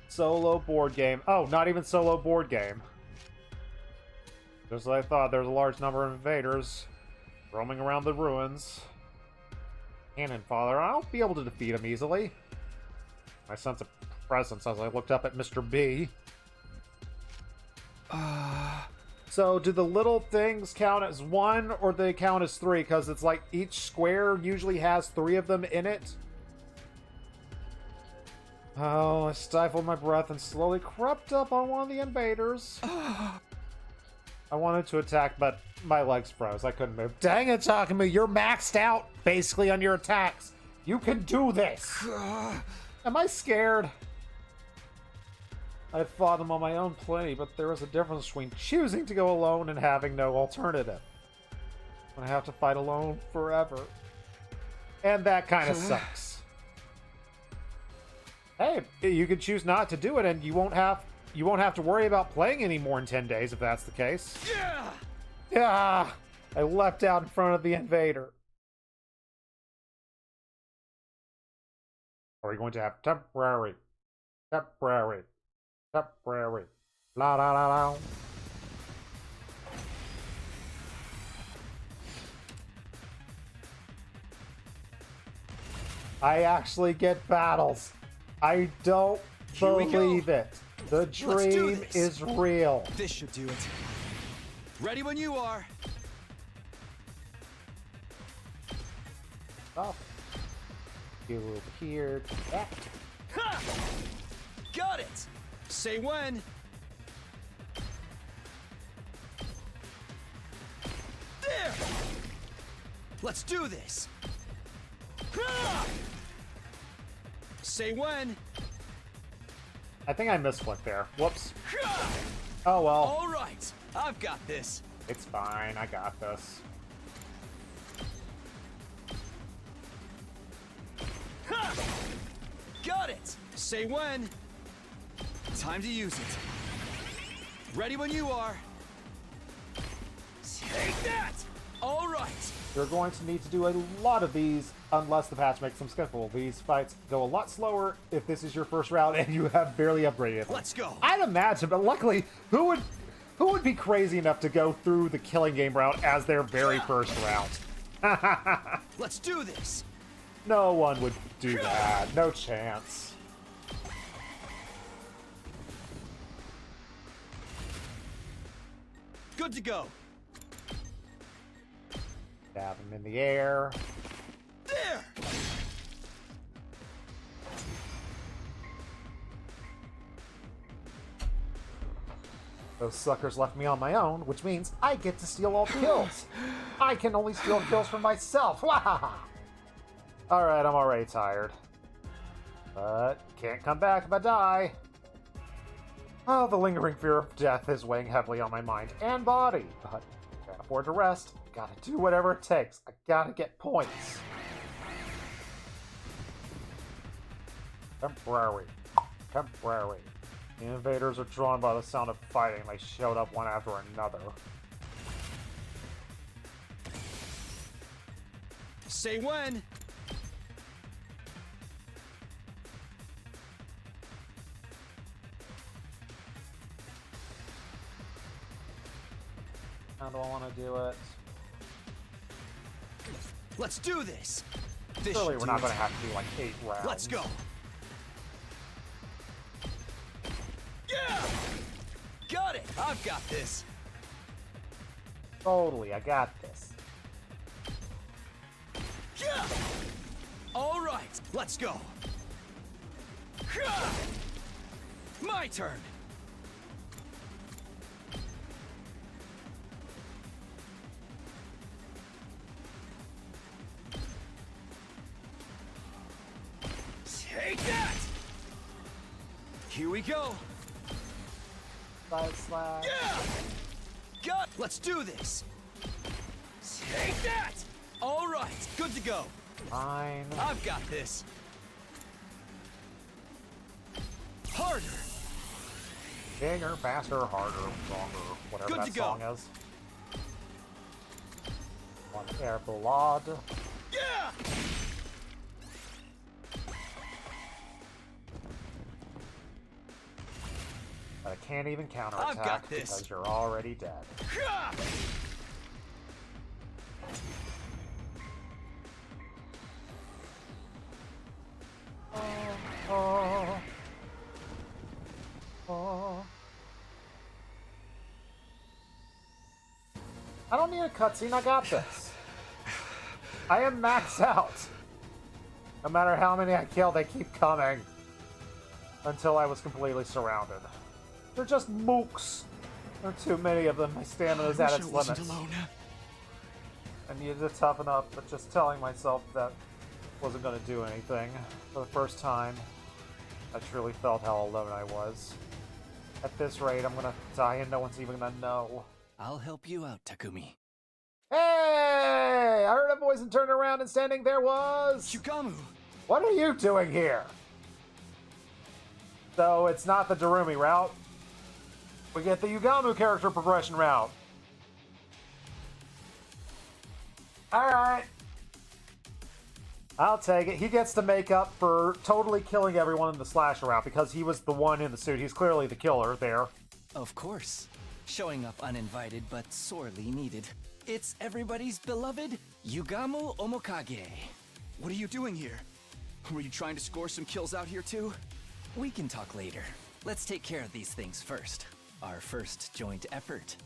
Solo board game. Oh, not even solo board game. Just as I thought, there's a large number of invaders roaming around the ruins. Cannon Father, I'll be able to defeat him easily. My sense of presence as I looked up at Mr. B. So, do the little things count as one, or do they count as three? Because it's like each square usually has three of them in it. Oh, I stifled my breath and slowly crept up on one of the invaders. I wanted to attack, but my legs froze. I couldn't move. Dang it, Takumi, you're maxed out, basically, on your attacks. You can do this. Am I scared? I've fought them on my own plenty, but there is a difference between choosing to go alone and having no alternative. I have to fight alone forever. And that kind of sucks. Hey, you can choose not to do it, and you won't have to worry about playing anymore in 10 days if that's the case. Yeah! Yeah! I leapt out in front of the invader. Are we going to have temporary, la la la la. I actually get battles. I don't believe it. The dream is real. This should do it. Ready when you are. off. Do over here. Do that. Ha! Got it! Say when. There! Let's do this! Ha! Say when. I think I misclicked there. Whoops. Oh well. All right, I've got this. It's fine. I got this. Ha! Got it! Say when. Time to use it. Ready when you are. Take that! All right. You're going to need to do a lot of these unless the patch makes them skippable. These fights go a lot slower if this is your first round and you have barely upgraded them. Let's go. I'd imagine, but luckily, who would be crazy enough to go through the killing game route as their very first round? Let's do this. No one would do that. No chance. Good to go. Stab him in the air. There! Those suckers left me on my own, which means I get to steal all the kills. I can only steal kills for myself. Alright, I'm already tired. But can't come back if I die. Oh, the lingering fear of death is weighing heavily on my mind and body. But can't afford to rest. Gotta do whatever it takes. I gotta get points. Temporary. Temporary. The invaders are drawn by the sound of fighting. They showed up one after another. Say when. How do I want to do it? Let's do this. This Surely should we're do not it. going to have to do like 8 rounds. Let's go. Yeah! Got it. I've got this. Totally, I got this. Yeah! All right, let's go. Yeah! My turn. Take that! Here we go. Side slash. Yeah! Got. Let's do this. Take that! All right, good to go. Fine. I've got this. Harder. Bigger, faster, harder, stronger, whatever Good that to go. song is. One air blood. Yeah! But I can't even counterattack I've got this. because you're already dead. Yeah! Oh. Oh. I don't need a cutscene, I got this. I am maxed out. No matter how many I kill, they keep coming. Until I was completely surrounded. They're just mooks. There are too many of them. My stamina is at its limits. I needed to toughen up, but just telling myself that wasn't going to do anything. For the first time, I truly felt how alone I was. At this rate, I'm going to die and no one's even going to know. I'll help you out, Takumi. Hey! I heard a voice and turned around and standing there was... Yugamu! What are you doing here? So it's not the Darumi route. We get the Yugamu character progression route. Alright. I'll take it. He gets to make up for totally killing everyone in the slasher route because he was the one in the suit. He's clearly the killer there. Of course. Showing up uninvited but sorely needed. It's everybody's beloved Yugamu Omokage. What are you doing here? Were you trying to score some kills out here too? We can talk later. Let's take care of these things first. Our first joint effort.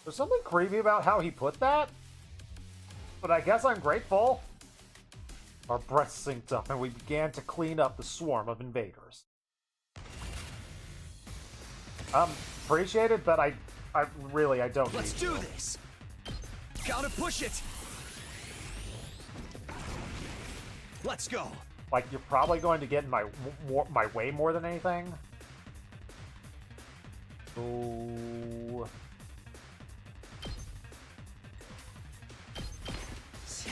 There's something creepy about how he put that. But I guess I'm grateful. Our breaths synced up, and we began to clean up the swarm of invaders. Appreciate it, but I really don't Let's need do to. this. Gotta push it. Let's go. Like, you're probably going to get in my way more than anything. So...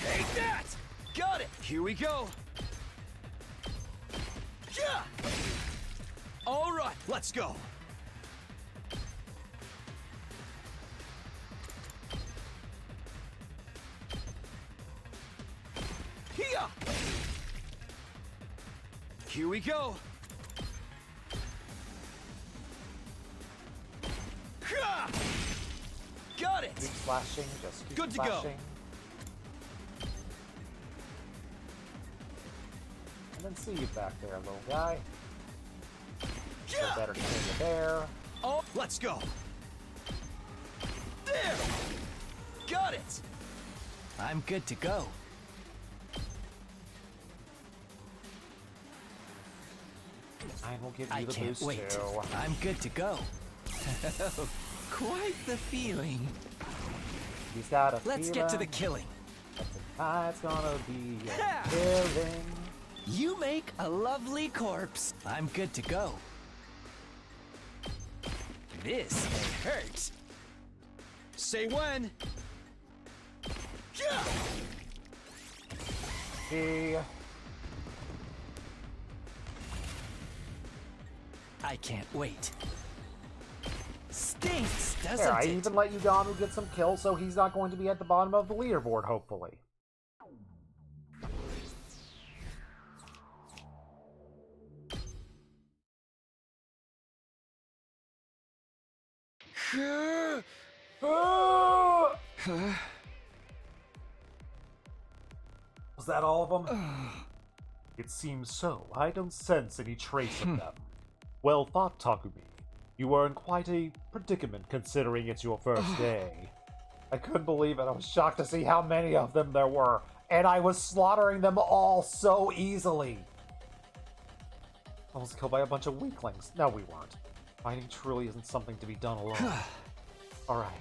Take that! Got it! Here we go! Yeah! Alright, let's go! Here! Here we go! Yeah! Got it! Keep slashing, just keep Good to go. slashing. And then see you back there, little guy. Yeah! Better kill you there. Oh, let's go! There! Got it! I'm good to go. I will give you I the can't boost wait. too. I'm good to go. Quite the feeling. He's got a Let's get to the killing. Tonight's gonna be a Ha! killing. You make a lovely corpse. I'm good to go. This may hurt. Say when. Yeah! He... I can't wait. Stinks, doesn't There, I it? even let Yugami get some kills, so he's not going to be at the bottom of the leaderboard, hopefully. Was that all of them? It seems so. I don't sense any trace of them. Well thought, Takumi. You were in quite a predicament considering it's your first day. I couldn't believe it. I was shocked to see how many of them there were. And I was slaughtering them all so easily. Almost killed by a bunch of weaklings. No, we weren't. Fighting truly isn't something to be done alone. Alright.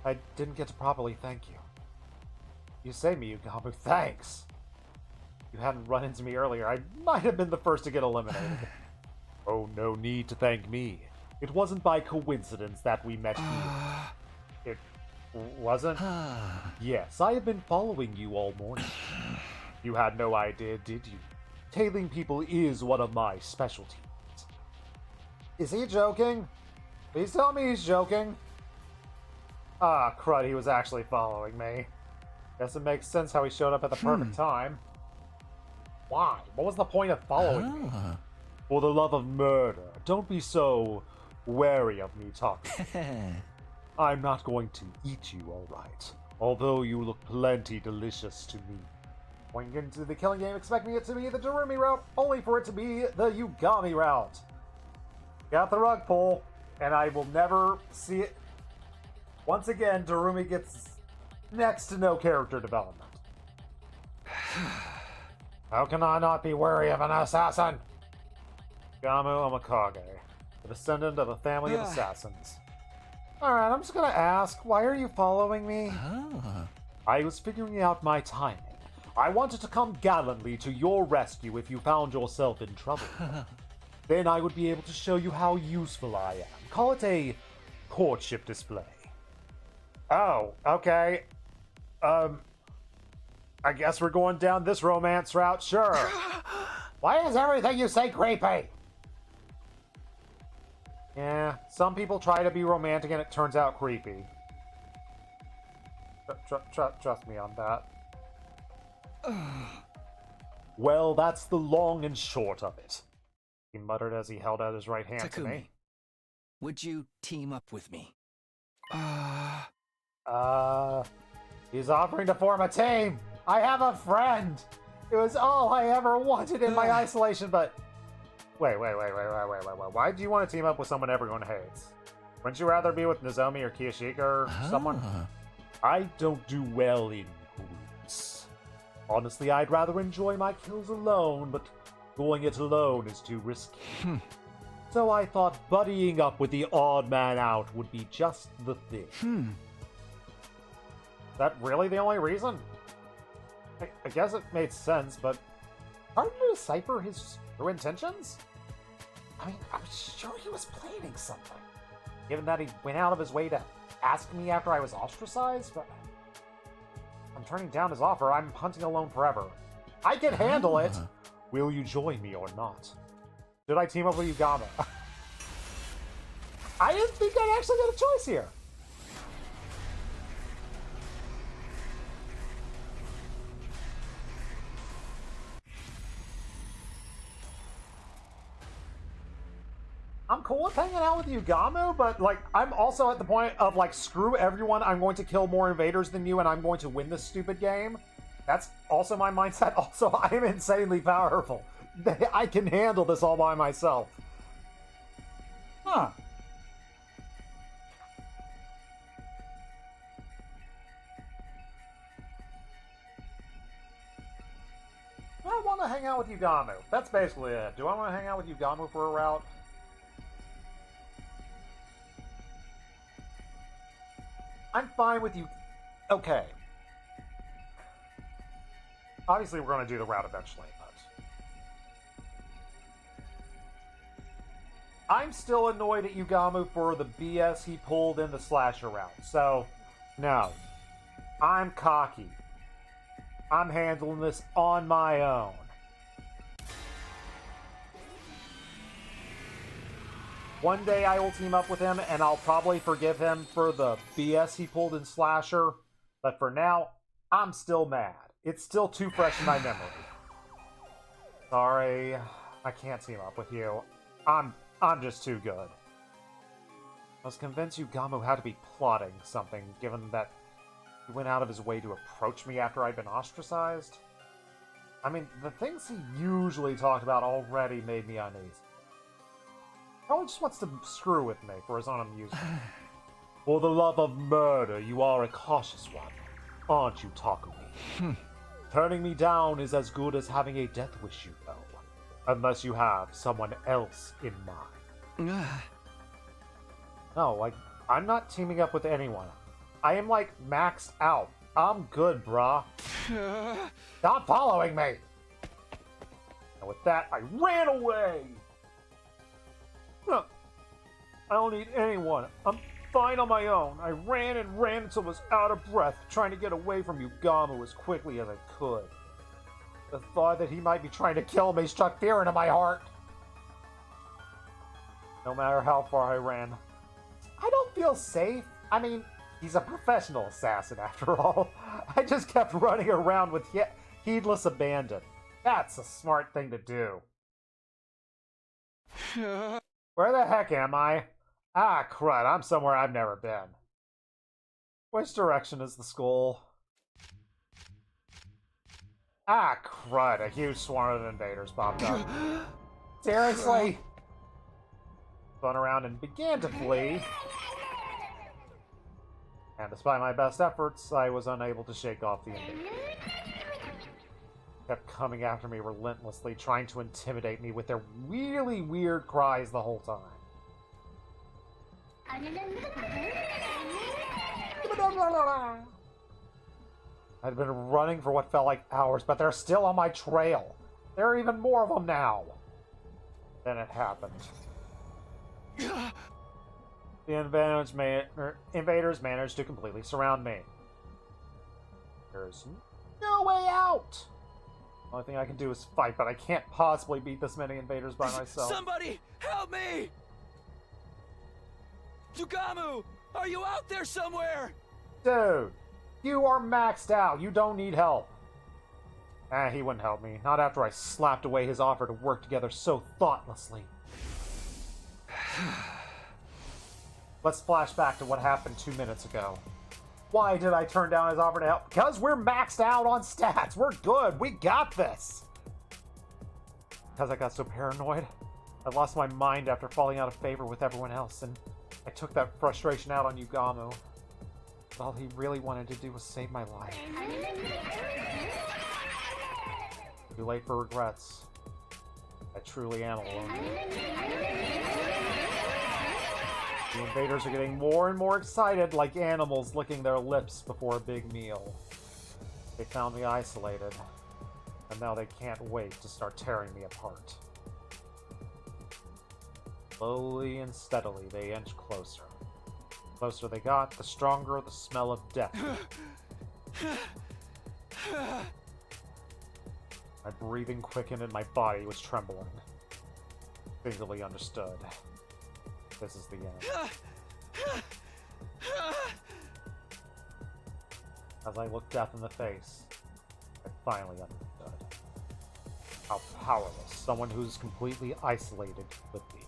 I didn't get to properly thank you. You say me, Yugami. Thanks. If you hadn't run into me earlier, I might have been the first to get eliminated. Oh, no need to thank me. It wasn't by coincidence that we met here. It wasn't? Yes, I have been following you all morning. You had no idea, did you? Tailing people is one of my specialties. Is he joking? Please tell me he's joking. Ah, crud, he was actually following me. Guess it makes sense how he showed up at the perfect time. Why? What was the point of following me? For the love of murder, don't be so wary of me talking. I'm not going to eat you, alright. Although you look plenty delicious to me. Going into the killing game, expecting it to be the Darumi route, only for it to be the Yugami route. Got the rug pull, and I will never see it. Once again, Darumi gets next to no character development. How can I not be wary of an assassin? Gamu Omakage, the descendant of a family of assassins. Alright, I'm just gonna ask, why are you following me? I was figuring out my timing. I wanted to come gallantly to your rescue if you found yourself in trouble. Then I would be able to show you how useful I am. Call it a courtship display. Oh, okay. I guess we're going down this romance route, sure. Why is everything you say creepy? Yeah, some people try to be romantic and it turns out creepy. Trust me on that. Well, that's the long and short of it. He muttered as he held out his right hand to me. Would you team up with me? He's offering to form a team. I have a friend. It was all I ever wanted in my isolation, but... Wait. Why do you want to team up with someone everyone hates? Wouldn't you rather be with Nozomi or Kiyoshika or someone? I don't do well in groups. Honestly, I'd rather enjoy my kills alone, but going it alone is too risky. So I thought buddying up with the odd man out would be just the thing. Is that really the only reason? I guess it made sense, but hard to decipher his true intentions? I mean, I'm sure he was planning something. Given that he went out of his way to ask me after I was ostracized, but I'm turning down his offer. I'm hunting alone forever. I can handle it! Will you join me or not? Should I team up with Yugama? I didn't think I'd actually get a choice here. I'm cool with hanging out with Yugamo, but, like, I'm also at the point of, like, screw everyone, I'm going to kill more invaders than you, and I'm going to win this stupid game. That's also my mindset. Also, I am insanely powerful. I can handle this all by myself. Huh. I want to hang out with Yugamo. That's basically it. Do I want to hang out with Yugamo for a route? I'm fine with you. Okay. Obviously, we're going to do the route eventually, but I'm still annoyed at Yugamo for the BS he pulled in the slasher route. So, no. I'm cocky. I'm handling this on my own. One day I will team up with him, and I'll probably forgive him for the BS he pulled in Slasher. But for now, I'm still mad. It's still too fresh in my memory. Sorry, I can't team up with you. I'm just too good. I was convinced Yugamo had to be plotting something, given that he went out of his way to approach me after I'd been ostracized. I mean, the things he usually talked about already made me uneasy. Probably just wants to screw with me for his own amusement. For the love of murder, you are a cautious one, aren't you, Takumi? Turning me down is as good as having a death wish, you know. Unless you have someone else in mind. No, I'm not teaming up with anyone. I am, like, maxed out. I'm good, brah. Stop following me! And with that, I ran away! I don't need anyone. I'm fine on my own. I ran and ran until I was out of breath, trying to get away from Yugamo as quickly as I could. The thought that he might be trying to kill me struck fear into my heart. No matter how far I ran, I don't feel safe. I mean, he's a professional assassin after all. I just kept running around with heedless abandon. That's a smart thing to do. Where the heck am I? Ah, crud, I'm somewhere I've never been. Which direction is the school? Ah, crud, a huge swarm of invaders popped up. Seriously? Spun around and began to flee. And despite my best efforts, I was unable to shake off the invaders. Kept coming after me relentlessly, trying to intimidate me with their really weird cries the whole time. I'd been running for what felt like hours, but they're still on my trail. There are even more of them now. Then it happened. The invaders managed to completely surround me. There's no way out! The only thing I can do is fight, but I can't possibly beat this many invaders by myself. Somebody, help me! Yugamo, are you out there somewhere? Dude, you are maxed out. You don't need help. He wouldn't help me. Not after I slapped away his offer to work together so thoughtlessly. Let's flash back to what happened 2 minutes ago. Why did I turn down his offer to help? Because we're maxed out on stats. We're good. We got this. Because I got so paranoid. I lost my mind after falling out of favor with everyone else, and I took that frustration out on Yugamo. But all he really wanted to do was save my life. Too late for regrets. I truly am alone. The invaders are getting more and more excited, like animals licking their lips before a big meal. They found me isolated, and now they can't wait to start tearing me apart. Slowly and steadily, they inch closer. The closer they got, the stronger the smell of death. My breathing quickened and my body was trembling. Instinctively understood. This is the end. As I looked death in the face, I finally understood how powerless someone who's completely isolated could be.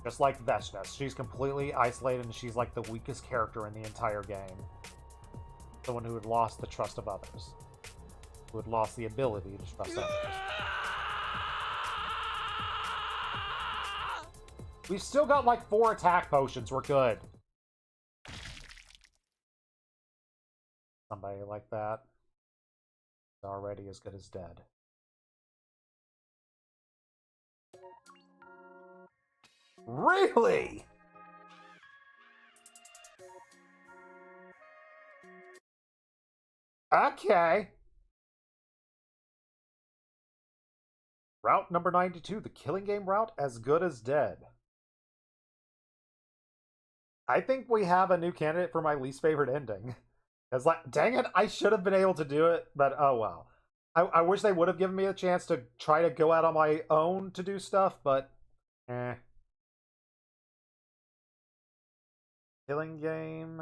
Just like Veshnes, she's completely isolated and she's like the weakest character in the entire game. Someone who had lost the trust of others. Who had lost the ability to trust others. We've still got like 4 attack potions, we're good. Somebody like that is already as good as dead. Really? Okay. Route number 92, the killing game route, as good as dead. I think we have a new candidate for my least favorite ending. It's like, dang it, I should have been able to do it, but oh well. I wish they would have given me a chance to try to go out on my own to do stuff, but eh. Killing game.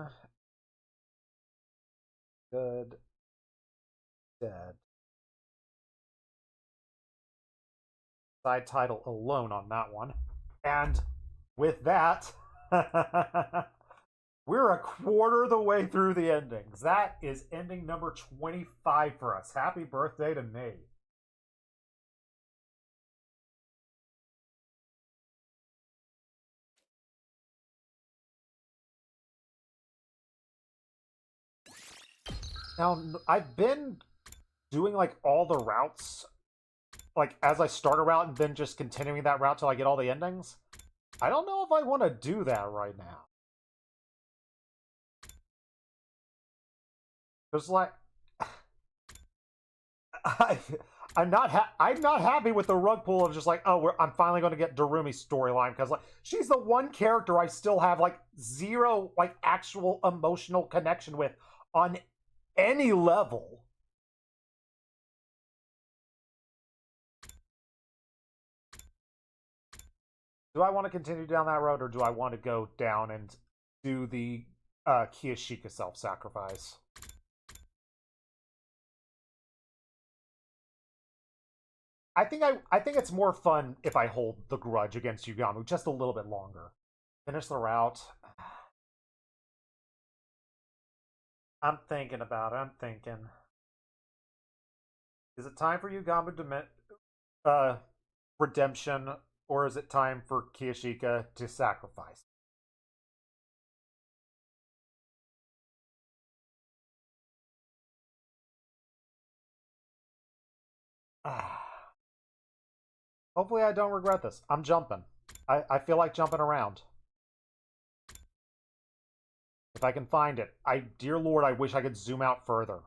Good. Dead. Side title alone on that one. And with that, we're a quarter of the way through the endings. That is ending number 25 for us. Happy birthday to me. Now, I've been doing like all the routes, like as I start a route and then just continuing that route till I get all the endings. I don't know if I want to do that right now. Because like, I'm not happy with the rug pull of just like, oh, I'm finally going to get Darumi's storyline, because like she's the one character I still have like zero like actual emotional connection with on any level. Do I want to continue down that road, or do I want to go down and do the Kiyashika self-sacrifice? I think it's more fun if I hold the grudge against Yugamu just a little bit longer. Finish the route. I'm thinking about it. I'm thinking. Is it time for Yugamu redemption, or is it time for Kiyashika to sacrifice? Hopefully I don't regret this. I'm jumping. I feel like jumping around. If I can find it. Dear Lord, I wish I could zoom out further.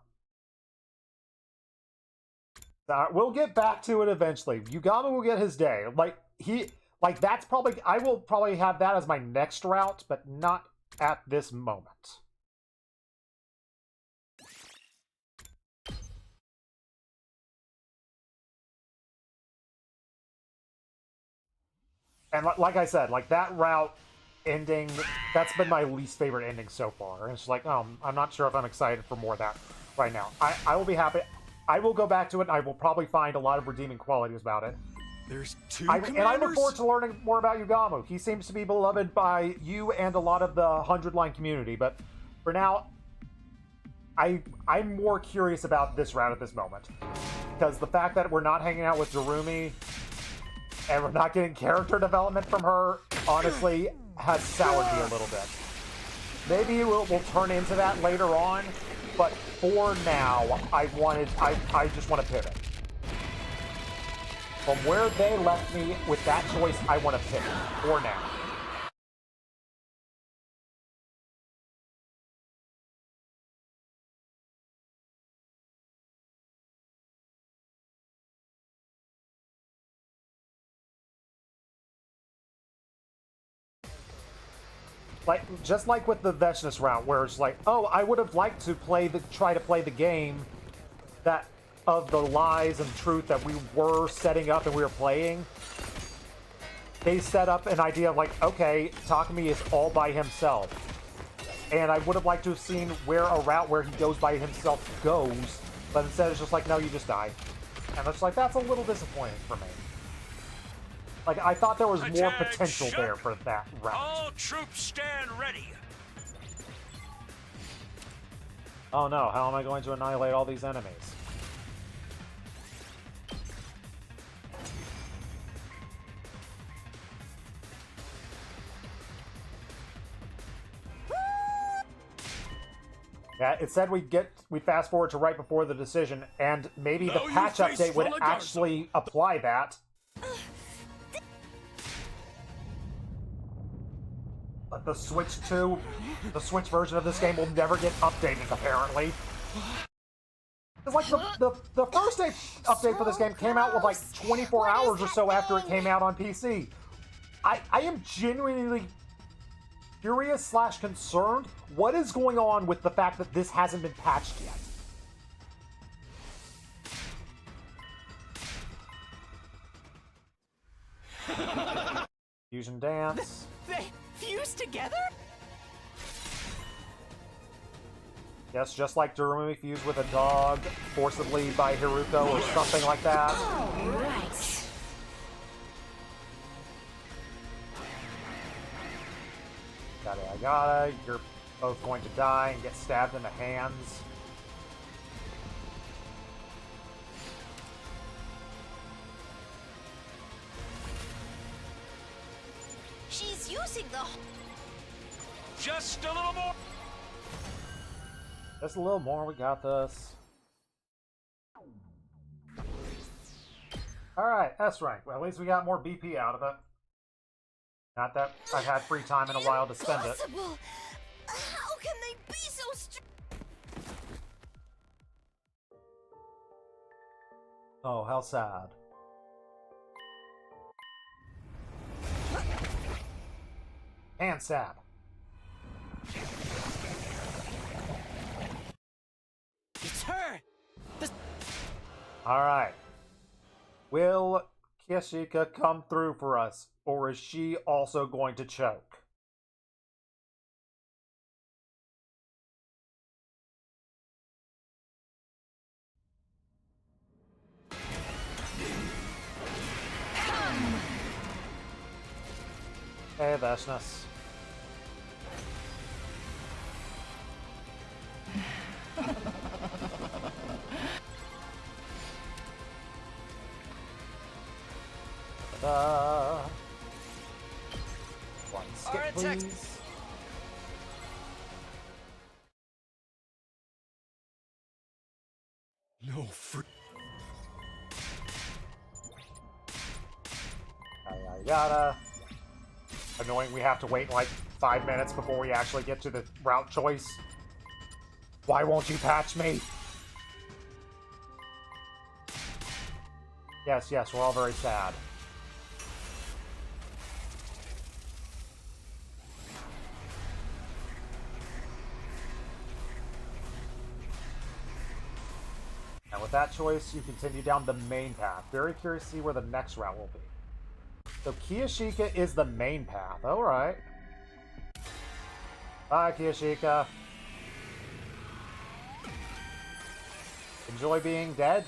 We'll get back to it eventually. Yugamu will get his day. That's probably, I will probably have that as my next route, but not at this moment. And like I said, like that route ending, that's been my least favorite ending so far. And it's like, I'm not sure if I'm excited for more of that right now. I will be happy. I will go back to it, and I will probably find a lot of redeeming qualities about it. There's two commanders? And I look forward to learning more about Yugamu. He seems to be beloved by you and a lot of the 100-line community, but for now, I'm more curious about this route at this moment. Because the fact that we're not hanging out with Darumi, and we're not getting character development from her, honestly, has soured me a little bit. Maybe we'll turn into that later on, but for now, I just want to pivot. From where they left me with that choice, I want to pick for now. Like, just like with the Veshness route, where it's like, oh, I would have liked to try to play the game that of the lies and truth that we were setting up and we were playing. They set up an idea of like, okay, Takumi is all by himself. And I would have liked to have seen where a route where he goes by himself goes, but instead it's just like, no, you just die. And it's like, that's a little disappointing for me. Like, I thought there was more potential there for that route. All troops stand ready. Oh no, how am I going to annihilate all these enemies? Yeah, it said we'd fast forward to right before the decision, and maybe the patch update would actually apply that. But the Switch version of this game will never get updated, apparently. It's like the first update for this game came out with like 24 hours or so after it came out on PC. I am genuinely curious / concerned. What is going on with the fact that this hasn't been patched yet? Fusion dance. They fused together? Yes, just like Durumi fused with a dog forcibly by Haruko or something like that. All right. I gotta. You're both going to die and get stabbed in the hands. She's using the... Just a little more. Just a little more, we got this. Alright, S rank. Well, at least we got more BP out of it. Not that I've had free time in a while to spend it. Impossible! How can they be so Oh, how sad. And sad. It's her! Alright. Will Kishika come through for us, or is she also going to choke? Hey, Veshness. One skip, please. No free. Yada. Annoying, we have to wait like 5 minutes before we actually get to the route choice. Why won't you patch me? Yes, yes, we're all very sad. And with that choice, you continue down the main path. Very curious to see where the next route will be. So Kiyashika is the main path. Alright. Bye, Kiyashika. Enjoy being dead.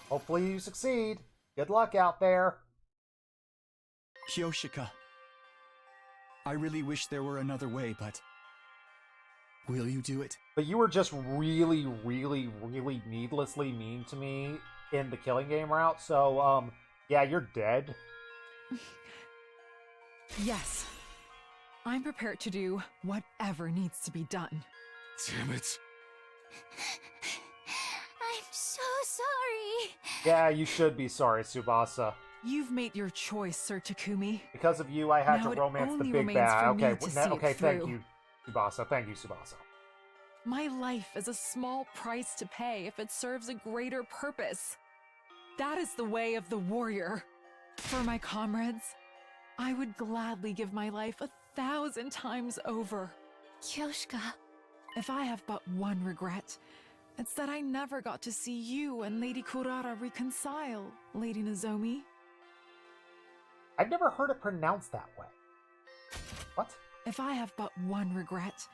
Hopefully you succeed. Good luck out there. Kyoshika, I really wish there were another way, but will you do it? But you were just really, really, really needlessly mean to me in the killing game route, so, yeah, you're dead. Yes. I'm prepared to do whatever needs to be done. Damn it. I'm so sorry. Yeah, you should be sorry, Tsubasa. You've made your choice, Sir Takumi. Because of you, I had Now to it romance the only big remains bad. for me Okay, to see it okay, thank through. you, Tsubasa. Thank you, Tsubasa. My life is a small price to pay if it serves a greater purpose. That is the way of the warrior. For my comrades, I would gladly give my life 1,000 times over. Kyoshika. If I have but one regret, it's that I never got to see you and Lady Kurara reconcile, Lady Nozomi. I've never heard it pronounced that way. What? If I have but one regret,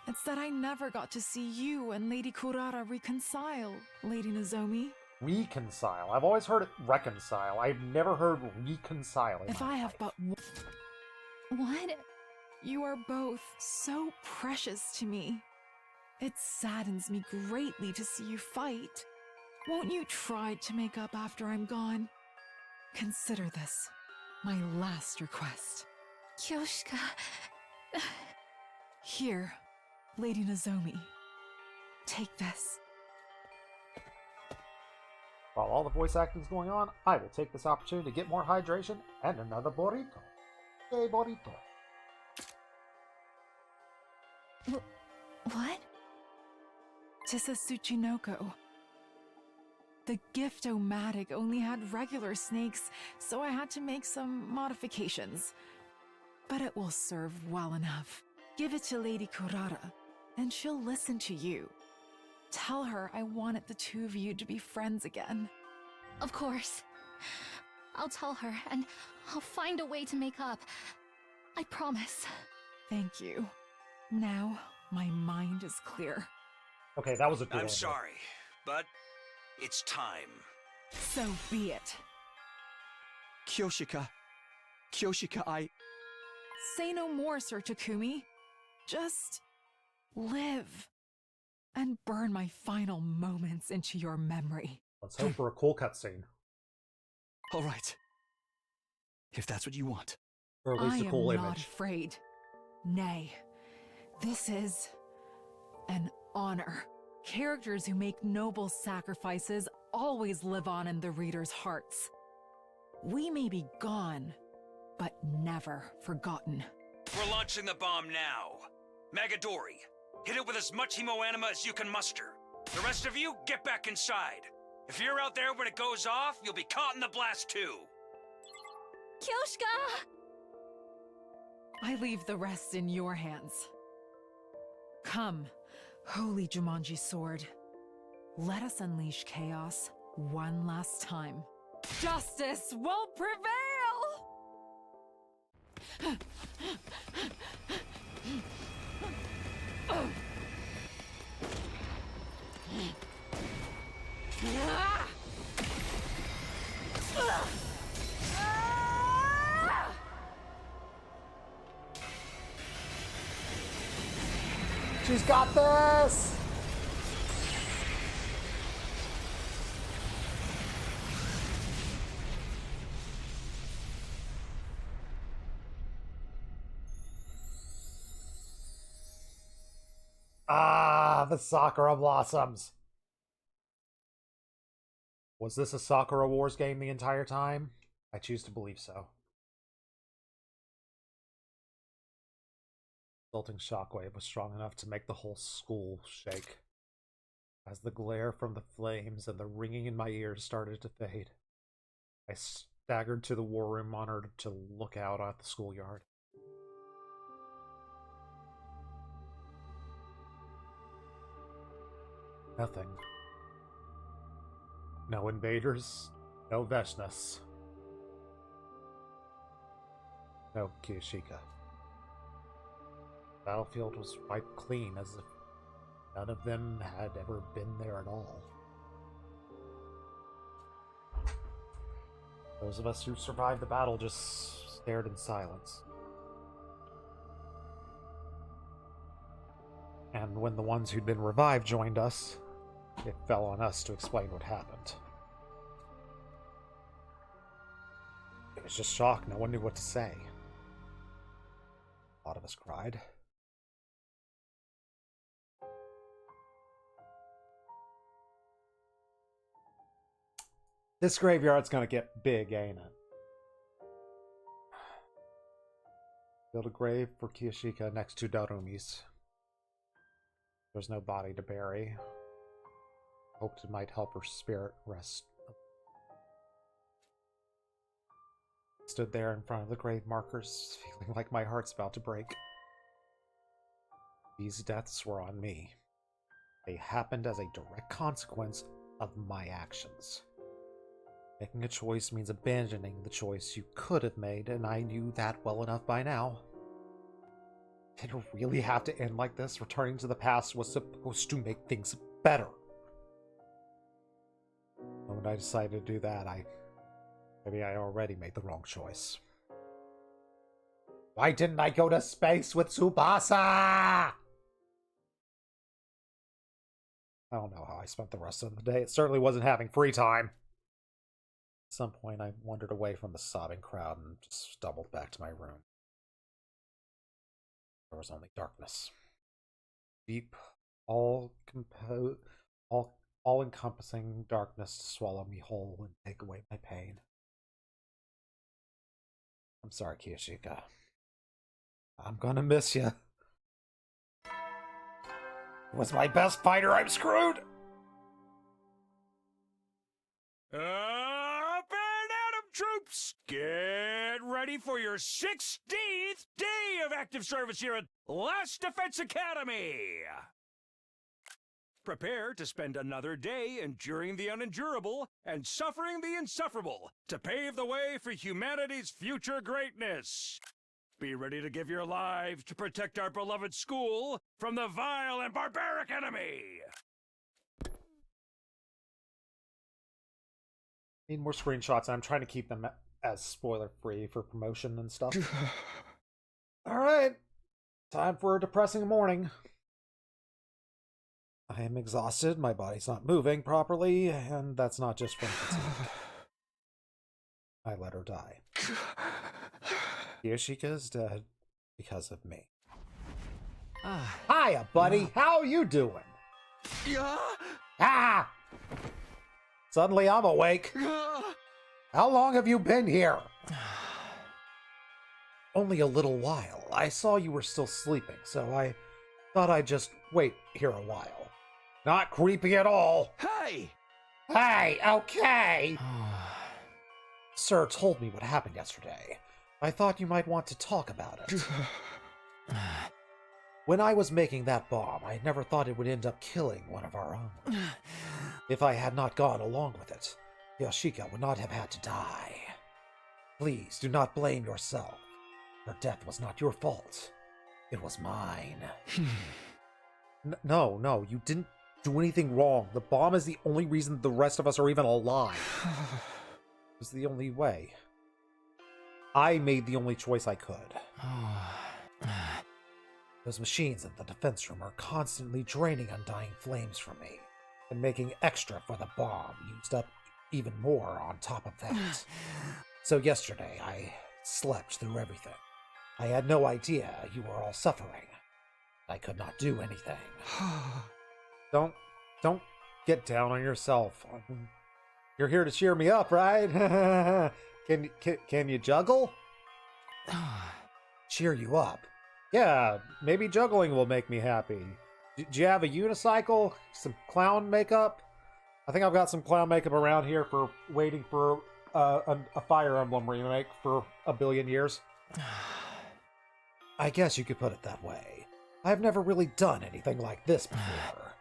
it's that I never got to see you and Lady Kurara reconcile, Lady Nozomi. Reconcile. I've always heard it reconcile. I've never heard reconcile. If I have but one... What? You are both so precious to me. It saddens me greatly to see you fight. Won't you try to make up after I'm gone? Consider this my last request. Kyoshika. Here, Lady Nozomi. Take this. While all the voice acting is going on, I will take this opportunity to get more hydration and another burrito. Hey, burrito. What? Tissa Tsuchinoko. The gift-o-matic only had regular snakes, so I had to make some modifications. But it will serve well enough. Give it to Lady Kurara, and she'll listen to you. Tell her I wanted the two of you to be friends again. Of course. I'll tell her, and I'll find a way to make up. I promise. Thank you. Now, my mind is clear. Okay, that was a good I'm one. sorry, but it's time. So be it. Kyoshika. Kyoshika, I... Say no more, Sir Takumi. Just live and burn my final moments into your memory. Let's hope for a cool cutscene. All right. If that's what you want. Or at least a cool I image. am not afraid. Nay, this is an honor. Characters who make noble sacrifices always live on in the reader's hearts. We may be gone, but never forgotten. We're launching the bomb now. Magadori, hit it with as much hemoanima as you can muster. The rest of you, get back inside. If you're out there when it goes off, you'll be caught in the blast too. Kyoshika! I leave the rest in your hands. Come, holy Jumanji sword. Let us unleash chaos one last time. Justice will prevail! She's got this! Ah, the Sakura Blossoms. Was this a Sakura Wars game the entire time? I choose to believe so. The resulting shockwave was strong enough to make the whole school shake. As the glare from the flames and the ringing in my ears started to fade, I staggered to the war room monitor to look out at the schoolyard. Nothing. No invaders, no Veshnas. No Kyoshika. The battlefield was wiped clean as if none of them had ever been there at all. Those of us who survived the battle just stared in silence. And when the ones who'd been revived joined us, it fell on us to explain what happened. It was just shock. No one knew what to say. A lot of us cried. This graveyard's gonna get big, ain't it? Build a grave for Kiyashika next to Darumi's. There's no body to bury. Hoped it might help her spirit rest. Stood there in front of the grave markers, feeling like my heart's about to break. These deaths were on me. They happened as a direct consequence of my actions. Making a choice means abandoning the choice you could have made, and I knew that well enough by now. Did it really have to end like this? Returning to the past was supposed to make things better. And when I decided to do that, maybe I already made the wrong choice. Why didn't I go to space with Tsubasa? I don't know how I spent the rest of the day. It certainly wasn't having free time. At some point, I wandered away from the sobbing crowd and just stumbled back to my room. There was only darkness. Deep, all-encompassing darkness to swallow me whole and take away my pain. I'm sorry, Kiyashika. I'm gonna miss you. Was my best fighter, I'm screwed! Up and Adam troops! Get ready for your 16th day of active service here at Last Defense Academy! Prepare to spend another day enduring the unendurable and suffering the insufferable to pave the way for humanity's future greatness. Be ready to give your lives to protect our beloved school from the vile and barbaric enemy! Need more screenshots, and I'm trying to keep them as spoiler-free for promotion and stuff. Alright. Time for a depressing morning. I am exhausted, my body's not moving properly, and that's not just from fatigue. I let her die. Kiyashika's dead because of me. Hiya, buddy! How you doing? Ah! Suddenly I'm awake. How long have you been here? Only a little while. I saw you were still sleeping, so I thought I'd just wait here a while. Not creepy at all. Hey! Hey, okay! Sir told me what happened yesterday. I thought you might want to talk about it. When I was making that bomb, I never thought it would end up killing one of our own. If I had not gone along with it, Yoshika would not have had to die. Please do not blame yourself. Her death was not your fault. It was mine. No, you didn't do anything wrong. The bomb is the only reason the rest of us are even alive. It was the only way. I made the only choice I could. Those machines in the defense room are constantly draining undying flames from me, and making extra for the bomb used up even more on top of that. So yesterday, I slept through everything. I had no idea you were all suffering. I could not do anything. Don't get down on yourself. You're here to cheer me up, right? Can you juggle? Cheer you up? Yeah, maybe juggling will make me happy. Do you have a unicycle? Some clown makeup? I think I've got some clown makeup around here for waiting for a Fire Emblem remake for a billion years. I guess you could put it that way. I've never really done anything like this before.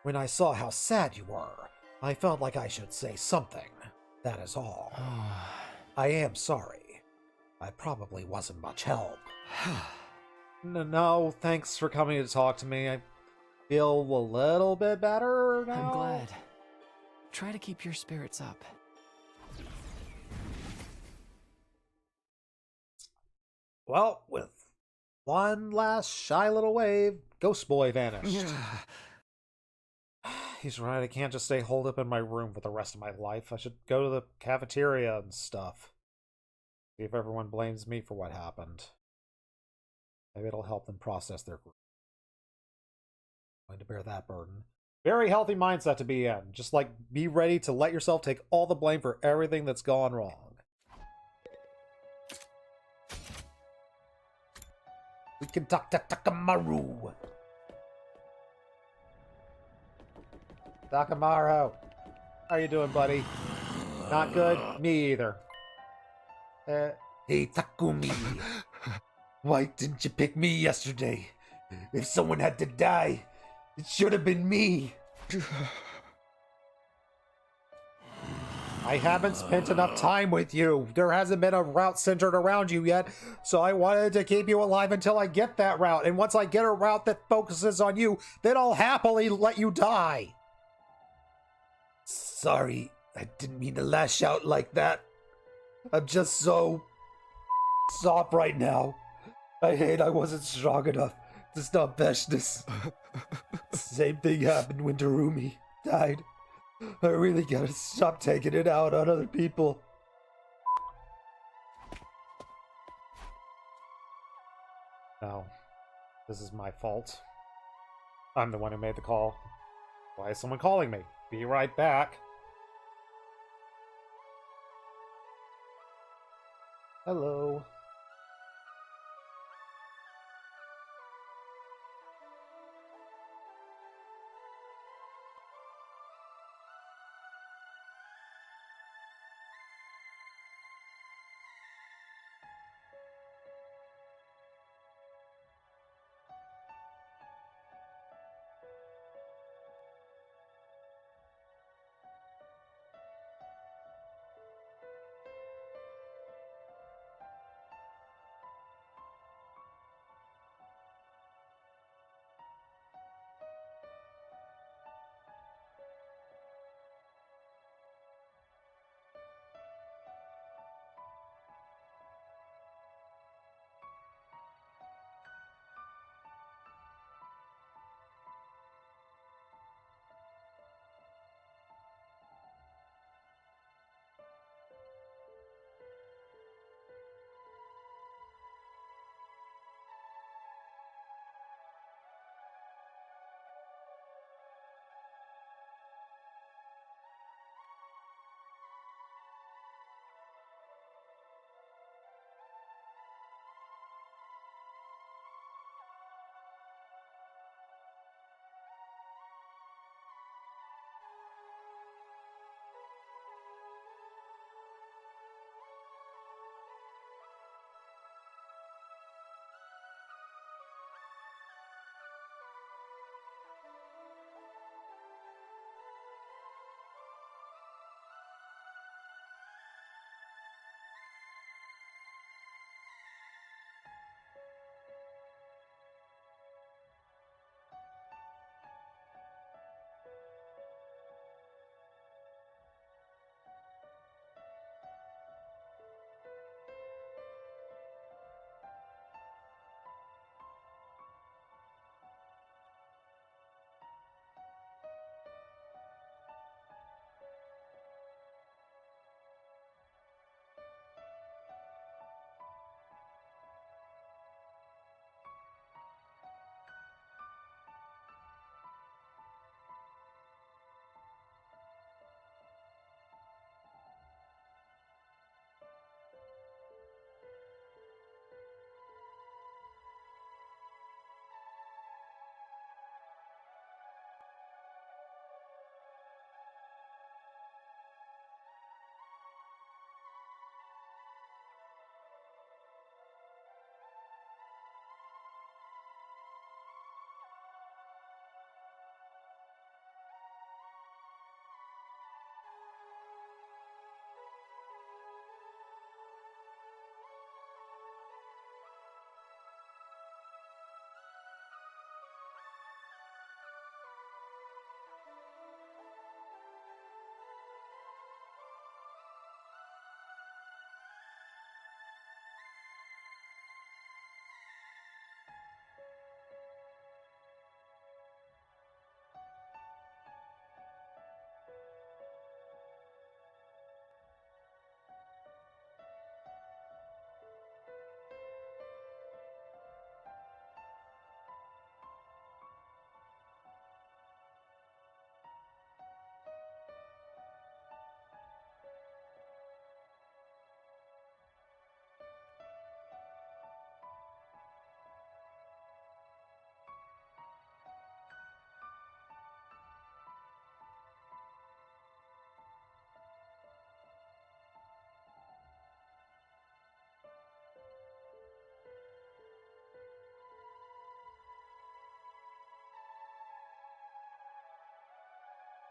When I saw how sad you were, I felt like I should say something. That is all. I am sorry. I probably wasn't much help. No, thanks for coming to talk to me. I feel a little bit better now. I'm glad. Try to keep your spirits up. Well, with one last shy little wave, Ghost Boy vanished. He's right, I can't just stay holed up in my room for the rest of my life. I should go to the cafeteria and stuff. See if everyone blames me for what happened. Maybe it'll help them process their grief. I'm going to bear that burden. Very healthy mindset to be in. Just like be ready to let yourself take all the blame for everything that's gone wrong. We can talk to Takamaru. Takamaru, how you doing, buddy? Not good? Me either. Hey, Takumi. Why didn't you pick me yesterday? If someone had to die, it should have been me. I haven't spent enough time with you. There hasn't been a route centered around you yet, so I wanted to keep you alive until I get that route. And once I get a route that focuses on you, then I'll happily let you die. Sorry, I didn't mean to lash out like that. I'm just so soft right now. I hate I wasn't strong enough to stop Veshnis. Same thing happened when Darumi died. I really gotta stop taking it out on other people. No, this is my fault. I'm the one who made the call. Why is someone calling me? Be right back. Hello.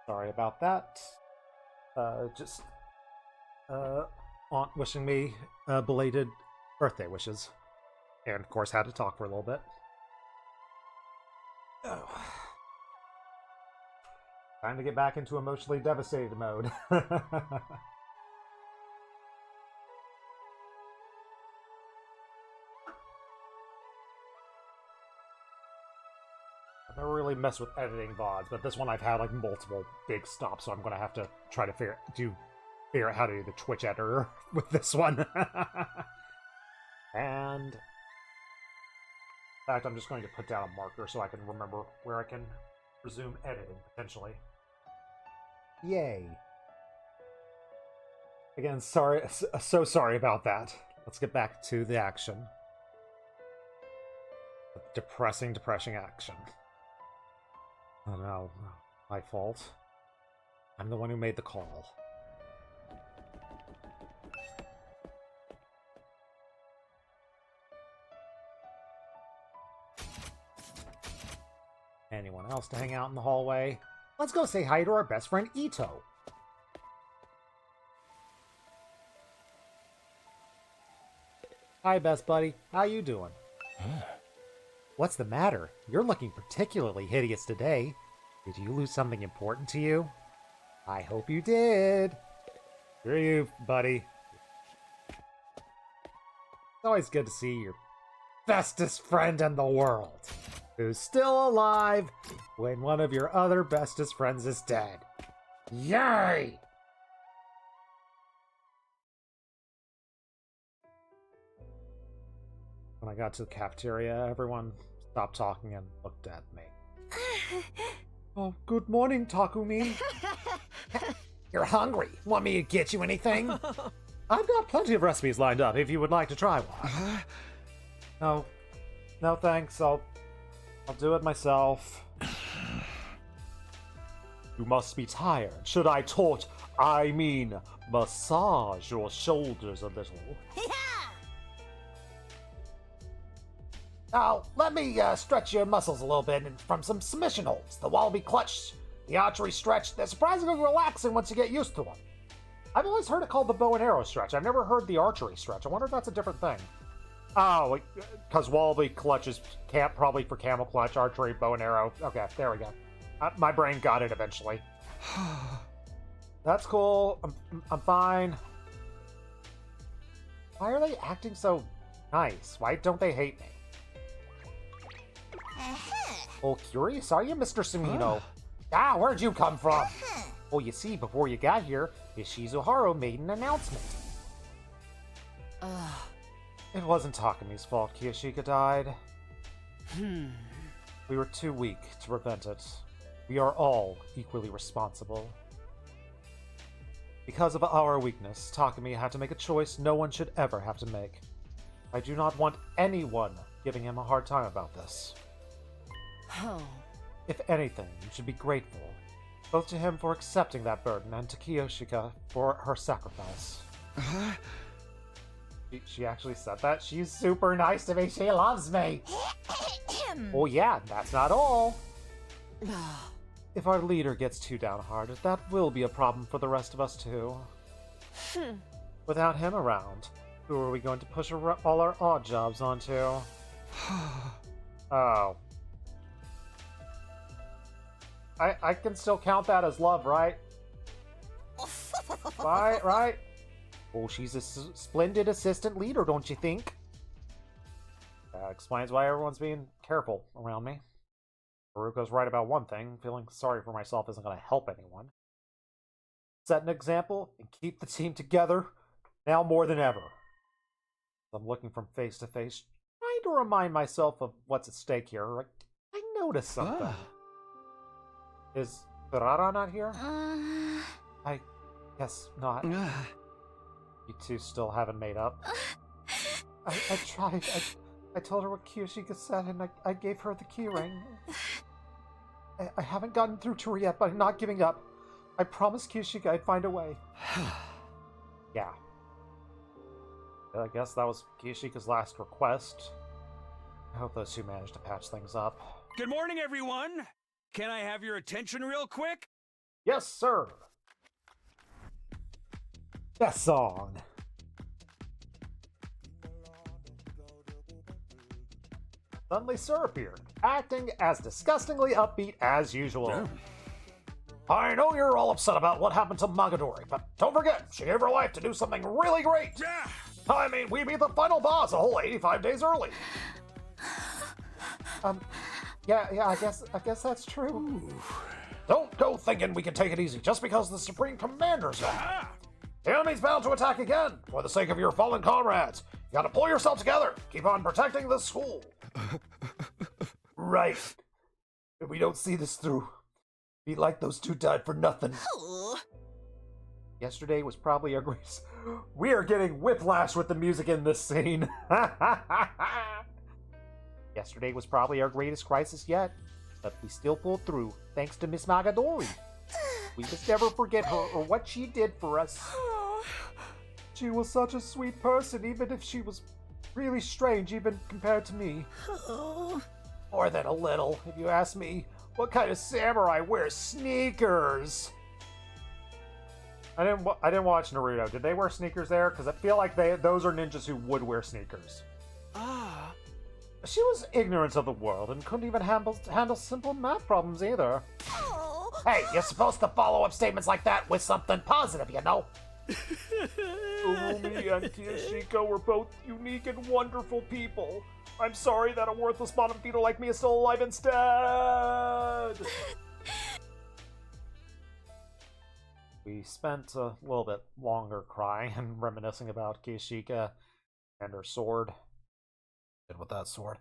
Sorry about that. Just Aunt wishing me belated birthday wishes. And of course had to talk for a little bit. Oh. Time to get back into emotionally devastated mode. I've never really messed with editing VODs, but this one I've had like multiple big stops, so I'm gonna have to try to figure out how to do the Twitch editor with this one. And in fact, I'm just going to put down a marker so I can remember where I can resume editing potentially. Yay! Again, sorry, so sorry about that. Let's get back to the action. Depressing action. Oh no, my fault. I'm the one who made the call. Anyone else to hang out in the hallway? Let's go say hi to our best friend Ito. Hi, best buddy. How you doing? What's the matter? You're looking particularly hideous today. Did you lose something important to you? I hope you did. Screw you, buddy. It's always good to see your bestest friend in the world, who's still alive when one of your other bestest friends is dead. Yay! When I got to the cafeteria, everyone stopped talking and looked at me. Oh, good morning, Takumi. You're hungry. Want me to get you anything? I've got plenty of recipes lined up if you would like to try one. No thanks. I'll do it myself. You must be tired. Should I massage your shoulders a little? Now, let me stretch your muscles a little bit from some submission holds. The wallaby clutch, the archery stretch, they're surprisingly relaxing once you get used to them. I've always heard it called the bow and arrow stretch. I've never heard the archery stretch. I wonder if that's a different thing. Oh, because wallaby clutch is probably for camel clutch, archery, bow and arrow. Okay, there we go. My brain got it eventually. That's cool. I'm fine. Why are they acting so nice? Why don't they hate me? Oh, curious, are you, Mr. Sumino? Where'd you come from? Well, you see, before you got here, Ishizuharu made an announcement. It wasn't Takumi's fault Kiyoshika died. We were too weak to prevent it. We are all equally responsible. Because of our weakness, Takumi had to make a choice no one should ever have to make. I do not want anyone giving him a hard time about this. If anything, you should be grateful, both to him for accepting that burden and to Kiyoshika for her sacrifice. She actually said that? She's super nice to me. She loves me. Oh yeah, that's not all. If our leader gets too downhearted, that will be a problem for the rest of us too. Without him around, who are we going to push all our odd jobs onto? Oh. I can still count that as love, right? Right? Oh, she's a splendid assistant leader, don't you think? That explains why everyone's being careful around me. Haruko's right about one thing. Feeling sorry for myself isn't going to help anyone. Set an example and keep the team together, now more than ever. I'm looking from face to face, trying to remind myself of what's at stake here. I noticed something. Is Ferrara not here? I guess not. You two still haven't made up. I tried. I told her what Kiyoshika said, and I gave her the key ring. I haven't gotten through to her yet, but I'm not giving up. I promised Kiyoshika I'd find a way. Yeah. I guess that was Kiyoshika's last request. I hope those two managed to patch things up. Good morning, everyone! Can I have your attention real quick? Yes, sir. That song. Suddenly Sir appeared, acting as disgustingly upbeat as usual. Yeah. I know you're all upset about what happened to Magadori, but don't forget, she gave her life to do something really great. Yeah. I mean, we beat the final boss a whole 85 days early. Yeah, I guess that's true. Don't go thinking we can take it easy just because the Supreme Commander's gone. The enemy's bound to attack again. For the sake of your fallen comrades, you gotta pull yourself together. Keep on protecting the school. Right. If we don't see this through, be like those two died for nothing. Yesterday was probably our greatest. We are getting whiplash with the music in this scene. Yesterday was probably our greatest crisis yet, but we still pulled through thanks to Miss Magadori. We must never forget her or what she did for us. She was such a sweet person, even if she was really strange, even compared to me. More than a little, if you ask me. What kind of samurai wears sneakers? I didn't watch Naruto. Did they wear sneakers there? Because I feel like those are ninjas who would wear sneakers. She was ignorant of the world and couldn't even handle simple math problems either. Hey, you're supposed to follow up statements like that with something positive, you know? Urumi and Kiyashiko were both unique and wonderful people. I'm sorry that a worthless bottom feeder like me is still alive instead! We spent a little bit longer crying and reminiscing about Kiyashika and her sword. And with that sword.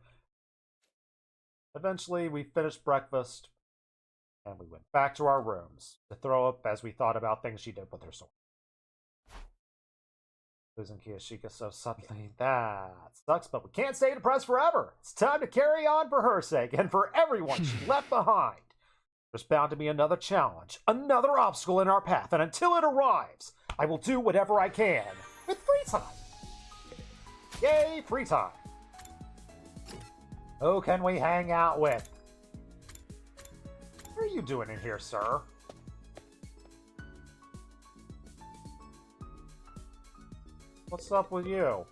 Eventually, we finished breakfast, and we went back to our rooms to throw up as we thought about things she did with her sword. Losing Kiyashika so suddenly, that sucks, but we can't stay depressed forever. It's time to carry on for her sake and for everyone she left behind. There's bound to be another challenge, another obstacle in our path, and until it arrives, I will do whatever I can with free time. Yay, free time. Who can we hang out with? What are you doing in here, sir? What's up with you?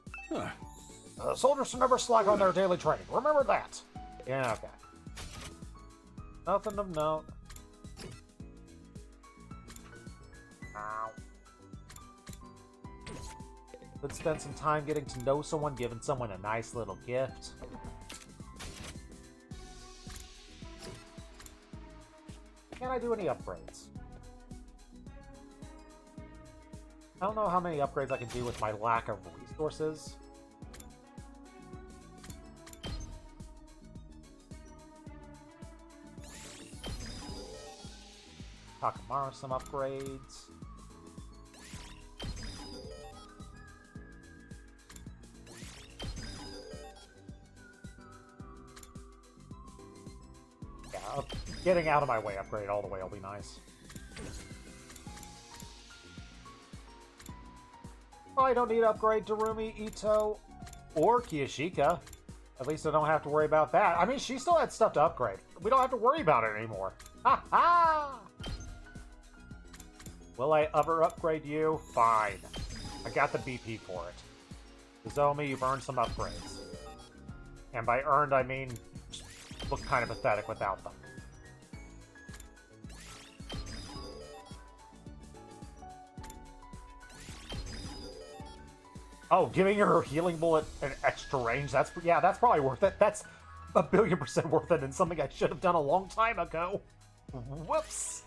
Soldiers should never slack on their daily training. Remember that. Yeah, okay. Nothing of note. Ow. Let's spend some time getting to know someone, giving someone a nice little gift. Can I do any upgrades? I don't know how many upgrades I can do with my lack of resources. Takamaru some upgrades. Yeah, getting out of my way upgrade all the way will be nice. I don't need to upgrade Darumi, Ito, or Kiyashika. At least I don't have to worry about that. I mean, she still had stuff to upgrade. We don't have to worry about it anymore. Ha ha! Will I ever upgrade you? Fine. I got the BP for it. Nozomi, you've earned some upgrades. And by earned, I mean look kind of pathetic without them. Oh, giving her healing bullet an extra range, that's probably worth it. That's 1,000,000,000% worth it and something I should have done a long time ago. Whoops.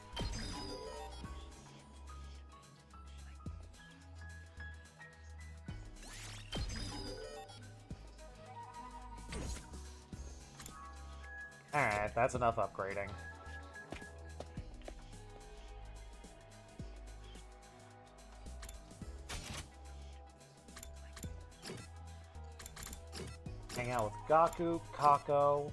Alright, that's enough upgrading. Hang out with Gaku, Kako.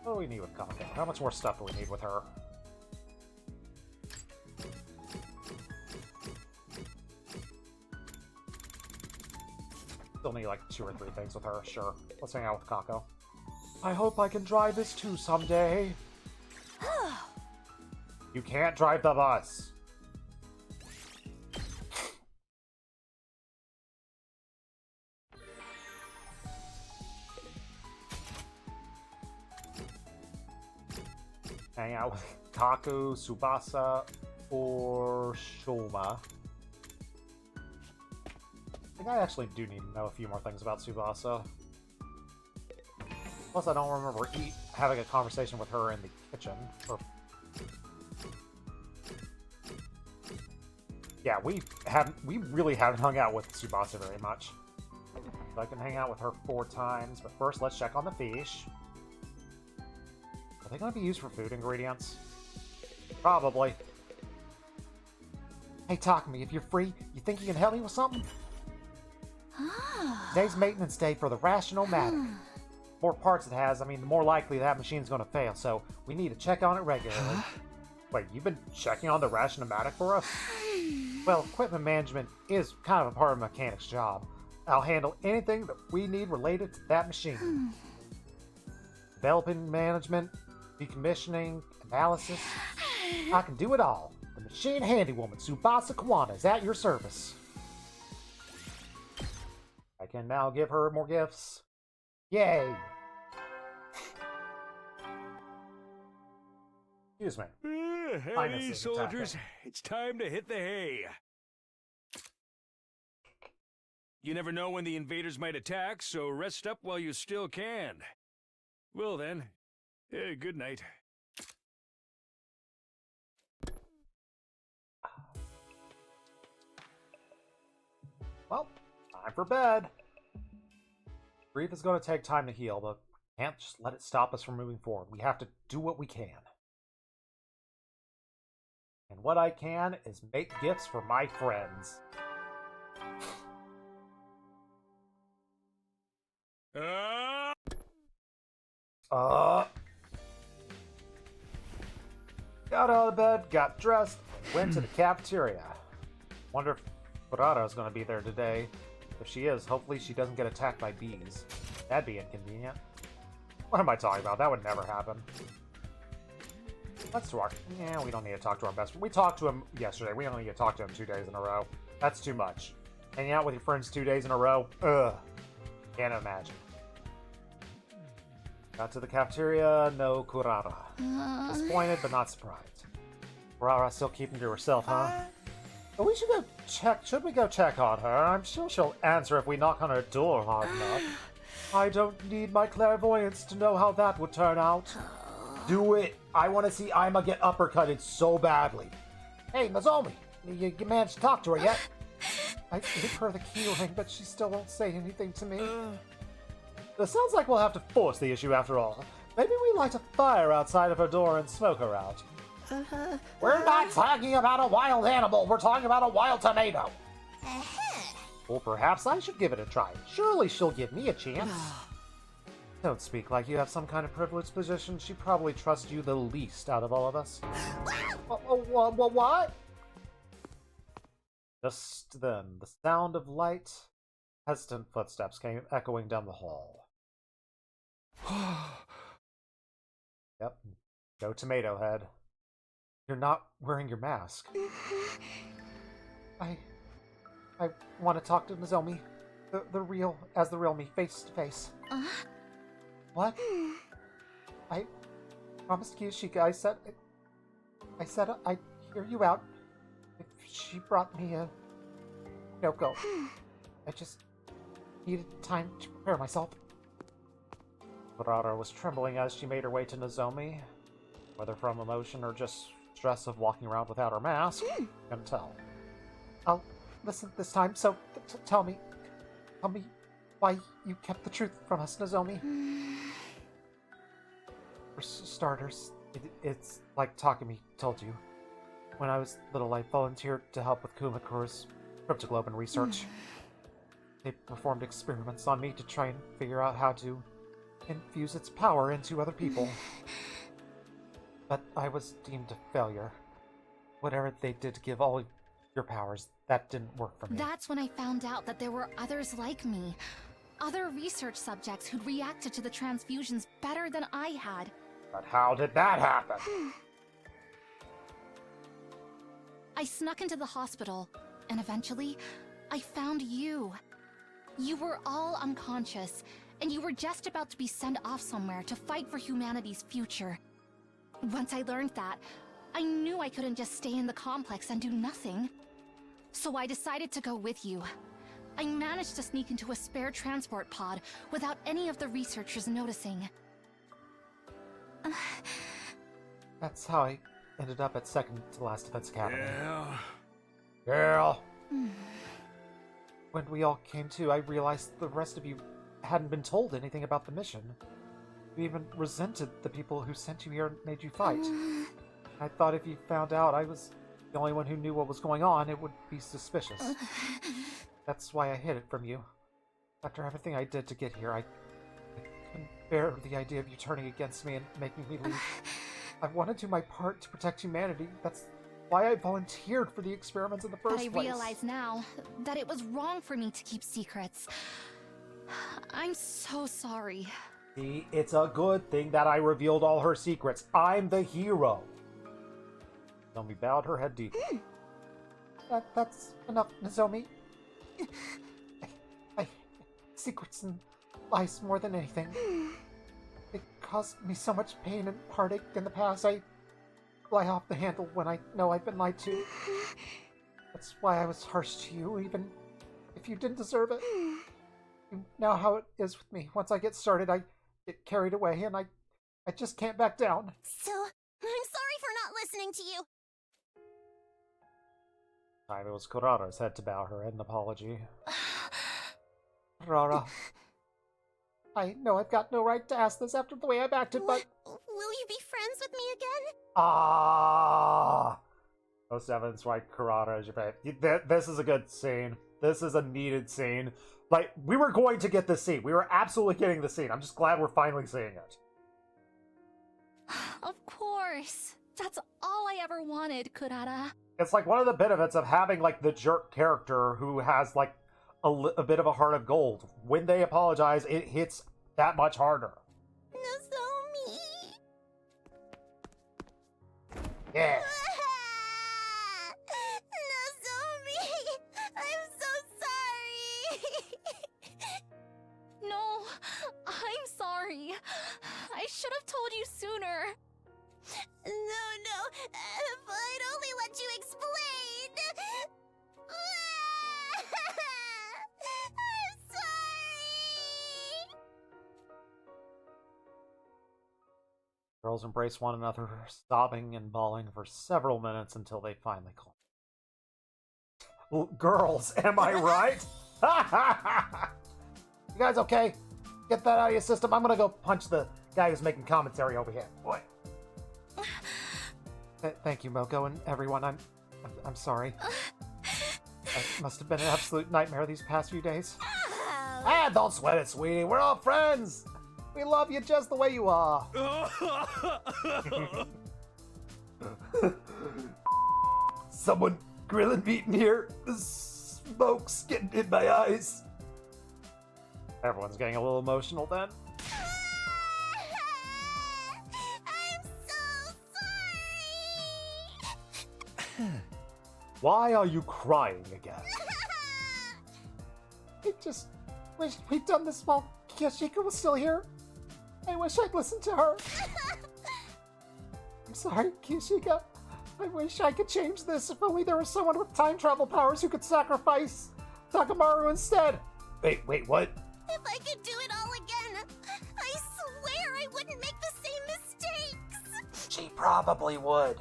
What do we need with Kako? How much more stuff do we need with her? Still need like 2 or 3 things with her, sure. Let's hang out with Kako. I hope I can drive this too someday. You can't drive the bus. Hang out with Kaku, Tsubasa, or Shoma. I think I actually do need to know a few more things about Tsubasa. Plus, I don't remember having a conversation with her in the kitchen. Yeah, we really haven't hung out with Tsubasa very much. So I can hang out with her 4 times, but first let's check on the fish. Are they going to be used for food ingredients? Probably. Hey, Takumi, if you're free, you think you can help me with something? Today's maintenance day for the Ration-O-Matic. The more parts it has, I mean, the more likely that machine's going to fail, so we need to check on it regularly. Wait, you've been checking on the Ration-O-Matic for us? Well, equipment management is kind of a part of a mechanic's job. I'll handle anything that we need related to that machine. Developing management, decommissioning, analysis. I can do it all. The machine handywoman, Tsubasa Kawana, is at your service. I can now give her more gifts. Yay! Excuse me. Hey, soldiers, it's time to hit the hay. You never know when the invaders might attack, so rest up while you still can. Well then, good night. Well, time for bed. Grief is going to take time to heal, but we can't just let it stop us from moving forward. We have to do what we can. And what I can is make gifts for my friends. Got out of bed, got dressed, went to the cafeteria. Wonder if Kurara's gonna be there today. If she is, hopefully she doesn't get attacked by bees. That'd be inconvenient. What am I talking about? That would never happen. Let's talk. Yeah, we don't need to talk to our best friend. We talked to him yesterday. We don't need to talk to him 2 days in a row. That's too much. Hanging out with your friends 2 days in a row? Ugh. Can't imagine. Got to the cafeteria, no Kurara. Disappointed, but not surprised. Kurara still keeping to herself, huh? But we should go check. Should we go check on her? I'm sure she'll answer if we knock on her door hard enough. I don't need my clairvoyance to know how that would turn out. Do it. I want to see Ima get uppercutted so badly. Hey, Nozomi, you managed to talk to her yet? I gave her the key ring, but she still won't say anything to me. It sounds like we'll have to force the issue after all. Maybe we light a fire outside of her door and smoke her out. We're not talking about a wild animal. We're talking about a wild tomato. Well, perhaps I should give it a try. Surely she'll give me a chance. Don't speak like you have some kind of privileged position. She probably trusts you the least out of all of us. What? Just then, the sound of light, hesitant footsteps came echoing down the hall. Yep. Go Tomato Head. You're not wearing your mask. I want to talk to Nozomi. The real me, face to face. What? I promised Kyushika. I said I'd hear you out if she brought me a Noko. I just needed time to prepare myself. Kurara was trembling as she made her way to Nozomi. Whether from emotion or just stress of walking around without her mask, can't tell. I'll listen this time, so tell me why you kept the truth from us, Nozomi. For starters, it's like Takumi told you. When I was little, I volunteered to help with Kumakura's cryptoglobin research. They performed experiments on me to try and figure out how to infuse its power into other people. But I was deemed a failure. Whatever they did to give all your powers, that didn't work for me. That's when I found out that there were others like me. other research subjects who'd reacted to the transfusions better than I had. But how did that happen? I snuck into the hospital, and eventually, I found you. You were all unconscious, and you were just about to be sent off somewhere to fight for humanity's future. Once I learned that, I knew I couldn't just stay in the complex and do nothing. So I decided to go with you. I managed to sneak into a spare transport pod without any of the researchers noticing. That's how I ended up at second to last Defense Academy. Yeah. Girl! When we all came to, I realized the rest of you hadn't been told anything about the mission. You even resented the people who sent you here and made you fight. I thought if you found out I was the only one who knew what was going on, it would be suspicious. That's why I hid it from you. After everything I did to get here, I couldn't bear the idea of you turning against me and making me leave. I wanted to do my part to protect humanity. That's why I volunteered for the experiments in the first place. But I realize now that it was wrong for me to keep secrets. I'm so sorry. See, it's a good thing that I revealed all her secrets. I'm the hero. Nozomi bowed her head deeply. That's enough, Nozomi. I secrets and lies more than anything. It caused me so much pain and heartache in the past. I fly off the handle when I know I've been lied to. That's why I was harsh to you, even if you didn't deserve it. You know how it is with me. Once I get started, I get carried away, and I just can't back down. So, I'm sorry for not listening to you. Time it was Kurara's head to bow her an apology. Kurara, I know I've got no right to ask this after the way I've acted, but... Will you be friends with me again? Ah! Oh, Seven's right, Kurara is your favorite. This is a good scene. This is a needed scene. Like, we were going to get this scene. We were absolutely getting the scene. I'm just glad we're finally seeing it. Of course. That's all I ever wanted, Kurara. It's like one of the benefits of having, like, the jerk character who has, like, a bit of a heart of gold. When they apologize, it hits that much harder. Nozomi. Yeah. Nozomi, I'm so sorry. No, I'm sorry. I should have told you sooner. No, if I'd only let you explain. I'm sorry. Girls embrace one another, sobbing and bawling for several minutes until they finally calm. Girls, am I right? You guys okay? Get that out of your system. I'm gonna go punch the guy who's making commentary over here. Boy. Thank you, Moko, and everyone. I'm sorry. It must have been an absolute nightmare these past few days. Ah, don't sweat it, sweetie. We're all friends. We love you just the way you are. Someone grilling meat in here. The smoke's getting in my eyes. Everyone's getting a little emotional then. I'm so sorry. Why are you crying again? I just wish we'd done this while Kiyoshika was still here. I wish I'd listened to her. I'm sorry, Kiyoshika. I wish I could change this. If only there was someone with time travel powers who could sacrifice Takamaru instead. Wait, what? If I could do it all again, I swear I wouldn't make the same mistakes. She probably would.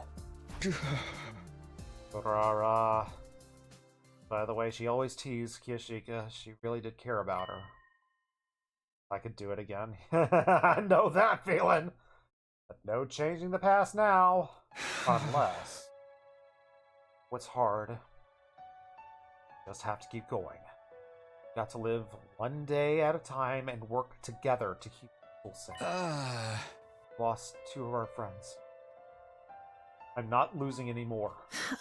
Rara. By the way, she always teased Kiyoshika. She really did care about her. I could do it again. I know that feeling. But no changing the past now. Unless... What's hard? Just have to keep going. Got to live one day at a time and work together to keep people safe. Lost 2 of our friends. I'm not losing anymore.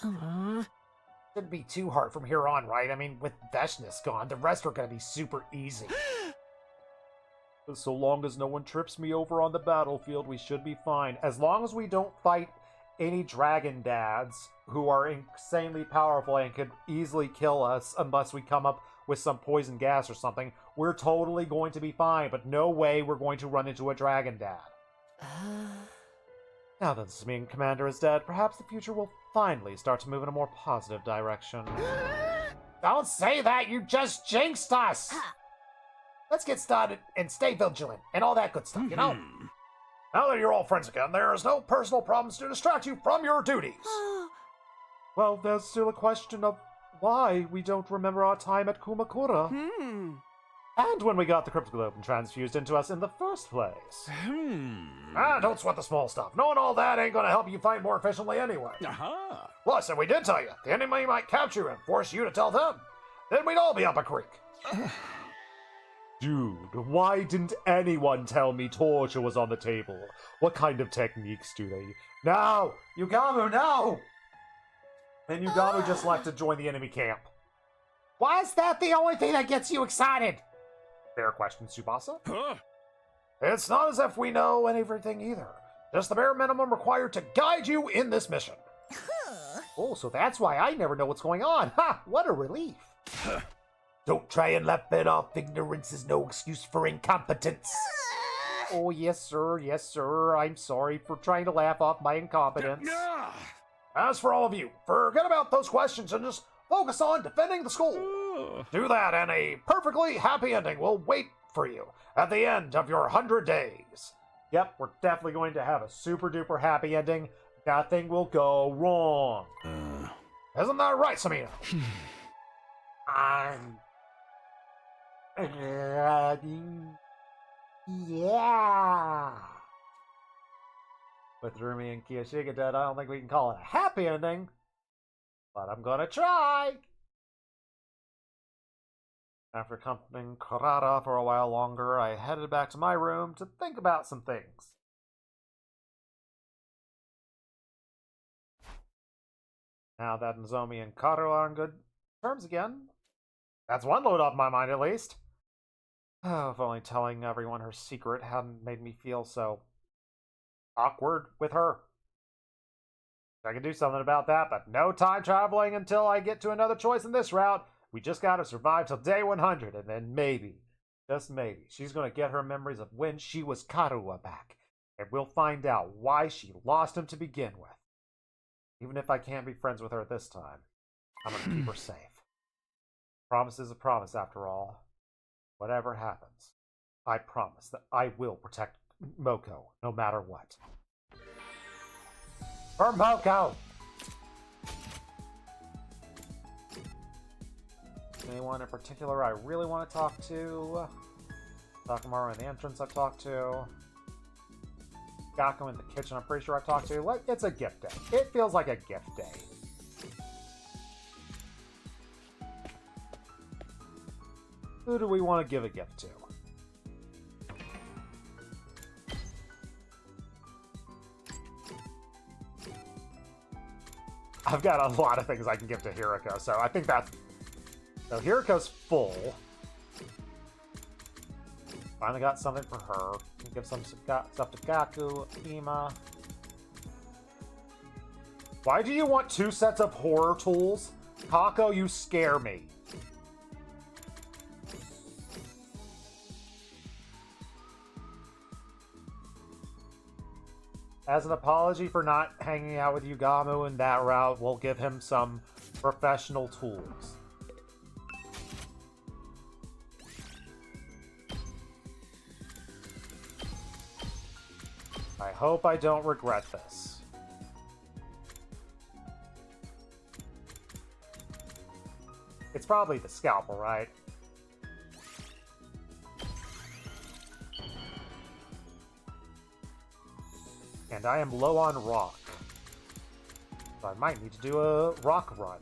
Shouldn't be too hard from here on, right? I mean, with Veshness gone, the rest are gonna be super easy. So long as no one trips me over on the battlefield, we should be fine. As long as we don't fight any dragon dads who are insanely powerful and could easily kill us unless we come up with some poison gas or something, we're totally going to be fine, but no way we're going to run into a dragon dad. Now that this mean Commander is dead, perhaps the future will finally start to move in a more positive direction. Don't say that, you just jinxed us! Let's get started and stay vigilant and all that good stuff, you know? Now that you're all friends again, there is no personal problems to distract you from your duties. Well, there's still a question of why we don't remember our time at Kumakura. And when we got the cryptoglobe transfused into us in the first place. Don't sweat the small stuff. Knowing all that ain't gonna help you fight more efficiently anyway. Plus, if we did tell you, the enemy might capture you and force you to tell them. Then we'd all be up a creek. Dude, why didn't anyone tell me torture was on the table? What kind of techniques do they... No! Yugamu, no! And Yugamu just left to join the enemy camp. Why is that the only thing that gets you excited? Fair question, Tsubasa. It's not as if we know everything either. Just the bare minimum required to guide you in this mission. Oh, so that's why I never know what's going on. Ha! What a relief. Don't try and laugh it off. Ignorance is no excuse for incompetence. Oh, yes, sir. Yes, sir. I'm sorry for trying to laugh off my incompetence. As for all of you, forget about those questions and just focus on defending the school. Do that, and a perfectly happy ending will wait for you at the end of your 100 days. Yep, we're definitely going to have a super-duper happy ending. Nothing will go wrong. Isn't that right, Samina? I'm... Yeah. With Rumi and Kiyoshiga dead, I don't think we can call it a happy ending. But I'm gonna try. After accompanying Karada for a while longer, I headed back to my room to think about some things. Now that Nozomi and Karu are on good terms again, that's one load off my mind at least. Oh, if only telling everyone her secret hadn't made me feel so awkward with her. I can do something about that, but no time traveling until I get to another choice in this route. We just gotta survive till day 100, and then maybe, just maybe, she's gonna get her memories of when she was Karuwa back, and we'll find out why she lost him to begin with. Even if I can't be friends with her this time, I'm gonna keep her safe. Promise is a promise, after all. Whatever happens, I promise that I will protect Moko, no matter what. For Moko! Anyone in particular I really want to talk to? Takamaru in the entrance I've talked to. Gaku in the kitchen I'm pretty sure I've talked to. It's a gift day. It feels like a gift day. Who do we want to give a gift to? I've got a lot of things I can give to Hiroko, so I think that's... So Hiroko's full. Finally got something for her. Can give some stuff to Gaku, Ima. Why do you want 2 sets of horror tools? Kako, you scare me. As an apology for not hanging out with Yugamu in that route, we'll give him some professional tools. I hope I don't regret this. It's probably the scalpel, right? And I am low on rock. So I might need to do a rock run.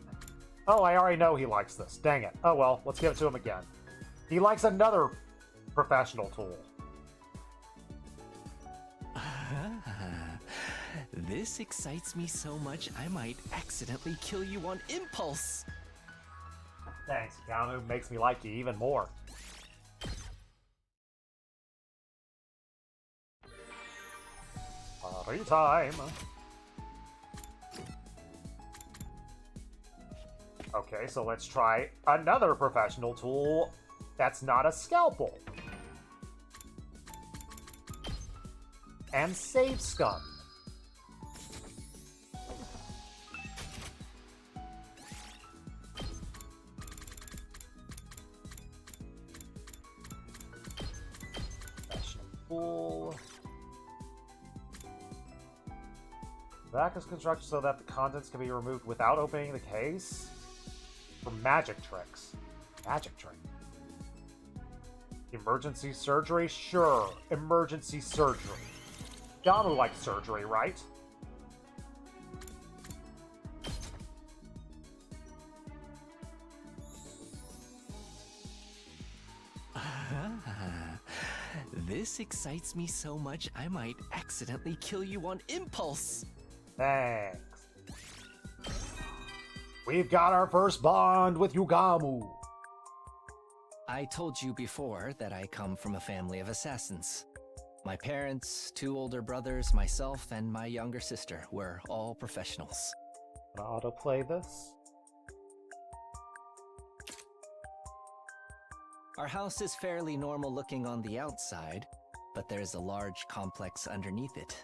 Oh, I already know he likes this. Dang it. Oh well, let's give it to him again. He likes another professional tool. This excites me so much I might accidentally kill you on impulse. Thanks, Keanu. Makes me like you even more. Playtime. Okay, so let's try another professional tool that's not a scalpel. And save scum. Professional tool. The back is constructed so that the contents can be removed without opening the case. For magic tricks. Magic trick. Emergency surgery? Sure. Emergency surgery. Gamu likes surgery, right? This excites me so much I might accidentally kill you on impulse. Thanks. We've got our first bond with Yugamu. I told you before that I come from a family of assassins. My parents, 2 older brothers, myself, and my younger sister were all professionals. Autoplay this? Our house is fairly normal looking on the outside, but there's a large complex underneath it.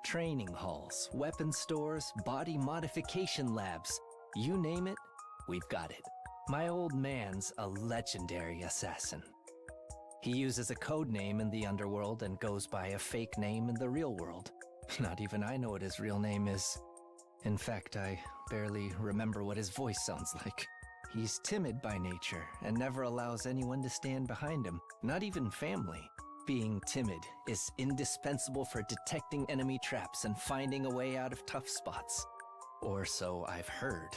Training halls, weapon stores, body modification labs. You name it, we've got it. My old man's a legendary assassin. He uses a code name in the underworld and goes by a fake name in the real world. Not even I know what his real name is. In fact, I barely remember what his voice sounds like. He's timid by nature and never allows anyone to stand behind him, not even family. Being timid is indispensable for detecting enemy traps and finding a way out of tough spots. Or so I've heard.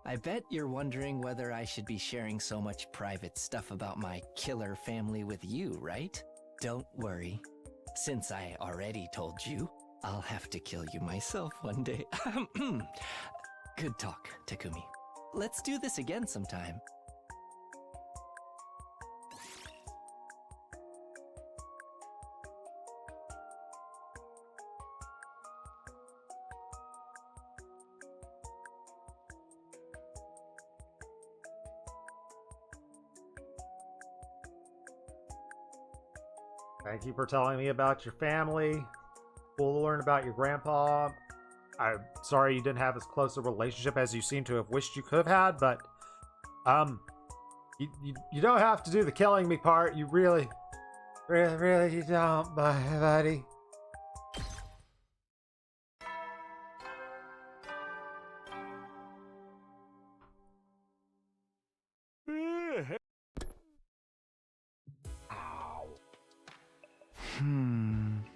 I bet you're wondering whether I should be sharing so much private stuff about my killer family with you, right? Don't worry. Since I already told you, I'll have to kill you myself one day. Good talk, Takumi. Let's do this again sometime. Thank you for telling me about your family. Cool to learn about your grandpa. I'm sorry you didn't have as close a relationship as you seem to have wished you could have had, but you don't have to do the killing me part. You really you don't, buddy.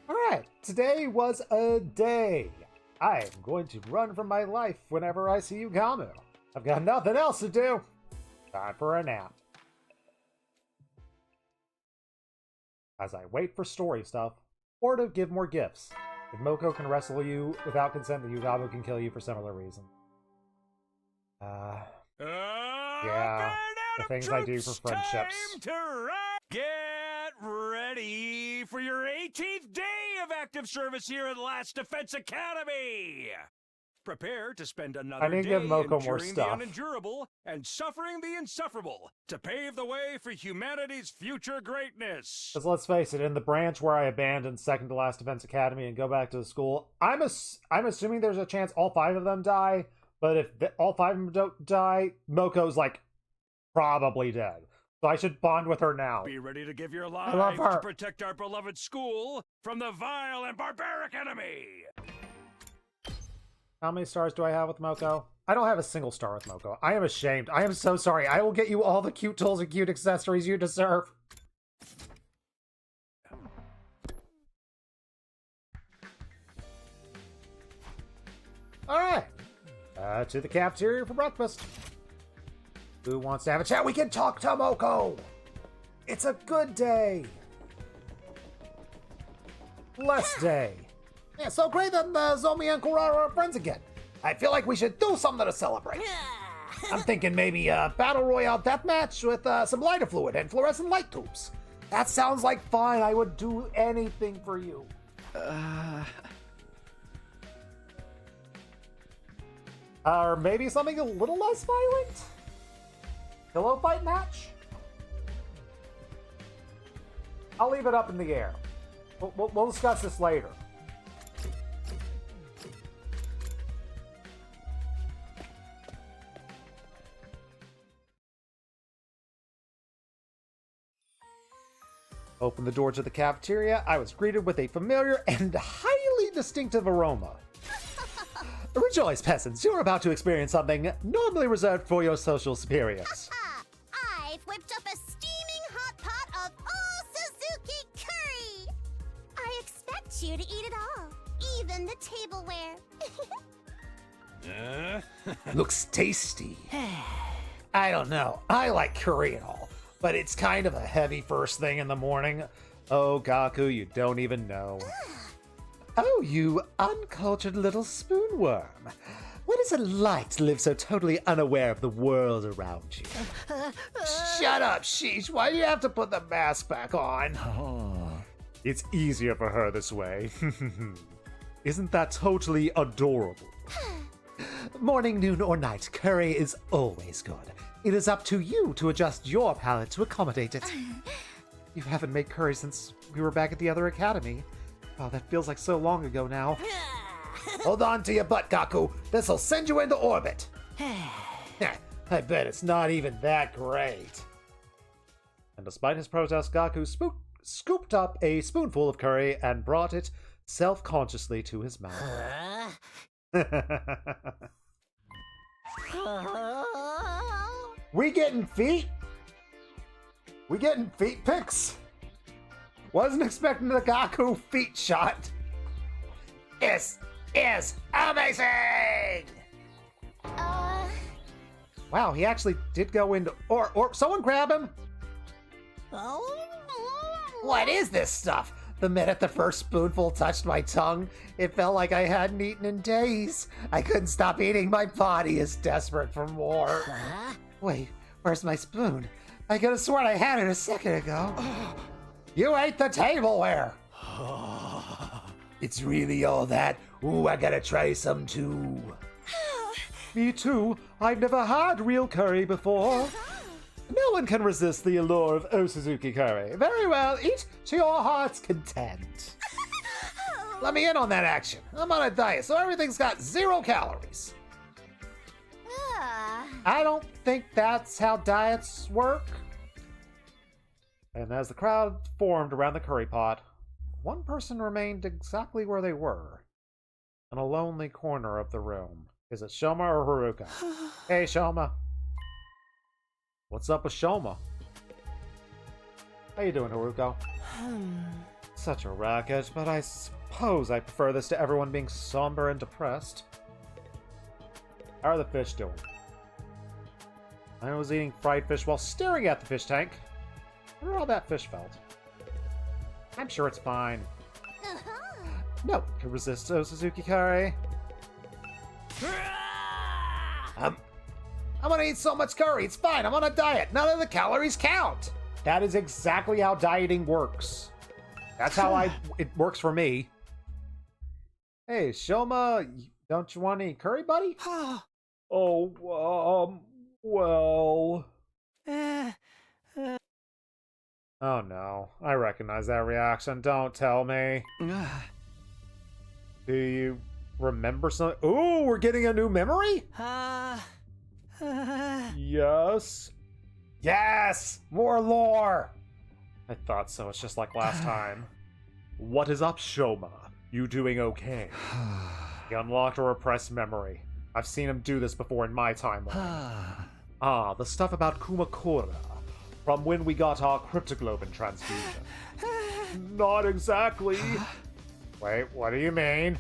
Alright, today was a day. I am going to run from my life whenever I see Yugamu. I've got nothing else to do. Time for a nap. As I wait for story stuff, or to give more gifts. If Moko can wrestle you without consent, the Yugamu can kill you for similar reasons. Yeah, the things I do for friendships. Get ready for your 18th day of active service here at Last Defense Academy! Prepare to spend another day give Moko more enduring stuff. the unendurable and suffering the insufferable to pave the way for humanity's future greatness. Because let's face it, in the branch where I abandoned second to Last Defense Academy and go back to the school, I'm assuming there's a chance all 5 of them die, but if all 5 of them don't die, Moko's, like, probably dead. So I should bond with her now. Be ready to give your I love life her. to protect our beloved school from the vile and barbaric enemy! How many stars do I have with Moko? I don't have a single star with Moko. I am ashamed. I am so sorry. I will get you all the cute tools and cute accessories you deserve. Alright. To the cafeteria for breakfast. Who wants to have a chat? We can talk to Moko! It's a good day! Less day. Yeah, so great that Zomi and Kurara are friends again. I feel like we should do something to celebrate. I'm thinking maybe a Battle Royale deathmatch with some lighter fluid and fluorescent light tubes. That sounds like fun. I would do anything for you. Or maybe something a little less violent? Pillow fight match? I'll leave it up in the air. We'll discuss this later. Opened the door to the cafeteria. I was greeted with a familiar and highly distinctive aroma. Rejoice, peasants. You're about to experience something normally reserved for your social superiors. I've whipped up a steaming hot pot of all Suzuki curry! I expect you to eat it all, even the tableware. Looks tasty. I don't know. I like curry and all, but it's kind of a heavy first thing in the morning. Oh, Gaku, you don't even know. Oh, you uncultured little spoonworm. What is it like to live so totally unaware of the world around you? Shut up, Sheesh. Why do you have to put the mask back on? It's easier for her this way. Isn't that totally adorable? Morning, noon, or night, curry is always good. It is up to you to adjust your palate to accommodate it. You haven't made curry since we were back at the other academy. Oh, that feels like so long ago now. Hold on to your butt, Gaku. This'll send you into orbit. I bet it's not even that great. And despite his protest, Gaku scooped up a spoonful of curry and brought it self-consciously to his mouth. We getting feet? We getting feet pics? Wasn't expecting the Gaku feet shot. This is amazing! Wow, he actually did go into... Or someone grab him! What is this stuff? The minute the first spoonful touched my tongue, it felt like I hadn't eaten in days. I couldn't stop eating. My body is desperate for more. Wait, where's my spoon? I could have sworn I had it a second ago. You ate the tableware! It's really all that? Ooh, I gotta try some too. Me too. I've never had real curry before. No one can resist the allure of Suzuki curry. Very well, eat to your heart's content. Let me in on that action. I'm on a diet, so everything's got 0 calories. I don't think that's how diets work. And as the crowd formed around the curry pot, one person remained exactly where they were, in a lonely corner of the room. Is it Shoma or Haruka? Hey, Shoma. What's up with Shoma? How you doing, Haruko? Such a racket, but I suppose I prefer this to everyone being somber and depressed. How are the fish doing? I was eating fried fish while staring at the fish tank. I wonder how that fish felt. I'm sure it's fine. No one can resist Suzuki curry. I'm gonna eat so much curry, it's fine. I'm on a diet. None of the calories count. That is exactly how dieting works. That's how it works for me. Hey, Shoma, don't you want any curry, buddy? Well... Oh no, I recognize that reaction. Don't tell me. Do you remember something? Ooh, we're getting a new memory? Yes. Yes! More lore! I thought so. It's just like last time. What is up, Shoma? You doing okay? He unlocked a repressed memory. I've seen him do this before in my timeline. The stuff about Kumakura. From when we got our cryptoglobin transfusion. Not exactly. Wait, what do you mean?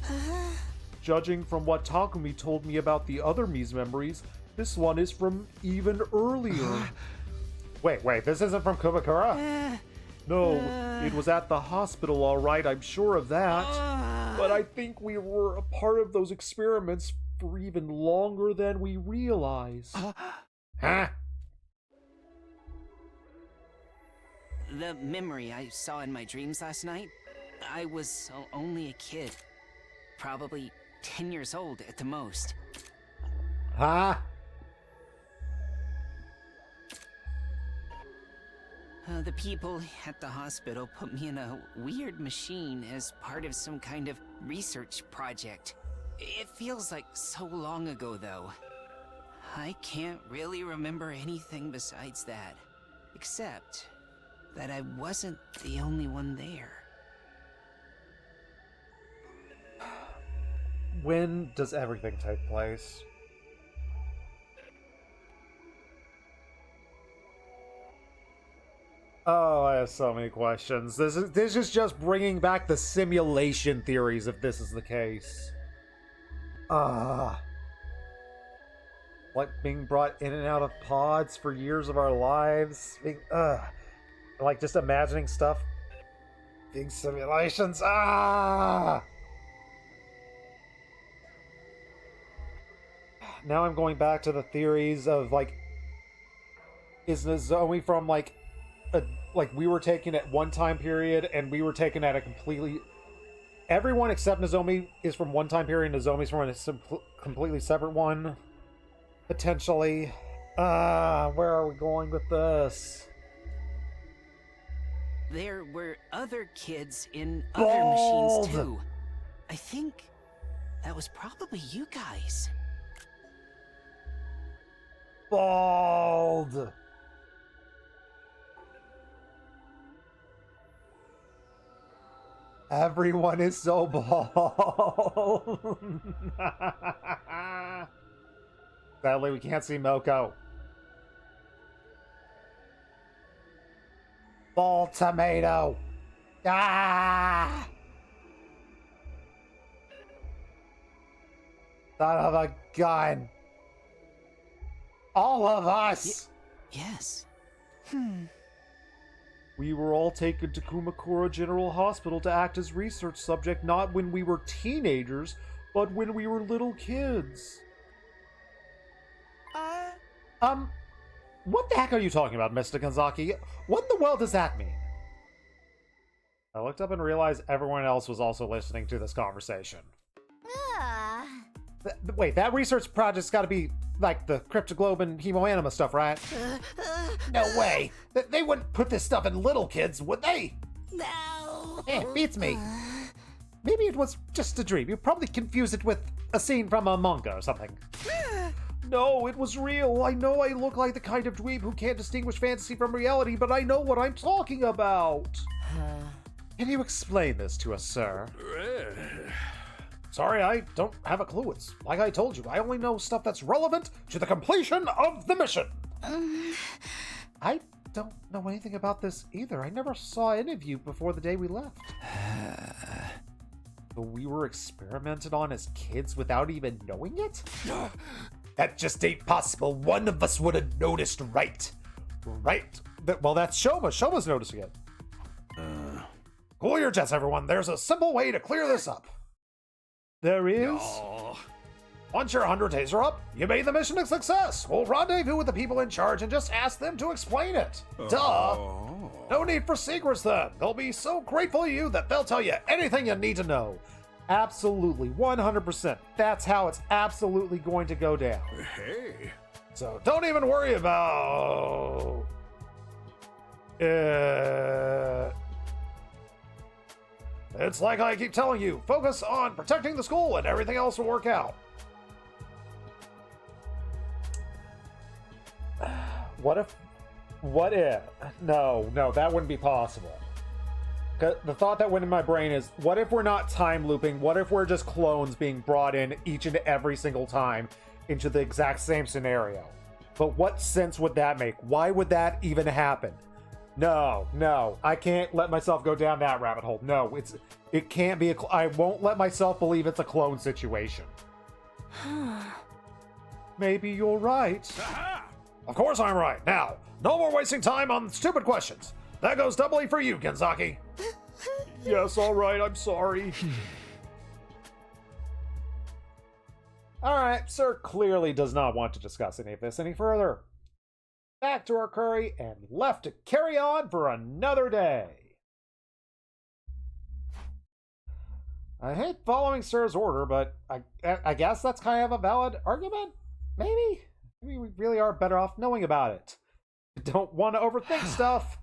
Judging from what Takumi told me about the other Mii's memories, this one is from even earlier. Wait, this isn't from Kumakura? No, it was at the hospital, alright, I'm sure of that. But I think we were a part of those experiments for even longer than we realize. Huh? The memory I saw in my dreams last night, I was only a kid. Probably 10 years old at the most. Huh? The people at the hospital put me in a weird machine as part of some kind of research project. It feels like so long ago, though. I can't really remember anything besides that, except that I wasn't the only one there. When does everything take place? Oh, I have so many questions. This is just bringing back the simulation theories if this is the case. Like being brought in and out of pods for years of our lives. Like just imagining stuff. Being simulations. Now I'm going back to the theories of like, is Nozomi from like we were taken at one time period and we were taken at a completely... Everyone except Nozomi is from one time period, Nozomi's from a completely separate one. Potentially. Where are we going with this? There were other kids in other machines too. I think that was probably you guys. Bald! Everyone is so bald. Sadly, we can't see Moko. Bald tomato. Ah! Son of a gun. All of us. Yes. We were all taken to Kumakura General Hospital to act as research subject not when we were teenagers, but when we were little kids. What the heck are you talking about, Mr. Kanzaki? What in the world does that mean? I looked up and realized everyone else was also listening to this conversation. Wait, that research project's gotta be like the cryptoglobin hemoanima stuff, right? No way! They wouldn't put this stuff in little kids, would they? No! It beats me. Maybe it was just a dream. You probably confused it with a scene from a manga or something. No, it was real. I know I look like the kind of dweeb who can't distinguish fantasy from reality, but I know what I'm talking about. Can you explain this to us, sir? Sorry, I don't have a clue. It's like I told you, I only know stuff that's relevant to the completion of the mission. I don't know anything about this either. I never saw any of you before the day we left. So we were experimented on as kids without even knowing it? That just ain't possible. One of us would have noticed, right? Right. Well, that's Shoma. Shoma's noticing it. Cool your jets, everyone. There's a simple way to clear this up. There is? Once your 100 days are up, you made the mission a success. We'll rendezvous with the people in charge and just ask them to explain it. Duh. No need for secrets then. They'll be so grateful to you that they'll tell you anything you need to know. Absolutely, 100%. That's how it's absolutely going to go down. Hey. So don't even worry about... It's like I keep telling you, focus on protecting the school and everything else will work out. What if... No, that wouldn't be possible. The thought that went in my brain is, what if we're not time looping? What if we're just clones being brought in each and every single time into the exact same scenario? But what sense would that make? Why would that even happen? No, I can't let myself go down that rabbit hole. No, it can't be I won't let myself believe it's a clone situation. Maybe you're right. Of course I'm right. Now, no more wasting time on stupid questions. That goes doubly for you, Genzaki. Yes, all right, I'm sorry. Alright, sir clearly does not want to discuss any of this any further. Back to our curry and left to carry on for another day. I hate following sir's order, but I guess that's kind of a valid argument. Maybe we really are better off knowing about it. Don't want to overthink stuff.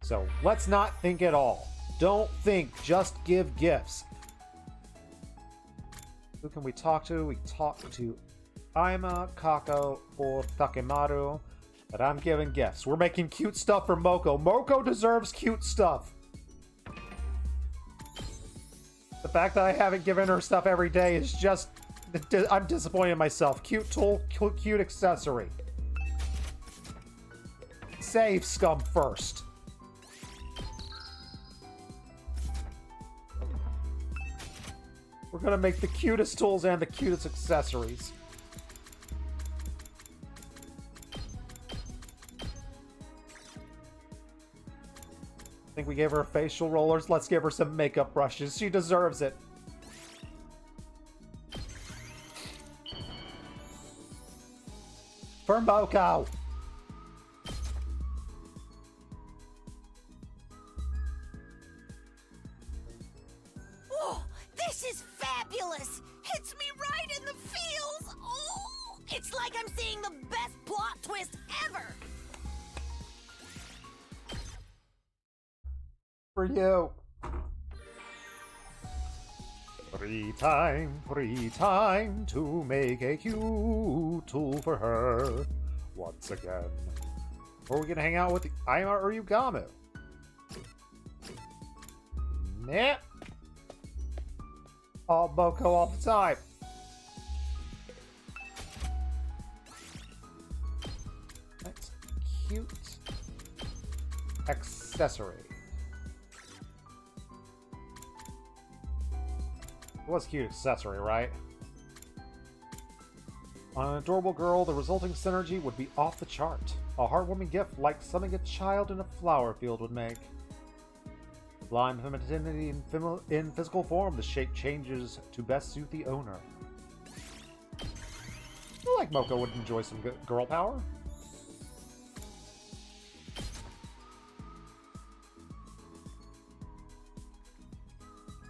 So let's not think at all. Don't think, just give gifts. Who can we talk to? We talk to Aima, Kako, or Takemaru. But I'm giving gifts. We're making cute stuff for Moko. Moko deserves cute stuff. The fact that I haven't given her stuff every day is just... I'm disappointed in myself. Cute tool, cute accessory. Save scum first. We're gonna make the cutest tools and the cutest accessories. I think we gave her facial rollers. Let's give her some makeup brushes. She deserves it. For Moko. Oh, this is fabulous! Hits me right in the feels! Oh, it's like I'm seeing the best plot twist ever! For you. Free time to make a cute tool for her. Once again. Are we gonna hang out with Aima or Yugamu? Nah. All Moko all the time. That's cute. Accessory. It was a cute accessory, right? On an adorable girl, the resulting synergy would be off the chart. A heartwarming gift like something a child in a flower field would make. Blind femininity in physical form, the shape changes to best suit the owner. I feel like Moko would enjoy some good girl power.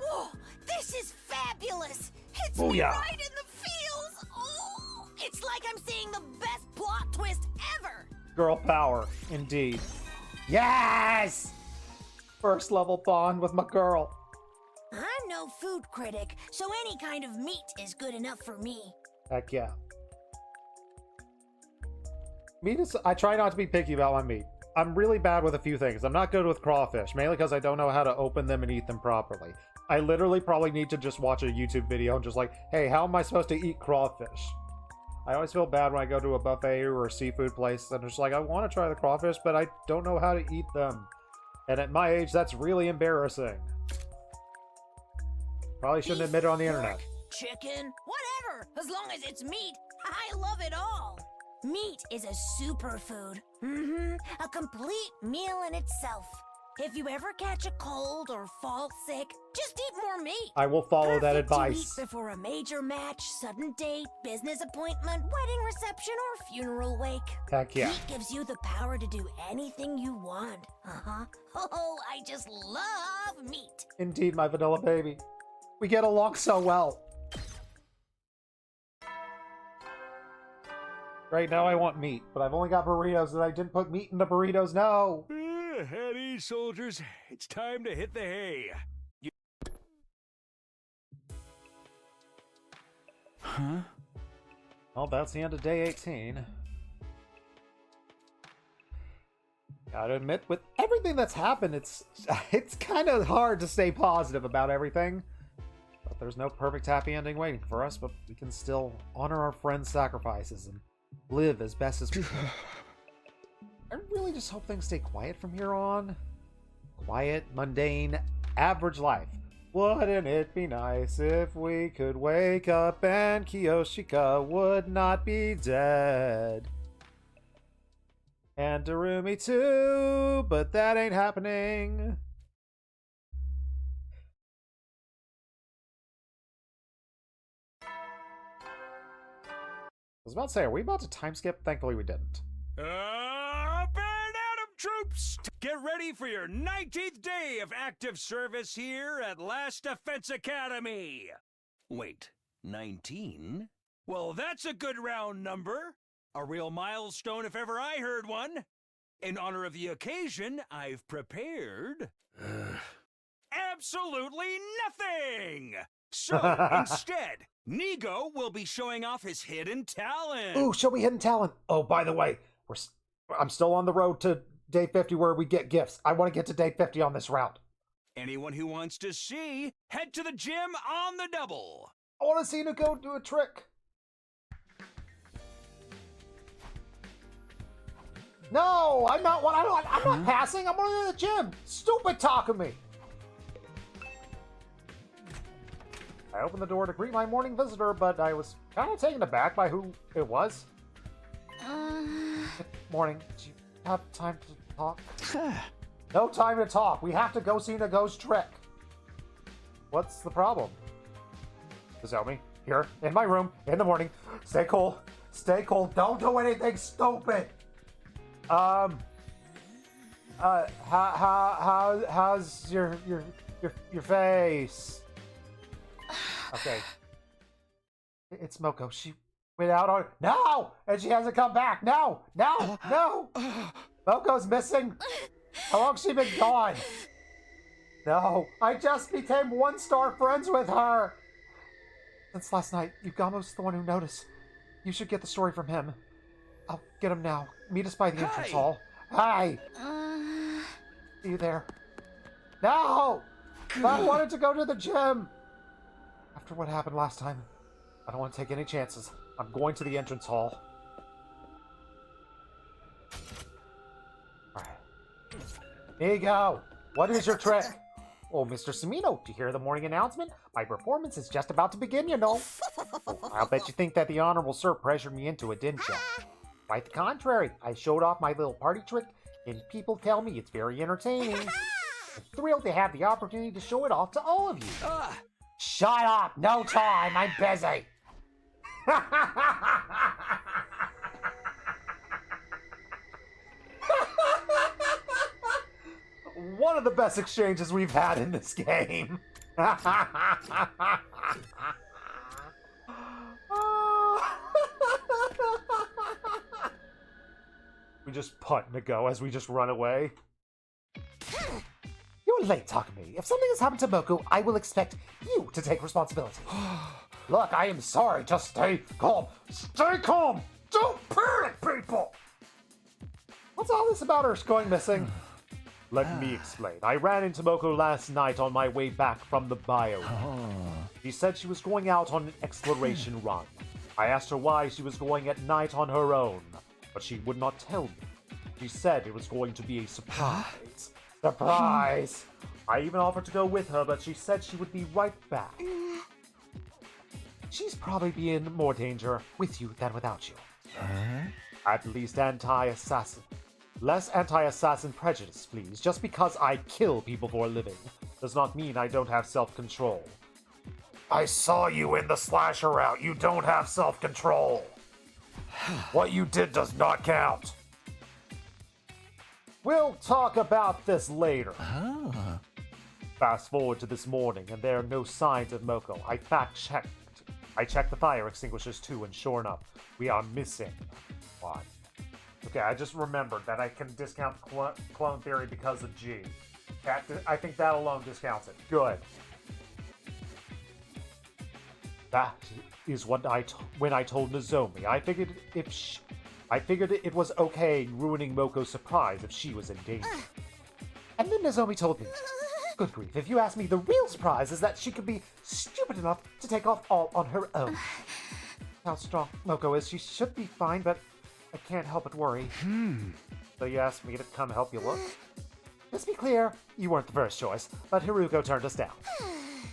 Oh, this is fabulous! Hits Oh, me yeah. right in the feels! Oh, it's like I'm seeing the best plot twist ever! Girl power, indeed. Yes! First level bond with my girl. I'm no food critic, so any kind of meat is good enough for me. Heck yeah. Meat is... I try not to be picky about my meat. I'm really bad with a few things. I'm not good with crawfish, mainly because I don't know how to open them and eat them properly. I literally probably need to just watch a YouTube video and just like, hey, how am I supposed to eat crawfish? I always feel bad when I go to a buffet or a seafood place and it's like, I want to try the crawfish, but I don't know how to eat them. And at my age, that's really embarrassing. Probably shouldn't admit it on the internet. Pork, chicken, whatever, as long as it's meat. I love it all. Meat is a superfood. A complete meal in itself. If you ever catch a cold or fall sick, just eat more meat. I will follow that Perfect to advice. eat before a major match, sudden date, business appointment, wedding reception, or funeral wake. Heck yeah. Meat gives you the power to do anything you want. Oh, I just love meat. Indeed, my vanilla baby. We get along so well. Right now I want meat, but I've only got burritos and I didn't put meat in the burritos, no! At ease, soldiers. It's time to hit the hay. Huh? Well, that's the end of day 18. Gotta admit, with everything that's happened, it's kind of hard to stay positive about everything. But there's no perfect happy ending waiting for us, but we can still honor our friends' sacrifices and live as best as we can. I really just hope things stay quiet from here on. Quiet, mundane, average life. Wouldn't it be nice if we could wake up and Kiyoshika would not be dead? And Darumi too, but that ain't happening. I was about to say, are we about to time skip? Thankfully we didn't. Up and Adam troops! Get ready for your 19th day of active service here at Last Defense Academy! Wait, 19? Well, that's a good round number. A real milestone if ever I heard one. In honor of the occasion, I've prepared... absolutely nothing! So, instead, Nigo will be showing off his hidden talent. Ooh, show me hidden talent. Oh, by the way, I'm still on the road to day 50 where we get gifts. I want to get to day 50 on this route. Anyone who wants to see, head to the gym on the double. I want to see Nigo do a trick. No, I'm not. I'm not passing. I'm going to the gym. Stupid talk of me. I opened the door to greet my morning visitor, but I was kind of taken aback by who it was. Good morning. Do you have time to talk? No time to talk. We have to go see Nigo's trick. What's the problem? Nozomi, here, in my room, in the morning. Stay cool. Stay cool. Don't do anything stupid. How's your face? Okay. It's Moko. She went out on... No! And she hasn't come back. No! No! No! Moko's missing. How long's she been gone? No. I just became 1-star friends with her. Since last night, Yugamo's the one who noticed. You should get the story from him. I'll get him now. Meet us by the entrance hall. Hi! See you there. No! I wanted to go to the gym! After what happened last time, I don't want to take any chances. I'm going to the entrance hall. Alright. Nigo! What is your trick? Oh, Mr. Samino, to hear the morning announcement? My performance is just about to begin, you know. I'll bet you think that the honorable sir pressured me into it, didn't you? Quite the contrary. I showed off my little party trick, and people tell me it's very entertaining. I'm thrilled to have the opportunity to show it off to all of you. Shut up! No time! I'm busy! One of the best exchanges we've had in this game. We just punt Nigo as we just run away. You're late, Takumi. If something has happened to Moko, I will expect you to take responsibility. Look, I am sorry. Just stay calm. Stay calm! Don't panic, people! What's all this about her going missing? Let me explain. I ran into Moko last night on my way back from the bio. She said she was going out on an exploration run. I asked her why she was going at night on her own, but she would not tell me. She said it was going to be a surprise. Surprise! I even offered to go with her, but she said she would be right back. She's probably be in more danger with you than without you. At least less anti-assassin prejudice, please. Just because I kill people for a living does not mean I don't have self-control. I saw you in the slasher route. You don't have self-control. What you did does not count. We'll talk about this later. Fast forward to this morning, and there are no signs of Moko. I fact-checked. I checked the fire extinguishers too, and sure enough, we are missing one. Okay, I just remembered that I can discount clone theory because of G. I think that alone discounts it. Good. That is what when I told Nozomi. I figured it was okay ruining Moko's surprise if she was in danger. And then Nozomi told me, good grief, if you ask me, the real surprise is that she could be stupid enough to take off all on her own. How strong Moko is, she should be fine, but I can't help but worry. So you asked me to come help you look? Let's be clear, you weren't the first choice, but Haruko turned us down.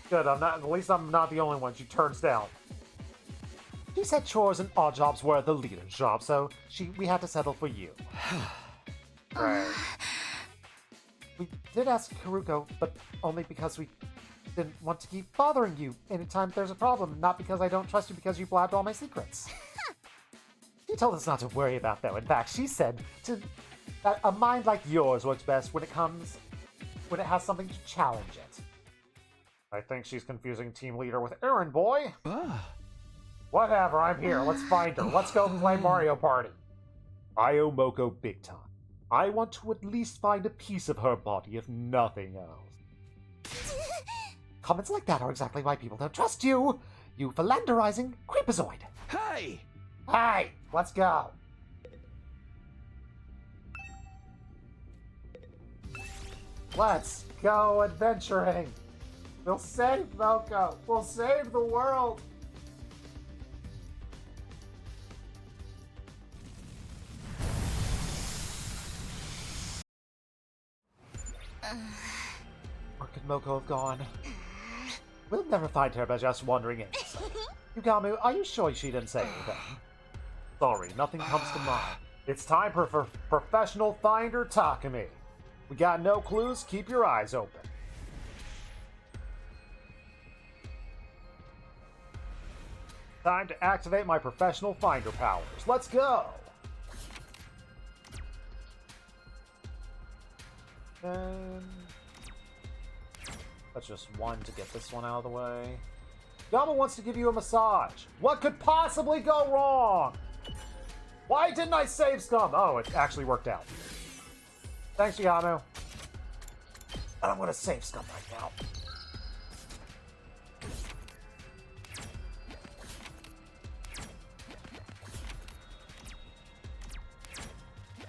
Good, at least I'm not the only one she turns down. She said chores and odd jobs were the leader's job, so we had to settle for you. Right. We did ask Haruko, but only because we didn't want to keep bothering you anytime there's a problem, not because I don't trust you because you blabbed all my secrets. She told us not to worry about though. In fact, she said that a mind like yours works best when it has something to challenge it. I think she's confusing team leader with errand boy. Whatever, I'm here. Let's find her. Let's go play Mario Party. I owe Moko big time. I want to at least find a piece of her body, if nothing else. Comments like that are exactly why people don't trust you. You philanderizing creepazoid. Hey! Hey, let's go. Let's go adventuring. We'll save Moko. We'll save the world. Where could Moko have gone? We'll never find her by just wandering in. Yugamu, are you sure she didn't say anything? Sorry, nothing comes to mind. It's time for professional finder Takumi. We got no clues, keep your eyes open. Time to activate my professional finder powers. Let's go! And that's just one to get this one out of the way. Yama wants to give you a massage. What could possibly go wrong? Why didn't I save scum? Oh, it actually worked out. Thanks, Yamu. And I'm gonna save scum right now.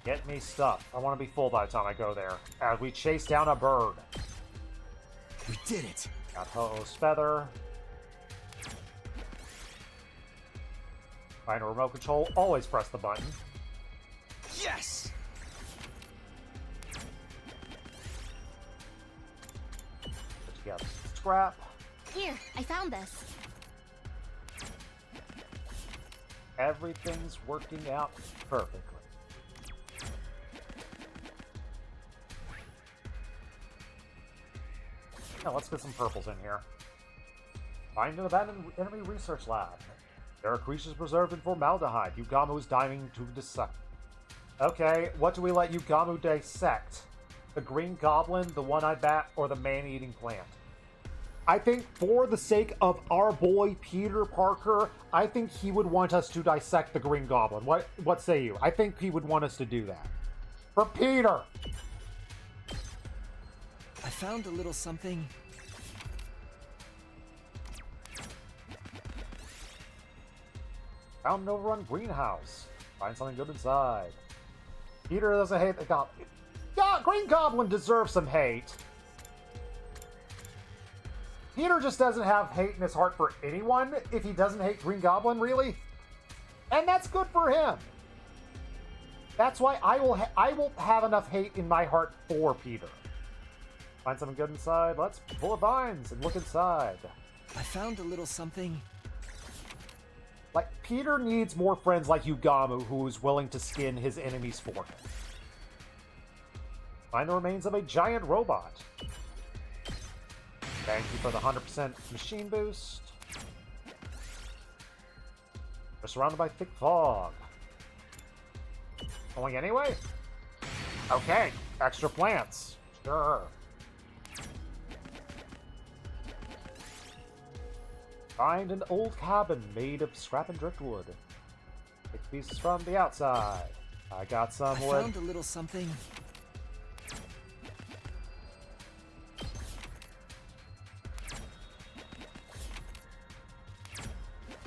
Get me stuff. I want to be full by the time I go there. As we chase down a bird. We did it! Got Ho-Oh's feather. Find a remote control. Always press the button. Yes! Put together scrap. Here, I found this. Everything's working out perfectly. Now let's get some purples in here. Find an abandoned enemy research lab. There are creatures preserved in formaldehyde. Yugamu is dying to dissect. Okay, what do we let Yugamu dissect? The green goblin, the one-eyed bat, or the man-eating plant? I think for the sake of our boy Peter Parker, I think he would want us to dissect the green goblin. What say you? I think he would want us to do that. For Peter! I found a little something. Found an overrun greenhouse. Find something good inside. Peter doesn't hate the goblin. Yeah, Green Goblin deserves some hate. Peter just doesn't have hate in his heart for anyone if he doesn't hate Green Goblin, really. And that's good for him. That's why I will have enough hate in my heart for Peter. Find something good inside. Let's pull the vines and look inside. I found a little something. Like, Peter needs more friends like Yugamu who's willing to skin his enemies for him. Find the remains of a giant robot. Thank you for the 100% machine boost. We're surrounded by thick fog. Going anyway? Okay, extra plants. Sure. Find an old cabin made of scrap and driftwood. Take pieces from the outside. I got some wood. I found a little something.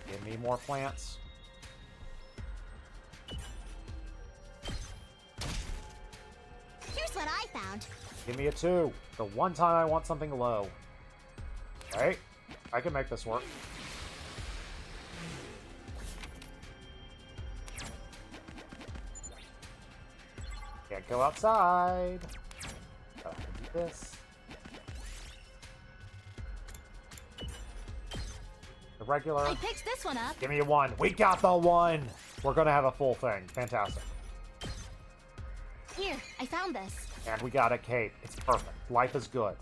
Give me more plants. Here's what I found. Give me a 2. The one time I want something low. Right? I can make this work. Can't go outside. Oh, I can do this. The regular. I picked this one up. Give me a 1. We got the 1. We're gonna have a full thing. Fantastic. Here, I found this. And we got a cape. It's perfect. Life is good.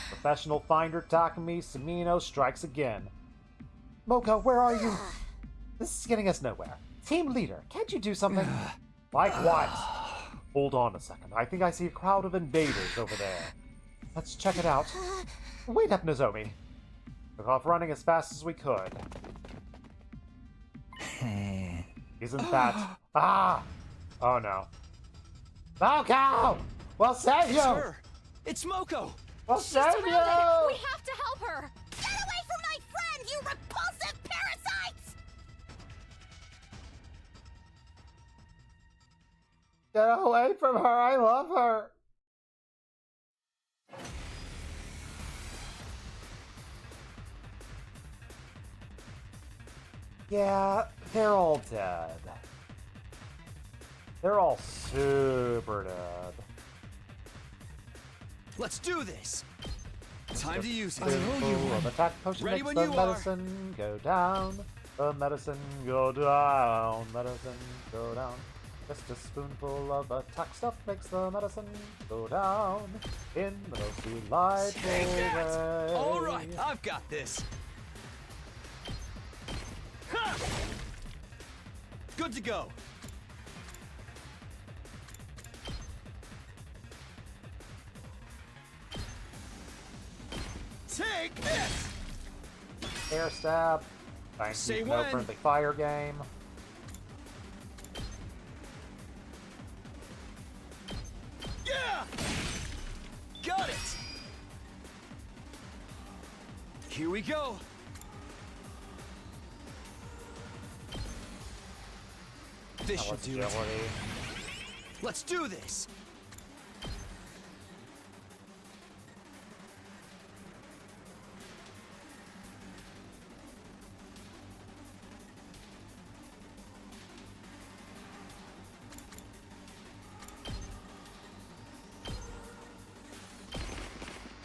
Professional finder Takumi Samino strikes again. Moko, where are you? This is getting us nowhere. Team leader, can't you do something? Likewise. Hold on a second. I think I see a crowd of invaders over there. Let's check it out. Wait up, Nozomi. Took off running as fast as we could. Isn't that... Ah! Oh no. Moko! We'll save you! Sir, it's Moko! We'll save you! We have to help her! Get away from my friend, you repulsive parasites! Get away from her, I love her! Yeah, they're all dead. They're all super dead. Let's do this! Time to use it. Spoonful of attack potion Ready makes when the you are. medicine go down. The medicine go down. Medicine go down. Just a spoonful of attack stuff makes the medicine go down. In the most delightful way. Alright, I've got this. Ha! Good to go. Take this! Air stab. Thank Say you, no when. friendly fire game. Yeah! Got it! Here we go. This should do it. Agility. Let's do this!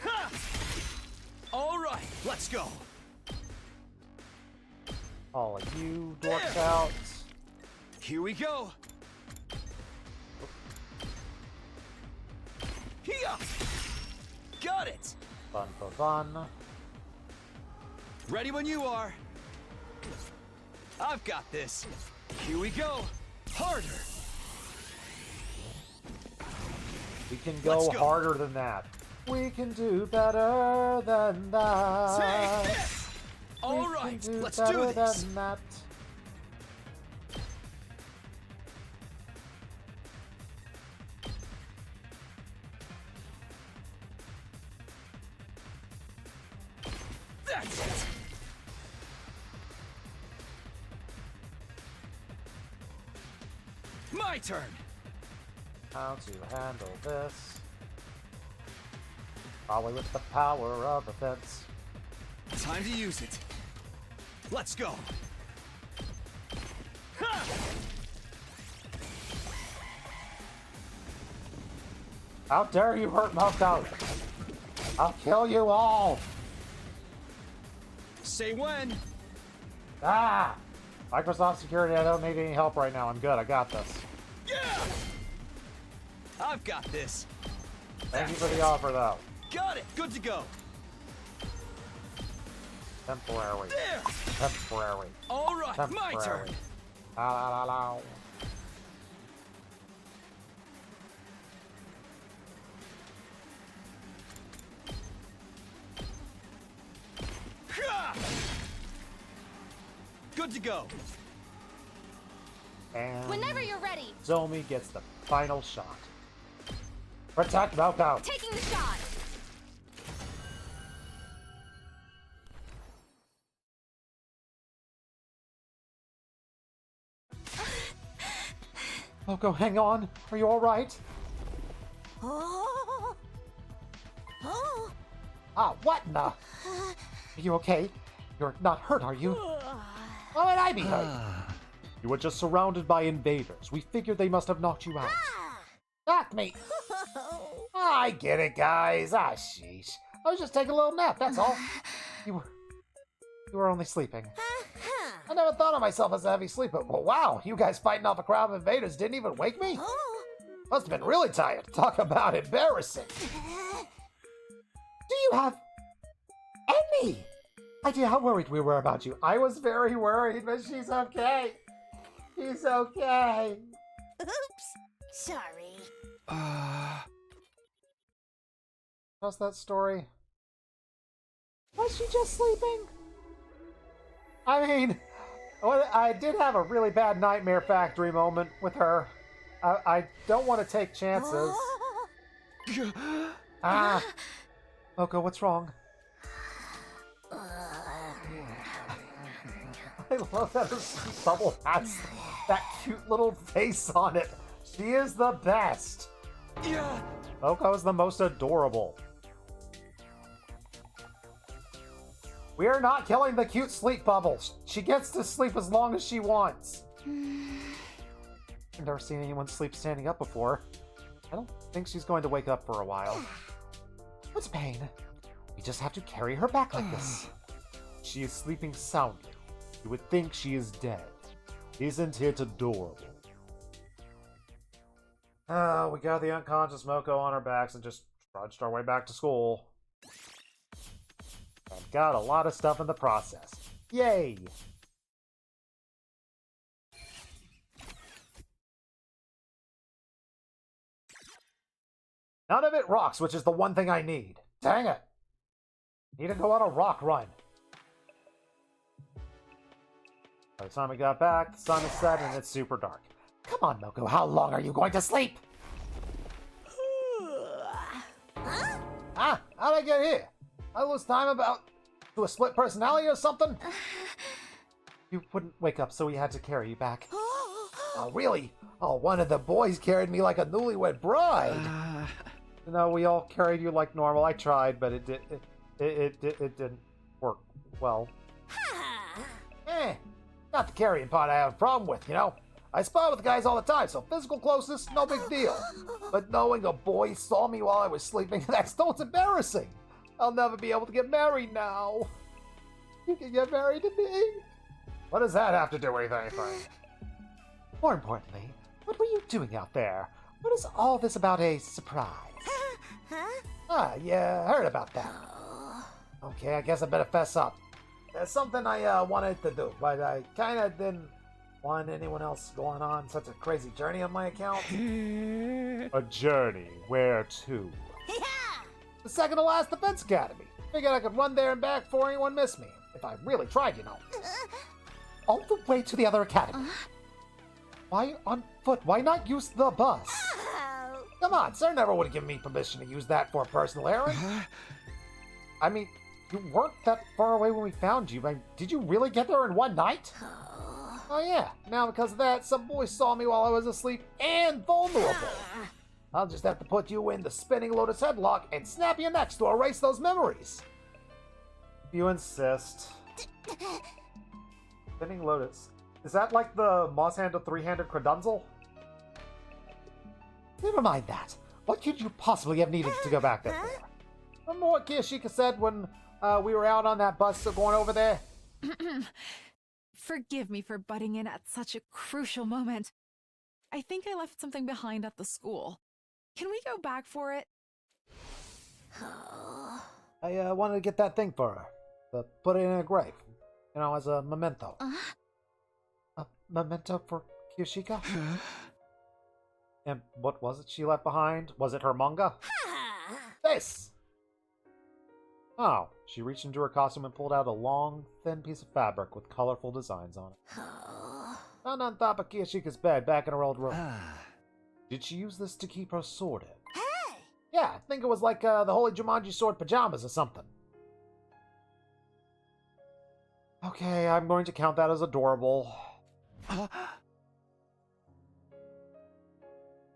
Ha! All right, let's go. All of you dorks out. Here we go. Here. Got it. Fun for fun. Ready when you are. I've got this. Here we go. Harder. We can go Let's go. harder than that. We can do better than that. Take this. All right, We can do let's better do this. than that. That's it. My turn. How to handle this? Probably with the power of the fence. Time to use it. Let's go. Ha! How dare you hurt Moko! I'll kill you all! Say when. Ah! Microsoft Security, I don't need any help right now. I'm good. I got this. Yeah! I've got this. Thank you for the offer, though. Got it. Good to go. Temporary. There. Temporary. All right, my Temporary. turn. La la la la. Ha! Good to go. And Whenever you're ready. Zomi gets the final shot. Protect Moko! Taking the shot. Moko, hang on. Are you alright? Oh. Oh. Ah, what in the? Are you okay? You're not hurt, are you? Why would I be hurt? You were just surrounded by invaders. We figured they must have knocked you out. Knocked me! I get it, guys. Ah, sheesh. I was just taking a little nap, that's all. You were only sleeping. I never thought of myself as a heavy sleeper. Well, wow, you guys fighting off a crowd of invaders didn't even wake me? Must have been really tired. Talk about embarrassing. Do you have any idea how worried we were about you? I was very worried, but she's okay. She's okay. Oops. Sorry. How's that story? Was she just sleeping? I mean, well, I did have a really bad Nightmare Factory moment with her. I don't want to take chances. Ah! Oko, what's wrong? I love that her bubble has that cute little face on it. She is the best. Yeah. Oko is the most adorable. We are not killing the cute sleep bubble. She gets to sleep as long as she wants. I've never seen anyone sleep standing up before. I don't think she's going to wake up for a while. What's pain? We just have to carry her back like this. She is sleeping soundly. You would think she is dead. Isn't it adorable? We got the unconscious Moko on our backs and just trudged our way back to school. And got a lot of stuff in the process. Yay! None of it rocks, which is the one thing I need. Dang it! Need to go on a rock run. By the time we got back, the sun is set and it's super dark. Come on, Moko, how long are you going to sleep? Ah, how'd I get here? I lose time about to a split personality or something? You wouldn't wake up, so we had to carry you back. Oh, really? Oh, one of the boys carried me like a newlywed bride. No, we all carried you like normal. I tried, but it didn't work well. Not the carrying part I have a problem with, you know? I spar with guys all the time, so physical closeness, no big deal. But knowing a boy saw me while I was sleeping, that's embarrassing. I'll never be able to get married now. You can get married to me. What does that have to do with anything? More importantly, what were you doing out there? What is all this about a surprise? Ah, yeah, heard about that. Okay, I guess I better fess up. There's something I wanted to do, but I kind of didn't want anyone else going on such a crazy journey on my account. A journey? Where to? The second to last Defense Academy. Figured I could run there and back before anyone missed me. If I really tried, you know. All the way to the other academy. Why on foot? Why not use the bus? Come on, sir never would have given me permission to use that for a personal errand. I mean, you weren't that far away when we found you. Did you really get there in one night? Oh yeah, now because of that, some boy saw me while I was asleep and vulnerable. I'll just have to put you in the spinning lotus headlock and snap your necks to erase those memories. You insist. Spinning lotus. Is that like the moss-handled three-handed credunzel? Never mind that. What could you possibly have needed to go back there for? Remember what Kiyashika said when we were out on that bus going over there? Forgive me for butting in at such a crucial moment. I think I left something behind at the school. Can we go back for it? I wanted to get that thing for her. To put it in a grave. You know, as a memento. A memento for Kiyashika? And what was it she left behind? Was it her manga? This! Oh, she reached into her costume and pulled out a long, thin piece of fabric with colorful designs on it. Found on top of Kiyashika's bed back in her old room. Did she use this to keep her sword in? Hey! Yeah, I think it was like the Holy Jumanji sword pajamas or something. Okay, I'm going to count that as adorable.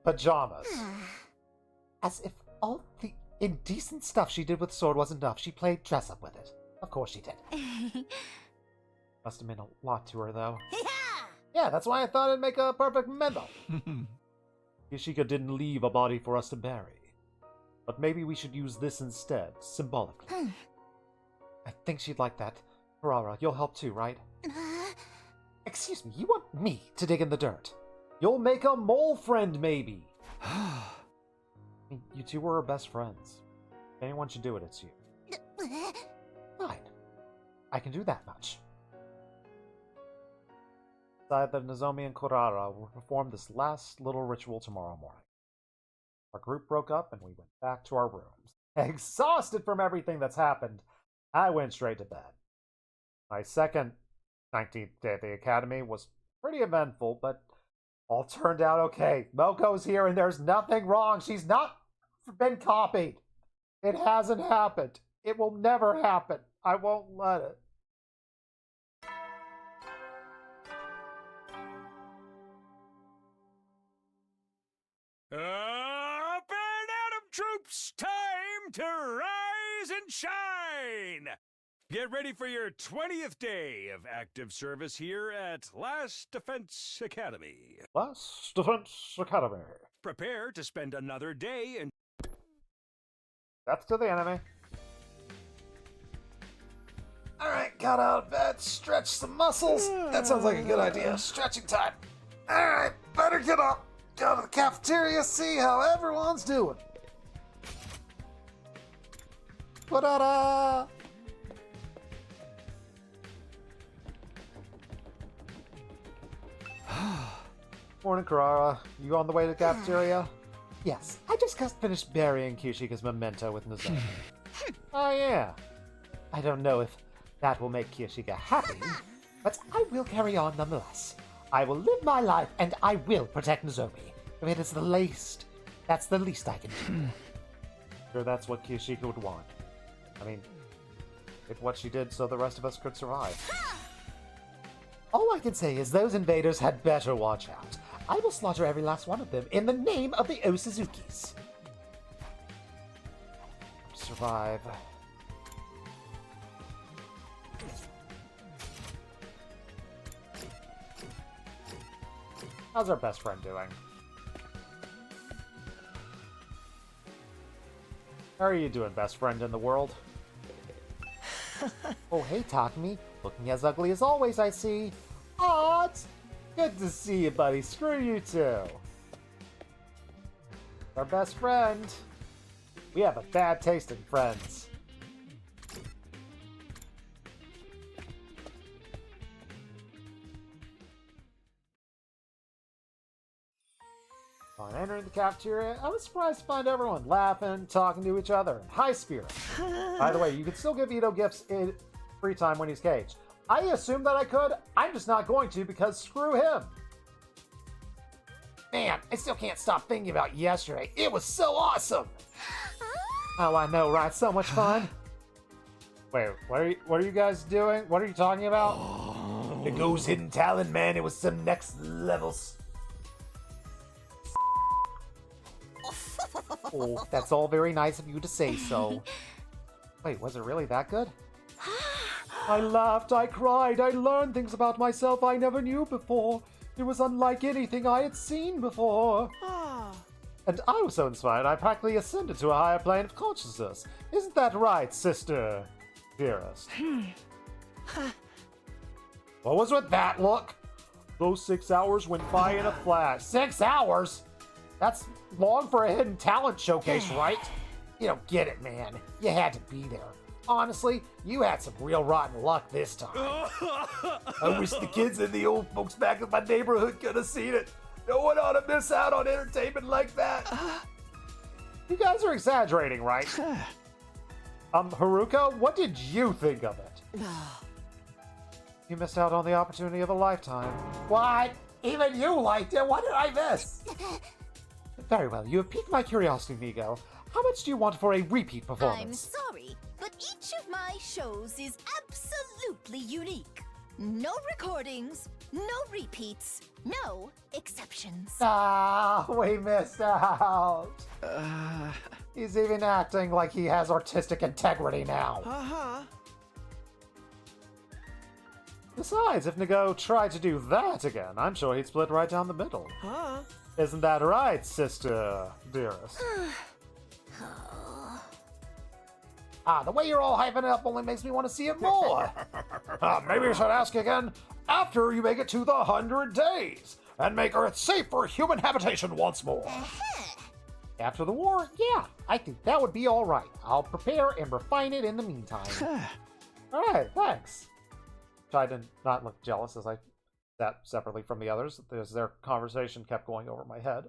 Pajamas. As if all the indecent stuff she did with the sword wasn't enough, she played dress up with it. Of course she did. Must have meant a lot to her, though. Yeah, that's why I thought it'd make a perfect memento. Kiyashika didn't leave a body for us to bury. But maybe we should use this instead, symbolically. I think she'd like that. Ferrara, you'll help too, right? Excuse me, you want me to dig in the dirt? You'll make a mole friend, maybe. I mean, you two were her best friends. If anyone should do it, it's you. Fine. I can do that much. Decide that Nozomi and Kurara will perform this last little ritual tomorrow morning. Our group broke up and we went back to our rooms. Exhausted from everything that's happened, I went straight to bed. My second 19th day at the academy was pretty eventful, but all turned out okay. Moko's here and there's nothing wrong. She's not been copied. It hasn't happened. It will never happen. I won't let it. Up and Atom troops, time to rise and shine! Get ready for your 20th day of active service here at Last Defense Academy. Last Defense Academy. Prepare to spend another day in... That's to the enemy. Alright, got out of bed, stretch some muscles. That sounds like a good idea. Stretching time. Alright, better get up. Go to the cafeteria, see how everyone's doing. Ta-da! Morning, Karara. You on the way to the cafeteria? Yes, I just got finished burying Kyushika's memento with Nozomi. Oh yeah. I don't know if that will make Kyushika happy, but I will carry on nonetheless. I will live my life and I will protect Nozomi. If it is the least, that's the least I can do. Sure, that's what Kyushika would want. I mean, if what she did so the rest of us could survive. All I can say is those invaders had better watch out. I will slaughter every last one of them in the name of the Osuzukis. Survive. How's our best friend doing? How are you doing, best friend in the world? Oh, hey, Takumi. Looking as ugly as always, I see. Aw, it's good to see you, buddy. Screw you, too. Our best friend. We have a bad taste in friends. On entering the cafeteria, I was surprised to find everyone laughing, talking to each other, in high spirits. By the way, you can still give Ito gifts in free time when he's caged. I assumed that I could. I'm just not going to because screw him. Man, I still can't stop thinking about yesterday. It was so awesome. Oh, I know, right? So much fun. Wait, what are you guys doing? What are you talking about? It goes hidden talent, man. It was some next levels. Oh, that's all very nice of you to say so. Wait, was it really that good? I laughed, I cried, I learned things about myself I never knew before. It was unlike anything I had seen before. And I was so inspired, I practically ascended to a higher plane of consciousness. Isn't that right, sister? Dearest. What was with that look? Those 6 hours went by in a flash. 6 hours? That's long for a hidden talent showcase, right? You don't get it, man. You had to be there. Honestly, you had some real rotten luck this time. I wish the kids and the old folks back in my neighborhood could have seen it. No one ought to miss out on entertainment like that. You guys are exaggerating, right? Haruka, what did you think of it? You missed out on the opportunity of a lifetime. What? Even you liked it? What did I miss? Very well, you have piqued my curiosity, Migo. How much do you want for a repeat performance? I'm sorry, but each of my shows is absolutely unique. No recordings, no repeats, no exceptions. Ah, we missed out. He's even acting like he has artistic integrity now. Besides, if Nigo tried to do that again, I'm sure he'd split right down the middle. Isn't that right, sister, dearest? The way you're all hyping it up only makes me want to see it more. Maybe I should ask again after you make it to the 100 days and make Earth safe for human habitation once more. After the war, yeah, I think that would be all right. I'll prepare and refine it in the meantime. All right, thanks. Tried to not look jealous as I sat separately from the others, as their conversation kept going over my head.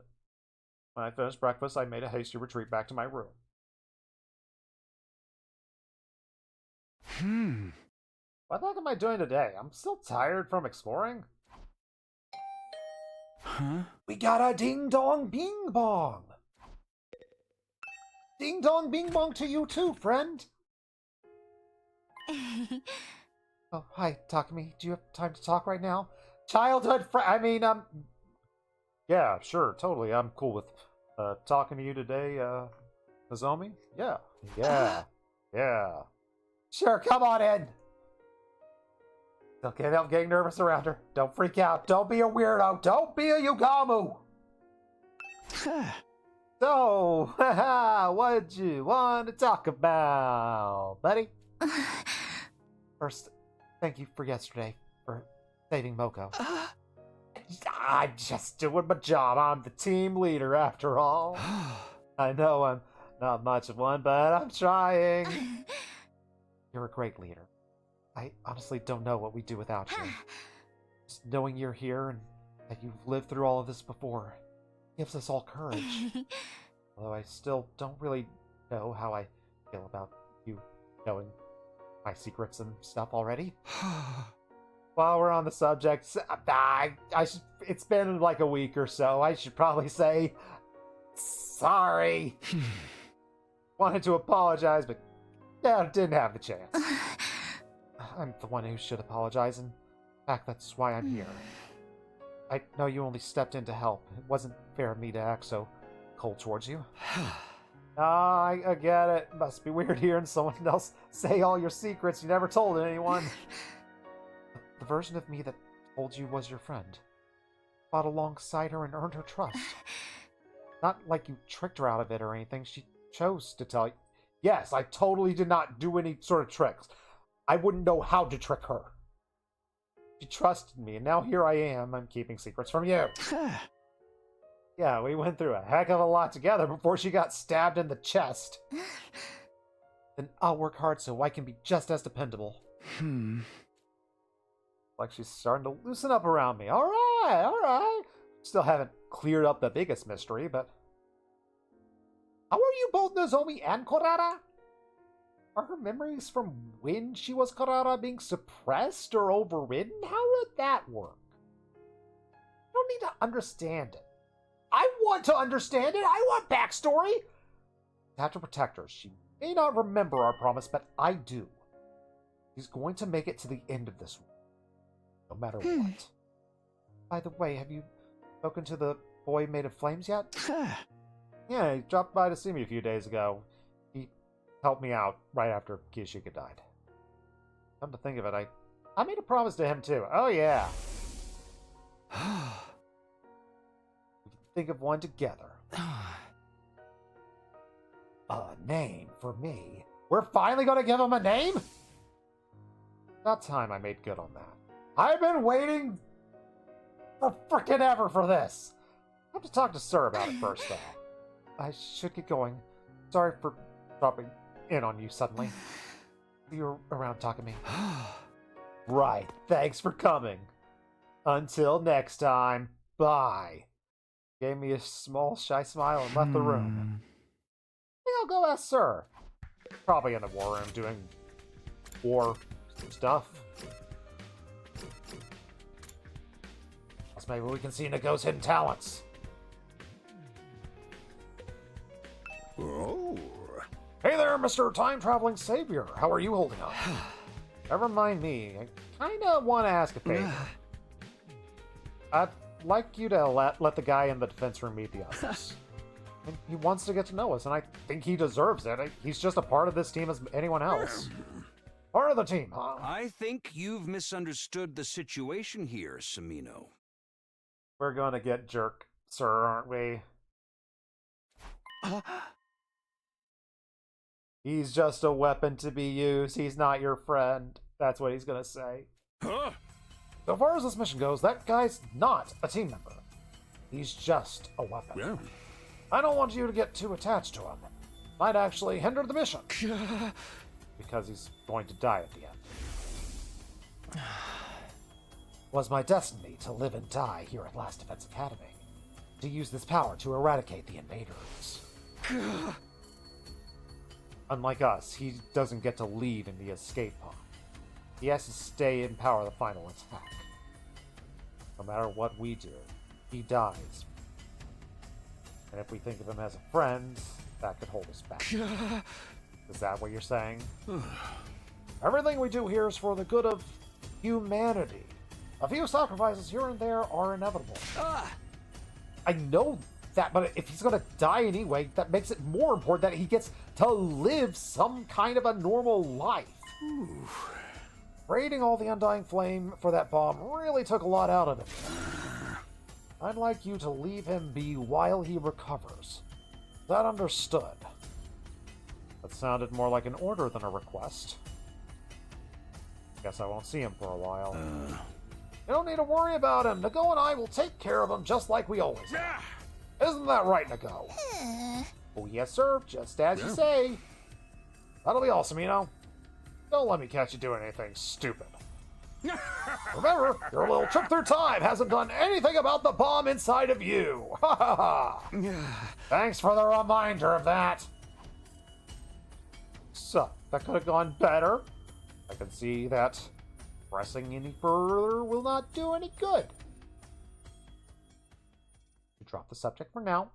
When I finished breakfast, I made a hasty retreat back to my room. What the heck am I doing today? I'm still tired from exploring. Huh? We got a ding-dong bing-bong! Ding-dong bing-bong to you too, friend! Oh, hi, Takumi. Do you have time to talk right now? Childhood yeah, sure, totally. I'm cool with talking to you today, Nozomi. Yeah. Yeah. Sure, come on in. Don't I'm getting nervous around her. Don't freak out. Don't be a weirdo. Don't be a Yugamu. So, what'd you want to talk about, buddy? First, thank you for yesterday, for saving Moko. I'm just doing my job. I'm the team leader, after all. I know I'm not much of one, but I'm trying. You're a great leader. I honestly don't know what we'd do without you. Just knowing you're here and that you've lived through all of this before gives us all courage. Although I still don't really know how I feel about you knowing my secrets and stuff already. While we're on the subject, it's been like a week or so. I should probably say sorry. Wanted to apologize, but didn't have the chance. I'm the one who should apologize, and in fact, that's why I'm here. I know you only stepped in to help. It wasn't fair of me to act so cold towards you. I get it. Must be weird hearing someone else say all your secrets you never told anyone. The version of me that told you was your friend. Fought alongside her and earned her trust. Not like you tricked her out of it or anything. She chose to tell you. Yes, I totally did not do any sort of tricks. I wouldn't know how to trick her. She trusted me, and now here I am. I'm keeping secrets from you. Yeah, we went through a heck of a lot together before she got stabbed in the chest. Then I'll work hard so I can be just as dependable. Like she's starting to loosen up around me. All right. Still haven't cleared up the biggest mystery, but... How are you both, Nozomi and Korara? Are her memories from when she was Korara being suppressed or overridden? How would that work? I don't need to understand it. I want to understand it. I want backstory. I have to protect her. She may not remember our promise, but I do. She's going to make it to the end of this world, no matter what. By the way, have you spoken to the boy made of flames yet? Yeah, he dropped by to see me a few days ago. He helped me out right after Kishika died. Come to think of it, I made a promise to him too. Oh yeah. We can think of one together. A name for me. We're finally gonna give him a name? About time I made good on that. I've been waiting for frickin' ever for this. I have to talk to Sir about it first, though. I should get going. Sorry for dropping in on you suddenly. You're around talking to me. Right. Thanks for coming. Until next time. Bye. Gave me a small, shy smile and left the room. Maybe I'll go ask Sir. Probably in the war room doing war stuff. Plus maybe we can see Nago's hidden talents. Oh. Hey there, Mr. Time-Traveling Savior. How are you holding up? Never mind me. I kinda want to ask a favor. I'd like you to let the guy in the defense room meet the others. And he wants to get to know us, and I think he deserves it. He's just a part of this team as anyone else. Part of the team, huh? I think you've misunderstood the situation here, Samino. We're gonna get jerk, sir, aren't we? He's just a weapon to be used. He's not your friend. That's what he's gonna say. Huh? So far as this mission goes, that guy's not a team member. He's just a weapon. Yeah. I don't want you to get too attached to him. Might actually hinder the mission. Because he's going to die at the end. Was my destiny to live and die here at Last Defense Academy. To use this power to eradicate the invaders. Unlike us, he doesn't get to lead in the escape pod. He has to stay and power the final attack. No matter what we do, he dies. And if we think of him as a friend, that could hold us back. Is that what you're saying? Everything we do here is for the good of humanity. A few sacrifices here and there are inevitable. I know that, but if he's gonna die anyway, that makes it more important that he gets to live some kind of a normal life. Raiding all the Undying Flame for that bomb really took a lot out of him. I'd like you to leave him be while he recovers. That understood. That sounded more like an order than a request. Guess I won't see him for a while. You don't need to worry about him. Nago and I will take care of him just like we always have. Isn't that right, Nago? Oh, yes, sir. Just as you say. That'll be awesome, you know. Don't let me catch you doing anything stupid. Remember, your little trip through time hasn't done anything about the bomb inside of you. Ha ha ha. Thanks for the reminder of that. So, that could have gone better. I can see that pressing any further will not do any good. Drop the subject for now.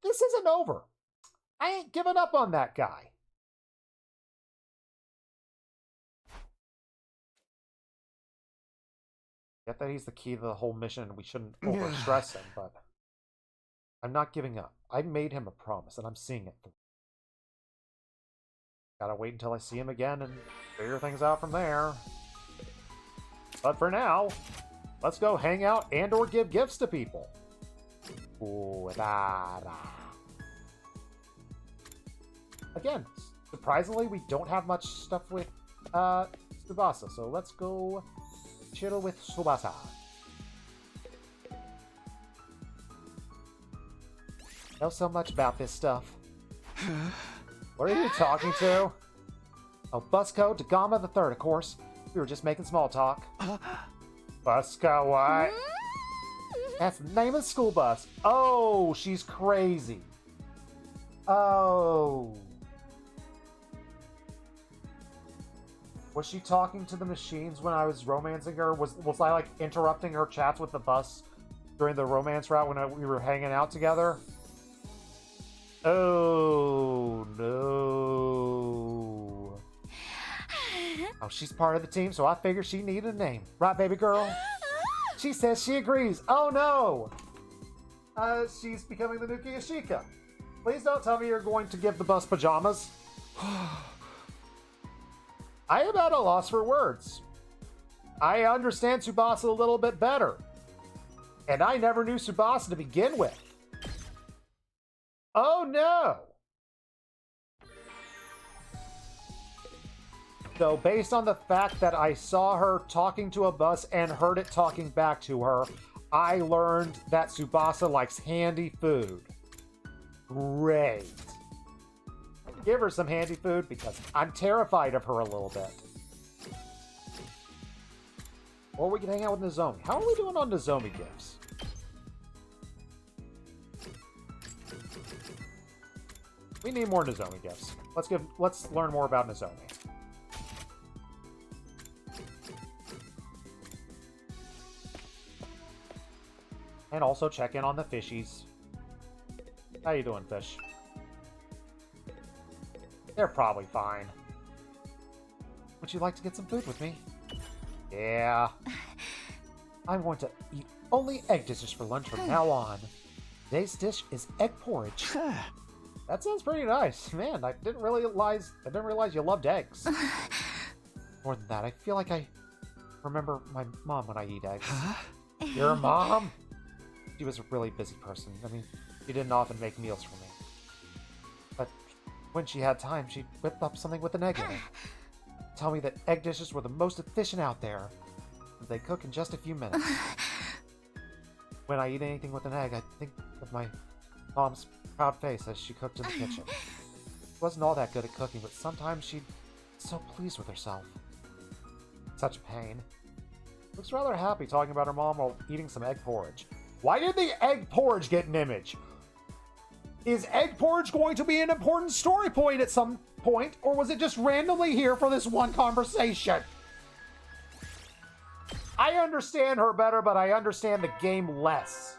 This isn't over. I ain't giving up on that guy. Get that he's the key to the whole mission and we shouldn't overstress him, but I'm not giving up. I made him a promise and I'm seeing it through. Gotta wait until I see him again and figure things out from there. But for now, let's go hang out and or give gifts to people. Ooh, da, da. Again, surprisingly, we don't have much stuff with Tsubasa, so let's go chill with Tsubasa. Know so much about this stuff. What are you talking to? Oh, Busco Dagama the Third, of course. We were just making small talk. Busco what? That's the name of the school bus. Oh, she's crazy. Oh. Was she talking to the machines when I was romancing her? Was I like interrupting her chats with the bus during the romance route when we were hanging out together? Oh, no. Oh, she's part of the team, so I figured she needed a name. Right, baby girl? She says she agrees. Oh, no. She's becoming the new Kiyashika. Please don't tell me you're going to give the bus pajamas. I am at a loss for words. I understand Tsubasa a little bit better. And I never knew Tsubasa to begin with. Oh, no. Though, based on the fact that I saw her talking to a bus and heard it talking back to her, I learned that Tsubasa likes handy food. Great. Give her some handy food because I'm terrified of her a little bit. Or we can hang out with Nozomi. How are we doing on Nozomi gifts? We need more Nozomi gifts. Let's learn more about Nozomi. And also check in on the fishies. How you doing, fish? They're probably fine. Would you like to get some food with me? Yeah. I'm going to eat only egg dishes for lunch from now on. Today's dish is egg porridge. That sounds pretty nice. Man, I didn't realize you loved eggs. More than that, I feel like I remember my mom when I eat eggs. Your mom? She was a really busy person. I mean, she didn't often make meals for me. But when she had time, she'd whip up something with an egg in it. Tell me that egg dishes were the most efficient out there. They cook in just a few minutes. When I eat anything with an egg, I think of my mom's proud face as she cooked in the kitchen. She wasn't all that good at cooking, but sometimes she'd be so pleased with herself. Such a pain. Looks rather happy talking about her mom while eating some egg porridge. Why did the egg porridge get an image? Is egg porridge going to be an important story point at some point, or was it just randomly here for this one conversation? I understand her better, but I understand the game less.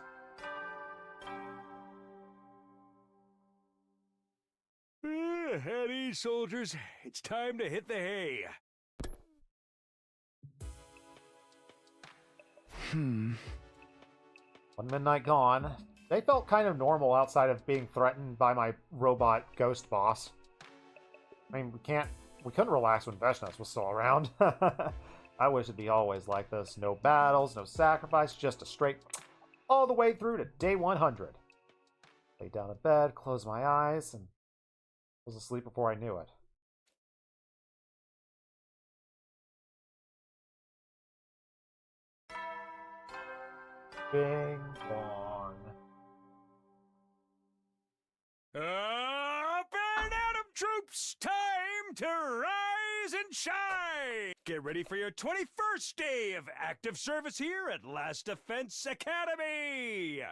At ease, soldiers. It's time to hit the hay. One midnight gone. They felt kind of normal outside of being threatened by my robot ghost boss. I mean, we couldn't relax when Veshnas was still around. I wish it'd be always like this. No battles, no sacrifice, just a straight all the way through to day 100. Lay down in bed, close my eyes, and was asleep before I knew it. Bing bong. Up and Adam troops! Time to rise and shine! Get ready for your 21st day of active service here at Last Defense Academy!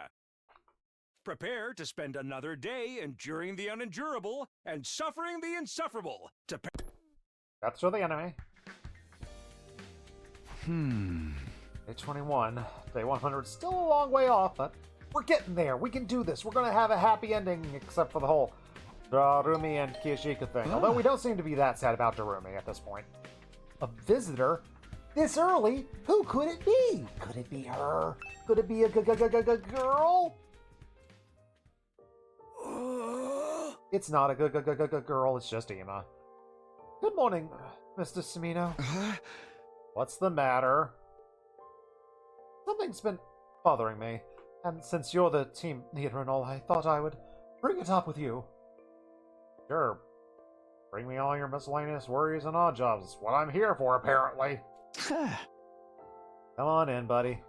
Prepare to spend another day enduring the unendurable and suffering the insufferable. That's for the enemy. Day 21. Day 100 still a long way off, but we're getting there. We can do this. We're going to have a happy ending, except for the whole Darumi and Kiyashika thing. Although we don't seem to be that sad about Darumi at this point. A visitor? This early? Who could it be? Could it be her? Could it be a girl? It's not a girl, it's just Ima. Good morning, Mr. Sumino. What's the matter? Something's been bothering me, and since you're the team leader and all, I thought I would bring it up with you. Sure. Bring me all your miscellaneous worries and odd jobs. It's what I'm here for, apparently. Come on in, buddy.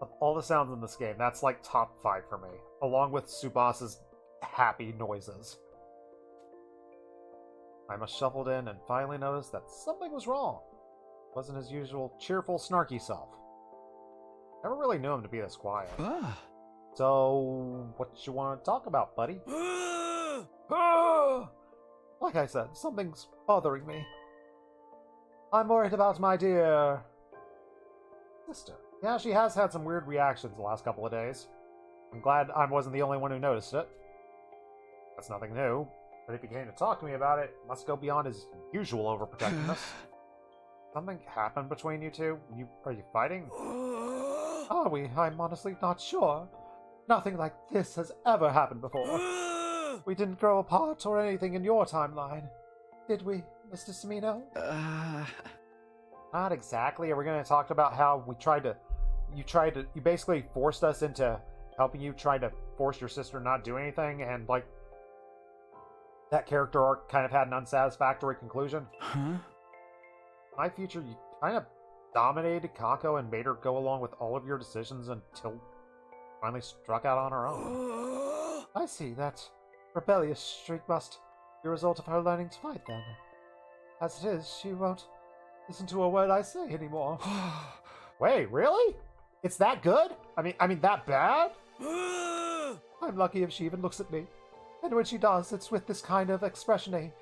Of all the sounds in this game, that's like top 5 for me, along with Subasa's happy noises. I shuffled in and finally noticed that something was wrong. It wasn't his usual cheerful, snarky self. Never really knew him to be this quiet. So, what you want to talk about, buddy? Like I said, something's bothering me. I'm worried about my dear sister. Yeah, she has had some weird reactions the last couple of days. I'm glad I wasn't the only one who noticed it. That's nothing new. But if he came to talk to me about it, it must go beyond his usual overprotectiveness. Something happened between you two? Are you fighting? Are we? I'm honestly not sure. Nothing like this has ever happened before. We didn't grow apart or anything in your timeline. Did we, Mr. Sumino? Not exactly. Are we going to talk about how you basically forced us into helping you try to force your sister to not do anything, and like that character arc kind of had an unsatisfactory conclusion? My future, you kind of dominated Kako and made her go along with all of your decisions until finally struck out on her own. I see. That rebellious streak must be a result of her learning to fight, then. As it is, she won't listen to a word I say anymore. Wait, really? It's that good? I mean that bad? I'm lucky if she even looks at me. And when she does, it's with this kind of expression a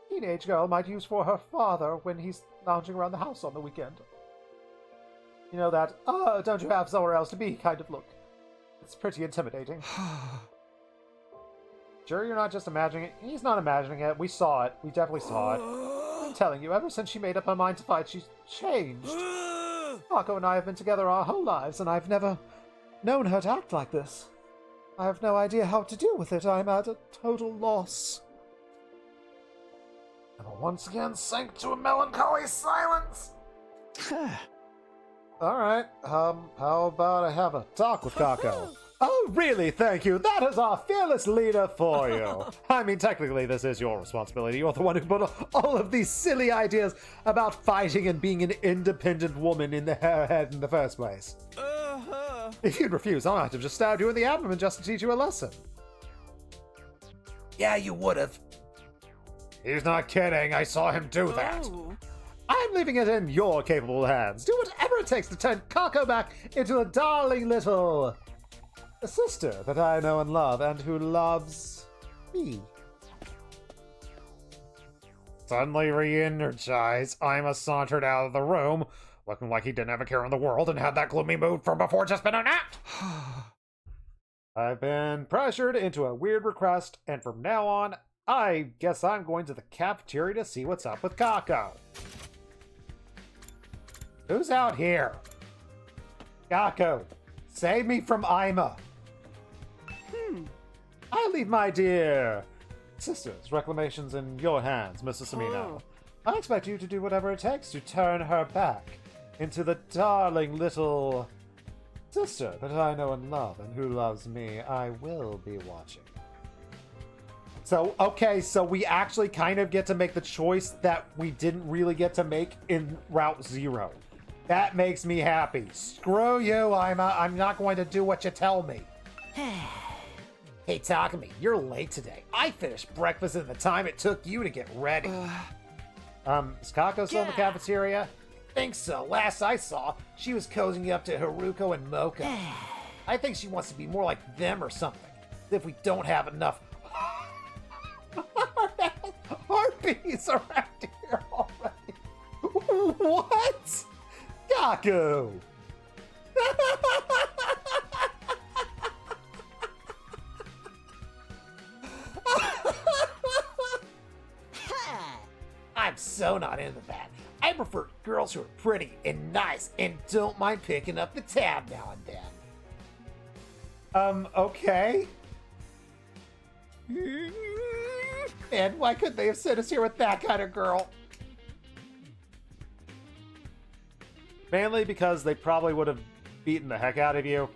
teenage girl might use for her father when he's lounging around the house on the weekend. You know that, oh, don't you have somewhere else to be kind of look. It's pretty intimidating. Sure you're not just imagining it? He's not imagining it. We saw it. We definitely saw it. I'm telling you, ever since she made up her mind to fight, she's changed. Kako and I have been together our whole lives, and I've never known her to act like this. I have no idea how to deal with it. I'm at a total loss. And once again sank to a melancholy silence. Alright, how about I have a talk with Kako? Oh, really? Thank you. That is our fearless leader for you. I mean, technically, this is your responsibility. You're the one who put all of these silly ideas about fighting and being an independent woman in her head in the first place. If you'd refuse, I might have just stabbed you in the abdomen just to teach you a lesson. Yeah, you would have. He's not kidding. I saw him do that. I'm leaving it in your capable hands. Do whatever it takes to turn Kako back into a darling little sister that I know and love, and who loves me. Suddenly re-energized, Ima sauntered out of the room, looking like he didn't have a care in the world and had that gloomy mood from before just been an act. I've been pressured into a weird request, and from now on, I guess I'm going to the cafeteria to see what's up with Kako. Who's out here? Kako, save me from Ima. I leave my dear sister's reclamations in your hands, Mrs. Amino. I expect you to do whatever it takes to turn her back into the darling little sister that I know and love, and who loves me. I will be watching. So, okay, so we actually kind of get to make the choice that we didn't really get to make in Route Zero. That makes me happy. Screw you, Ima. I'm not going to do what you tell me. Hey, Takumi, you're late today. I finished breakfast in the time it took you to get ready. Is Kako still in the cafeteria? Think so. Last I saw, she was cozying up to Haruko and Mocha. I think she wants to be more like them or something. If we don't have enough harpies around here already. What? Kako! I'm so not into that. I prefer girls who are pretty and nice and don't mind picking up the tab now and then. Okay. And why couldn't they have sent us here with that kind of girl? Mainly because they probably would have beaten the heck out of you.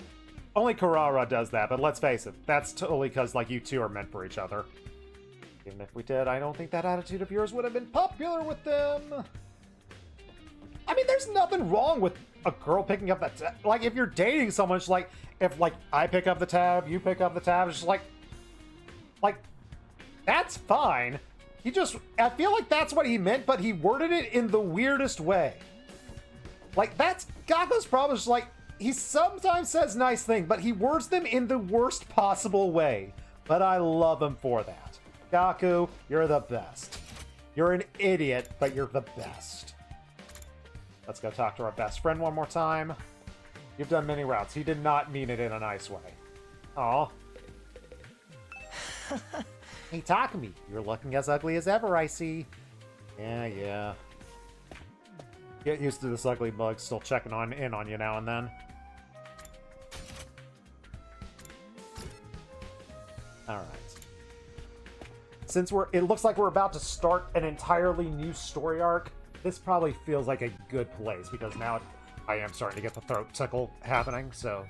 Only Karara does that, but let's face it, that's totally because, like, you two are meant for each other. Even if we did, I don't think that attitude of yours would have been popular with them. I mean, there's nothing wrong with a girl picking up that tab. Like, if you're dating someone, it's like, if, like, I pick up the tab, you pick up the tab, it's just like, that's fine. I feel like that's what he meant, but he worded it in the weirdest way. Like, that's Gako's problem. Is like, he sometimes says nice things, but he words them in the worst possible way. But I love him for that. Gaku, you're the best. You're an idiot, but you're the best. Let's go talk to our best friend one more time. You've done many routes. He did not mean it in a nice way. Aw. Hey, Takumi, you're looking as ugly as ever, I see. Yeah. Get used to this ugly bug still checking in on you now and then. Alright. Since it looks like we're about to start an entirely new story arc, this probably feels like a good place, because now I am starting to get the throat tickle happening, so